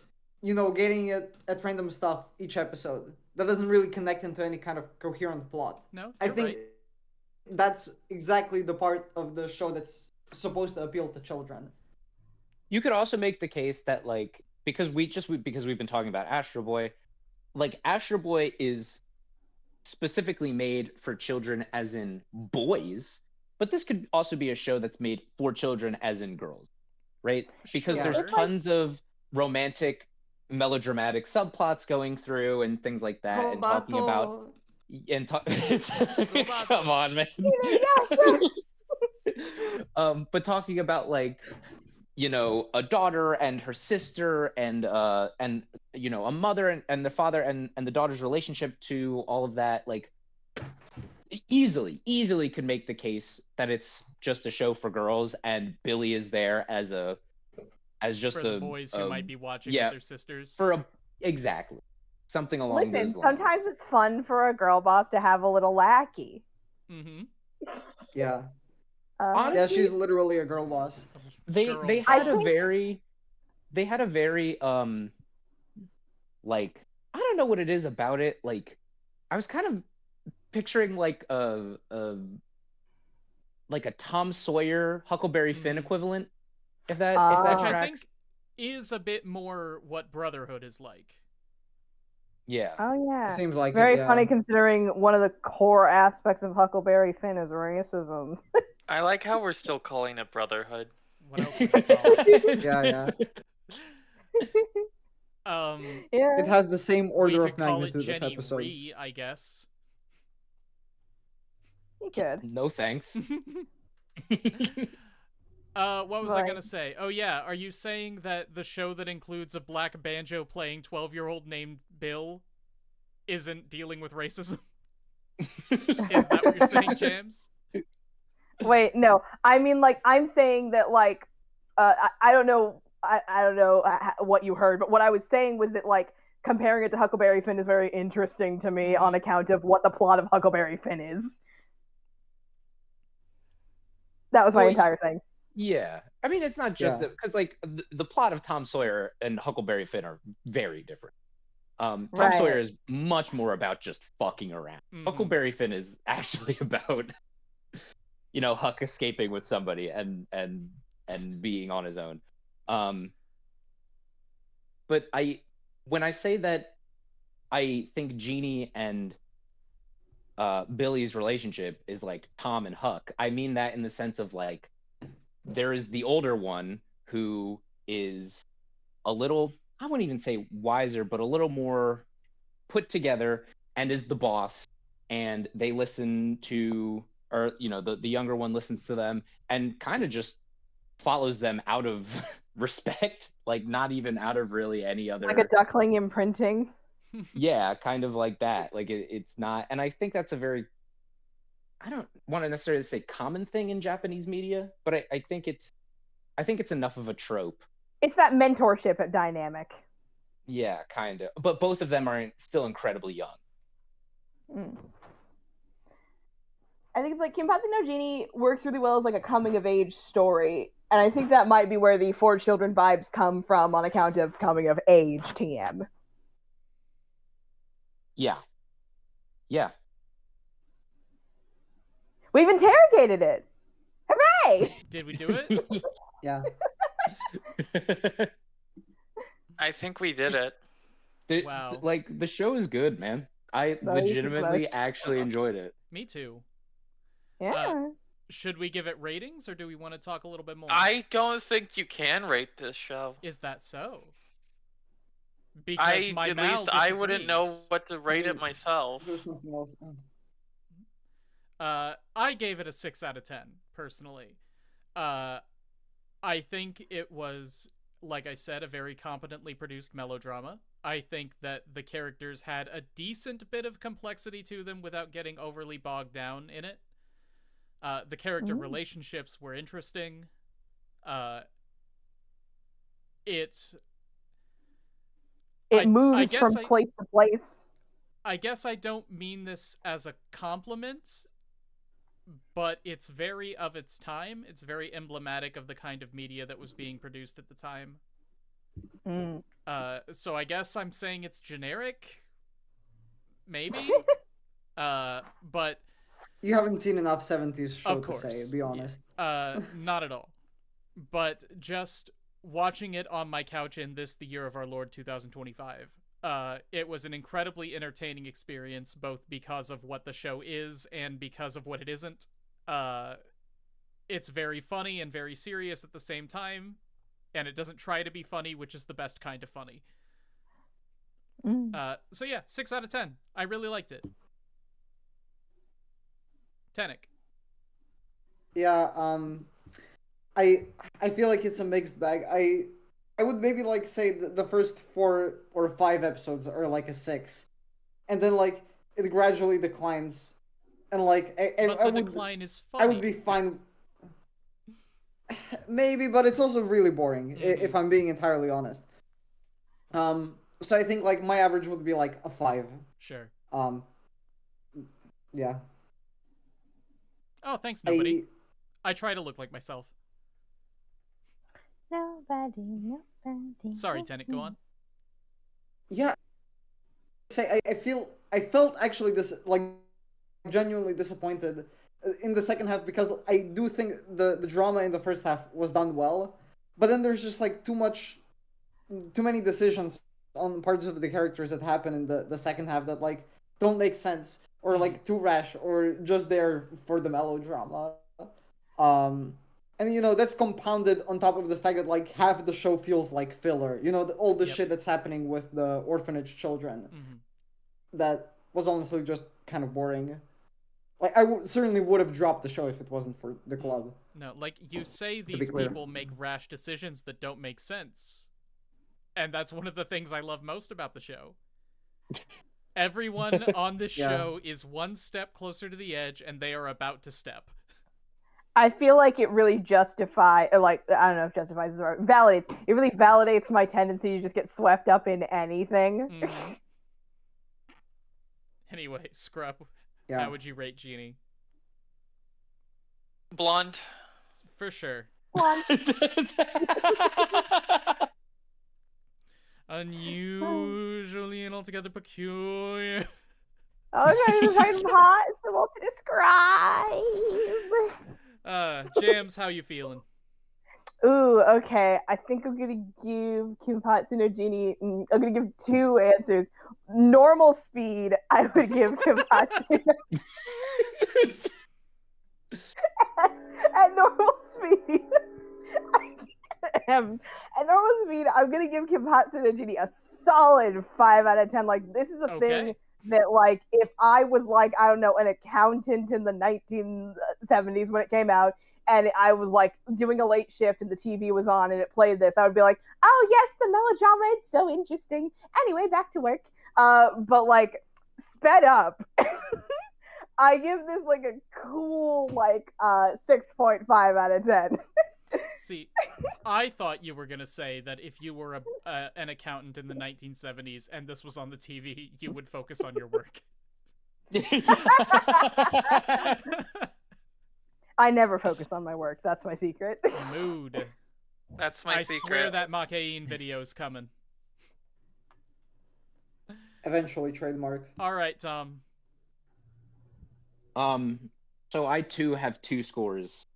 you know, getting at random stuff each episode. That doesn't really connect into any kind of coherent plot. No, I think that's exactly the part of the show that's supposed to appeal to children. You could also make the case that like because we've been talking about Astro Boy, like Astro Boy is specifically made for children as in boys, but this could also be a show that's made for children as in girls, right? Because there's tons of romantic melodramatic subplots going through and things like that, and talking about come on, man. But talking about like, you know, a daughter and her sister and you know, a mother and the father and the daughter's relationship to all of that, like easily could make the case that it's just a show for girls and Billy is there as just for the boys who might be watching with their sisters. Exactly. Something along those lines. Sometimes it's fun for a girl boss to have a little lackey. Mm-hmm. Yeah. Honestly, yeah, she's literally a girl boss. They had a very like, I don't know what it is about it. Like, I was kind of picturing like a Tom Sawyer, Huckleberry Finn equivalent. If that which tracks. I think is a bit more what Brotherhood is like. Yeah. Oh yeah. Seems like very funny considering one of the core aspects of Huckleberry Finn is racism. I like how we're still calling it Brotherhood. What else would you call it? Yeah. Yeah. It has the same order we of could call magnitude it of Jenny episodes. Ree, I guess. You could. No thanks. What was I gonna say? Oh yeah, are you saying that the show that includes a black banjo playing 12-year-old named Bill isn't dealing with racism? Is that what you're saying, James? Wait, no. I mean, like, I'm saying that, like, I don't know, I don't know what you heard, but what I was saying was that, like, comparing it to Huckleberry Finn is very interesting to me on account of what the plot of Huckleberry Finn is. That was my entire thing. Yeah, I mean, it's not just because like the plot of Tom Sawyer and Huckleberry Finn are very different. Tom Sawyer is much more about just fucking around. Huckleberry Finn is actually about, Huck escaping with somebody and being on his own. But when I say that I think Jeanie and Billy's relationship is like Tom and Huck, I mean that in the sense of like there is the older one who is a little, I wouldn't even say wiser, but a little more put together and is the boss, and they listen to, or the younger one listens to them and kind of just follows them out of respect, like not even out of really any other, like a duckling imprinting. Yeah, kind of like that. Like it's not, and I think that's a very, I don't want to necessarily say common thing in Japanese media, but I think it's enough of a trope. It's that mentorship dynamic. Yeah, kind of. But both of them are still incredibly young. I think it's like Kinpatsu no Genie works really well as like a coming of age story, and I think that might be where the 4 children vibes come from on account of coming of age TM. Yeah. Yeah. We've interrogated it. Hooray! Did we do it? Yeah. I think we did it. Wow. Like, the show is good, man. I legitimately actually enjoyed it. Me too. Yeah. Should we give it ratings, or do we want to talk a little bit more? I don't think you can rate this show. Is that so? Because my Mal disagrees. I wouldn't know what to rate it myself. There's something else. I gave it a 6 out of 10, personally. I think it was, like I said, a very competently produced melodrama. I think that the characters had a decent bit of complexity to them without getting overly bogged down in it. The character relationships were interesting. It moves from place to place. I guess I don't mean this as a compliment, but it's very of its time. It's very emblematic of the kind of media that was being produced at the time. So I guess I'm saying it's generic? Maybe? But... You haven't seen enough 70s show of course, to say, be honest. Yeah. Not at all. But just watching it on my couch in the year of our Lord 2025, it was an incredibly entertaining experience, both because of what the show is and because of what it isn't. It's very funny and very serious at the same time, and it doesn't try to be funny, which is the best kind of funny. So yeah, 6 out of 10. I really liked it. Tenek. Yeah, I feel like it's a mixed bag. I would maybe like say the first 4 or 5 episodes are like a 6, and then like it gradually declines, and like the decline is funny. I would be fine. Maybe, but it's also really boring if I'm being entirely honest. So I think like my average would be like a 5. Sure. Yeah. Oh, thanks, nobody. I try to look like myself. Nobody. Sorry, Tenek, go on. Yeah. I felt actually like genuinely disappointed in the second half, because I do think the drama in the first half was done well, but then there's just like too many decisions on parts of the characters that happen in the second half that like don't make sense, or like too rash, or just there for the melodrama. And that's compounded on top of the fact that like half the show feels like filler. All the shit that's happening with the orphanage children. That was honestly just kind of boring. Like certainly would have dropped the show if it wasn't for the club. No, like you say, these people make rash decisions that don't make sense. And that's one of the things I love most about the show. Everyone on this show is one step closer to the edge, and they are about to step. I feel like it really justifies, like, I don't know if justifies is the right, validates. It really validates my tendency to just get swept up in anything. Anyway, Scrub, how would you rate Genie? Blonde. For sure. Blonde. Unusually and altogether peculiar. Okay, this is hot. It's difficult to describe. Jams, how you feeling? Ooh, okay. I think I'm gonna give Kinpatsu no Genie. I'm gonna give 2 answers. Normal speed, I would give Kinpatsu. At normal speed, at normal speed, I'm gonna give Kinpatsu no Genie a solid 5 out of 10. Like, this is a thing that, like, if I was like, I don't know, an accountant in the 1970s when it came out, and I was like doing a late shift and the TV was on and it played this, I would be like, oh yes, the melodrama, it's so interesting. Anyway, back to work. But like, sped up. I give this like a cool like 6.5 out of 10. See, I thought you were gonna say that if you were an accountant in the 1970s and this was on the TV, you would focus on your work. I never focus on my work. That's my secret. Mood. That's my secret. I swear that Makain video's coming. Eventually trademark. All right, Tom. So I too have 2 scores.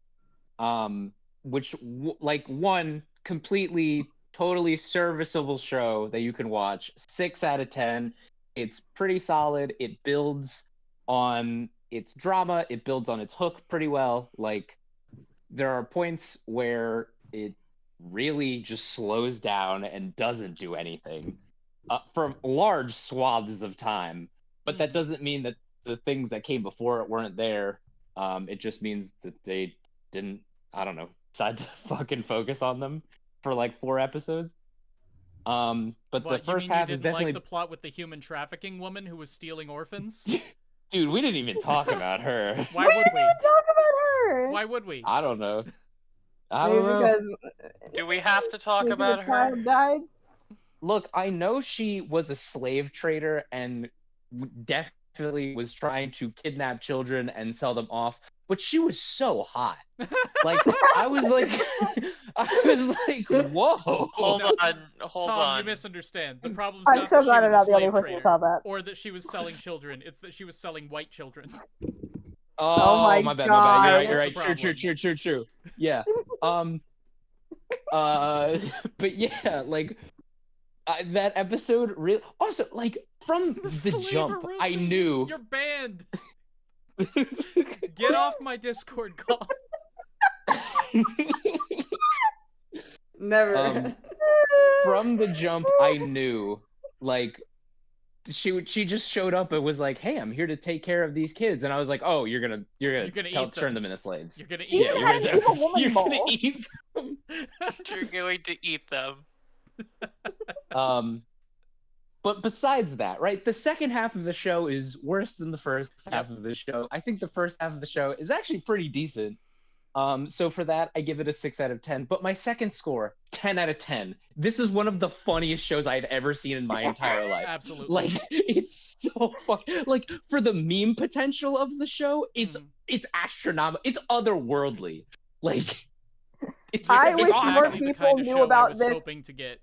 Which like one completely, totally serviceable show that you can watch. 6 out of 10. It's pretty solid. It builds on its drama, it builds on its hook pretty well. Like, there are points where it really just slows down and doesn't do anything for large swaths of time. But that doesn't mean that the things that came before it weren't there. It just means that they didn't, I don't know, decide to fucking focus on them for like 4 episodes. But the first half is definitely like the plot with the human trafficking woman who was stealing orphans. Dude, we didn't even talk about her. Why would we? Talk about her. Why would we? I don't know. I don't know. Because Do we have to talk about her? child died? Look, I know she was a slave trader and definitely was trying to kidnap children and sell them off, but she was so hot. Like, I was like, whoa. Hold on. Tom, you misunderstand. The problem's I'm not so that glad she was I'm not a the only slave person who trader, saw that. or that she was selling children. It's that she was selling white children. Oh my my bad. God. You're right. True. Yeah. But yeah, like, that episode really. Also, like, from the jump, I knew. You're banned. Get off my Discord call. Never. From the jump, I knew, like, she just showed up and was like, "Hey, I'm here to take care of these kids," and I was like, "Oh, you're gonna turn them into slaves." You're gonna She eat them. had an evil woman You're ball. gonna eat them. You're going to eat them. But besides that, right, the second half of the show is worse than the first half of the show. I think the first half of the show is actually pretty decent. So for that, I give it a 6 out of 10. But my second score, 10 out of 10. This is one of the funniest shows I've ever seen in my entire life. Absolutely. Like, it's so fucking, like, for the meme potential of the show, it's astronomical. It's otherworldly. Like, I wish exactly more the people kind of knew show about I was this. hoping to get.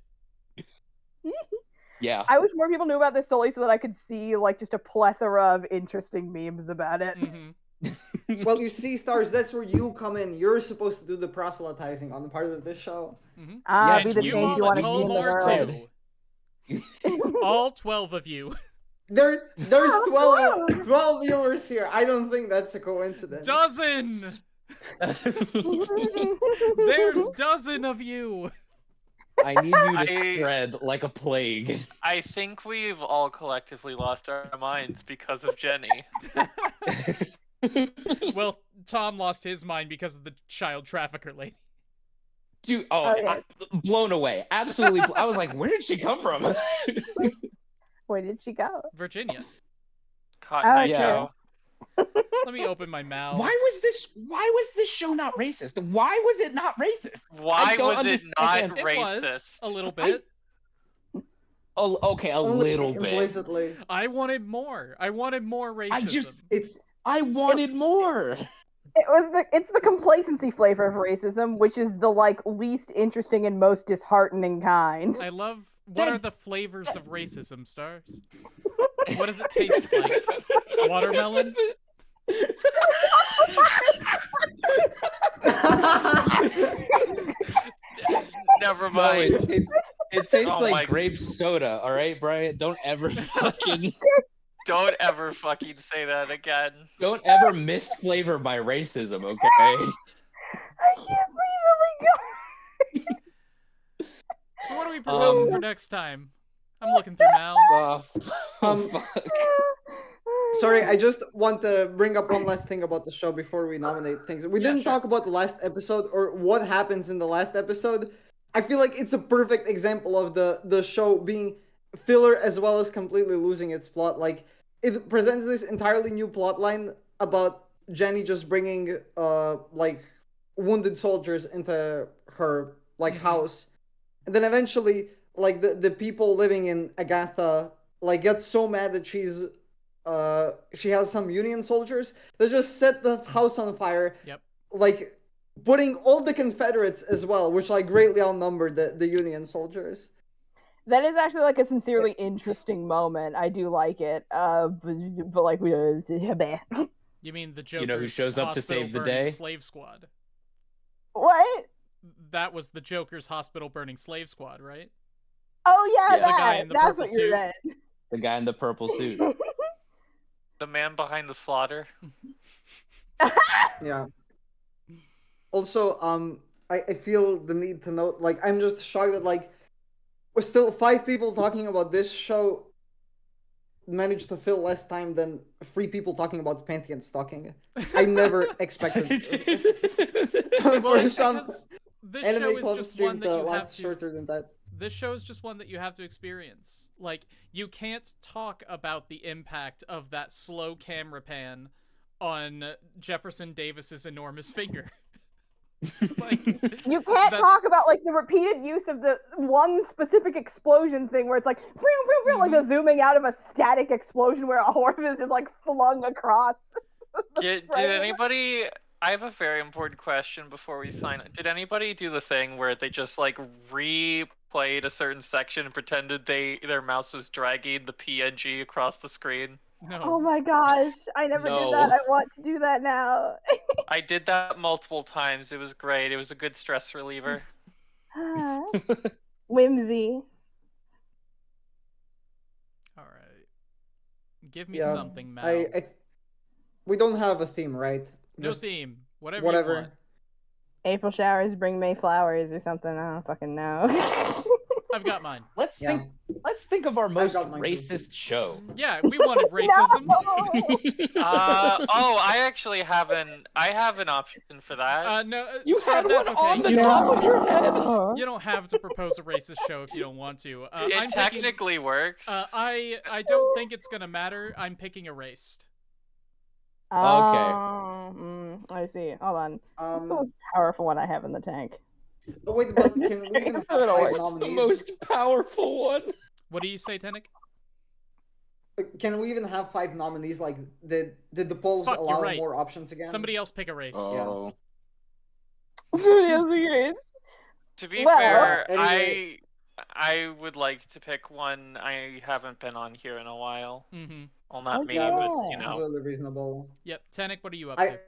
Yeah. I wish more people knew about this solely so that I could see like just a plethora of interesting memes about it. Mm-hmm. Well, you see, Stars, that's where you come in. You're supposed to do the proselytizing on the part of this show. Mm-hmm. Be the you change all you want at to see home in the are world. too. All 12 of you. There's 12 viewers here. I don't think that's a coincidence. Dozen! There's dozen of you! I need you to spread like a plague. I think we've all collectively lost our minds because of Jeanie. Well, Tom lost his mind because of the child trafficker lady. Dude, Okay. blown away. Absolutely. I was like, where did she come from? Where did she go? Virginia. Cotton Eye yeah. Joe. Let me open my mouth. Why was this show not racist? Why was it not racist? Why was it not It racist? was a little bit. Oh, okay, a Only little bit. implicitly. I wanted more. I wanted more racism. I wanted more. It's the complacency flavor of racism, which is the like least interesting and most disheartening kind. I love. What are the flavors of racism, Stars? What does it taste like? Watermelon? Never No, mind. it tastes Oh like my- grape soda. All right, Brian. Don't ever fucking Don't ever fucking say that again. don't ever misflavor my racism. Okay. I can't breathe. Oh my god. So what are we proposing for next time? I'm looking through now. Fuck. Sorry, I just want to bring up one last thing about the show before we nominate things. We Yeah, didn't sure. talk about the last episode or what happens in the last episode. I feel like it's a perfect example of the show being filler as well as completely losing its plot. Like, it presents this entirely new plot line about Jeanie just bringing like wounded soldiers into her like house, and then eventually like the people living in Agatha like get so mad that she has some Union soldiers that just set the house on fire. Yep. Like putting all the Confederates as well, which like greatly outnumbered the Union soldiers. That is actually like a sincerely interesting moment. I do like it. But like we You mean the Joker's You know who shows up to hospital save the burning day? slave squad? What? That was the Joker's hospital burning slave squad, right? Oh yeah, Yeah. The guy in the that's purple what suit. you meant. The guy in the purple suit. The man behind the slaughter. Yeah. Also, I feel the need to note, like, I'm just shocked that, like, we're still 5 people talking about this show managed to fill less time than 3 people talking about Pantheon stalking. I never expected Well, for it's some because this anime show is club just stream one that to you have last to. shorter than that. This show is just one that you have to experience. Like, you can't talk about the impact of that slow camera pan on Jefferson Davis's enormous finger. Like, You can't that's- talk about like the repeated use of the one specific explosion thing where it's like like the zooming out of a static explosion where a horse is just like flung across. Did anybody? I have a very important question before we sign. Did anybody do the thing where they just like replayed a certain section and pretended their mouse was dragging the PNG across the screen? no. Oh my gosh, I never No. did that. I want to do that now. I did that multiple times. It was great. It was a good stress reliever. Whimsy. All right. Give me Yeah, something, Mal. we don't have a theme, right? No Just theme. Whatever. You whatever. want. April showers bring May flowers or something. I don't fucking know. I've got mine. Let's Yeah. think of our most got mine too. racist show. Yeah, we wanted racism. Oh, I actually have an option for that. No, You Scrub, had that's one okay. on the You top don't- of your head. You don't have to propose a racist show if you don't want to. It I'm picking, technically works. I don't think it's gonna matter. I'm picking erased. I see. Hold on. What's the um. most powerful one I have in the tank? Oh, wait, but can we even have 5 What's the nominees? most powerful one? What do you say, Tenik? Can we even have 5 nominees? Like, did the polls Fuck, you're allow right. more options again? Somebody else pick erased. Oh. To be Well, fair, anyway. I would like to pick one I haven't been on here in a while. Mm-hmm. Well, not me, Yeah, but that's you know. completely reasonable. Yep. Tenik, what are you up I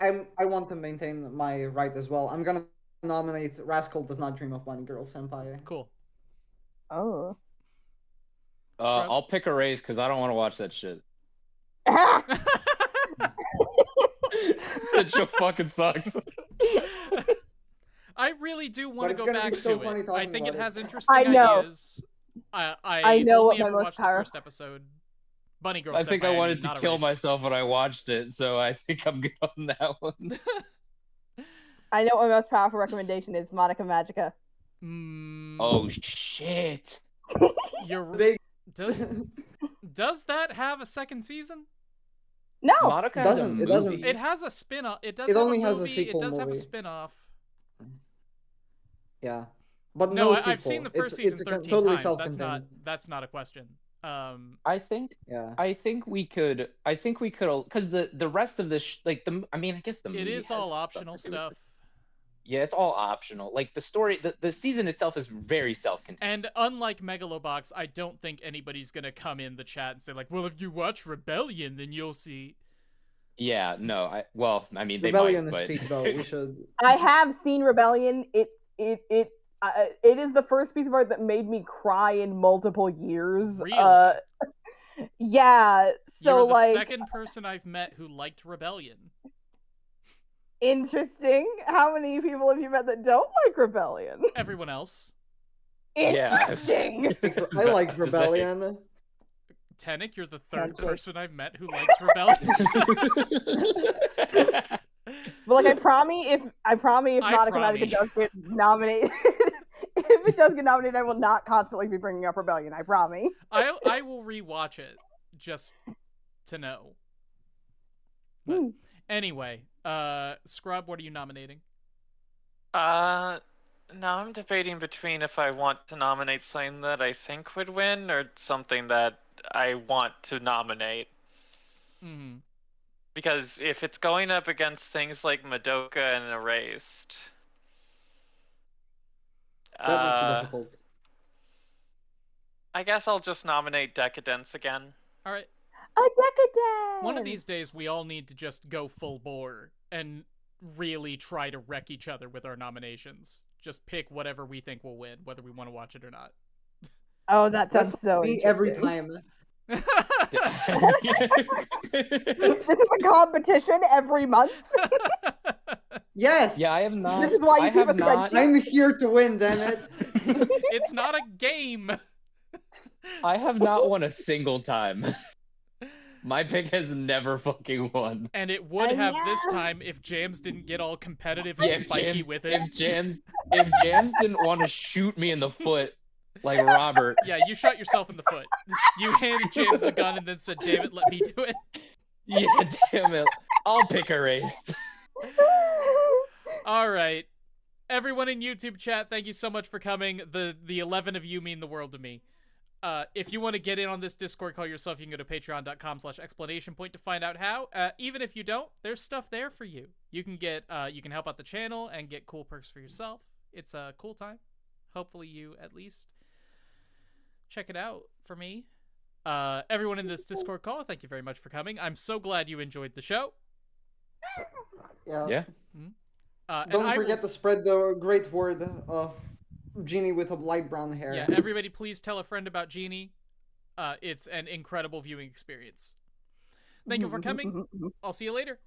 to? I want to maintain my right as well. I'm gonna nominate Rascal Does Not Dream of Bunny Girl Senpai. Cool. Oh. I'll pick a race because I don't want to watch that shit. That show fucking sucks. I really do want to it's go gonna back be so to funny it. I talking think it about it. has interesting I know. ideas. I know what only my ever most watched the power- first episode. Bunny Girl I think Senpai, I wanted mean, not to kill erased. myself when I watched it, so I think I'm good on that one. I know what my most powerful recommendation is. Monica Magica. Mm, Oh shit! you're Big does that have a second season? No. Monica has a Doesn't- it movie. doesn't. It has a spin-off. It does It have only a has a movie. sequel It does have a movie. spin-off. Yeah, but No, no I've seen the first season 13 totally times. self-contained. That's not a question. I think Yeah. we could because the rest of this I guess the movie It is has all stuff optional to do with stuff. it. Yeah, it's all optional. Like the story, the season itself is very self-contained. And unlike Megalobox, I don't think anybody's gonna come in the chat and say like, "Well, if you watch Rebellion, then you'll see." Yeah, no, I mean, they Rebellion might, is peak though. We should. I have seen Rebellion. It is the first piece of art that made me cry in multiple years. Really? Yeah. So You're the like second person I've met who liked Rebellion. interesting. How many people have you met that don't like Rebellion? Everyone else. Interesting. I like Rebellion. Tenek, you're the third person I've met who likes Rebellion. But like, I promise if Chromatica does get nominated, if it does get nominated, I will not constantly be bringing up Rebellion. I promise. I will rewatch it just to know. But anyway, Scrub, what are you nominating? Now I'm debating between if I want to nominate something that I think would win or something that I want to nominate. Mm-hmm. Because if it's going up against things like Madoka and Erased, That makes it difficult. I guess I'll just nominate Decadence again. All right. A Decadence! One of these days, we all need to just go full bore and really try to wreck each other with our nominations. Just pick whatever we think will win, whether we want to watch it or not. Oh, that sounds so me every time. This is a competition every month. Yes. Yeah, I have not. This is why you I keep have a not. spreadsheet. I'm here to win, damn it. It's not a game. I have not won a single time. My pick has never fucking won. And it would have this time if Jams didn't get all competitive and spiky with it. If Jams didn't want to shoot me in the foot like Robert. Yeah, you shot yourself in the foot. You handed James the gun and then said, "Damn it, let me do it." Yeah, damn it. I'll pick Erased. All right. Everyone in YouTube chat, thank you so much for coming. The 11 of you mean the world to me. If you want to get in on this Discord call yourself, you can go to patreon.com/explanationpoint to find out how. Even if you don't, there's stuff there for you. You can get, you can help out the channel and get cool perks for yourself. It's a cool time. Hopefully you at least check it out for me. Everyone in this Discord call, thank you very much for coming. I'm so glad you enjoyed the show. Yeah. And Don't forget to spread the great word of Genie with a light brown hair. Yeah, everybody please tell a friend about Genie. It's an incredible viewing experience. Thank you for coming. I'll see you later.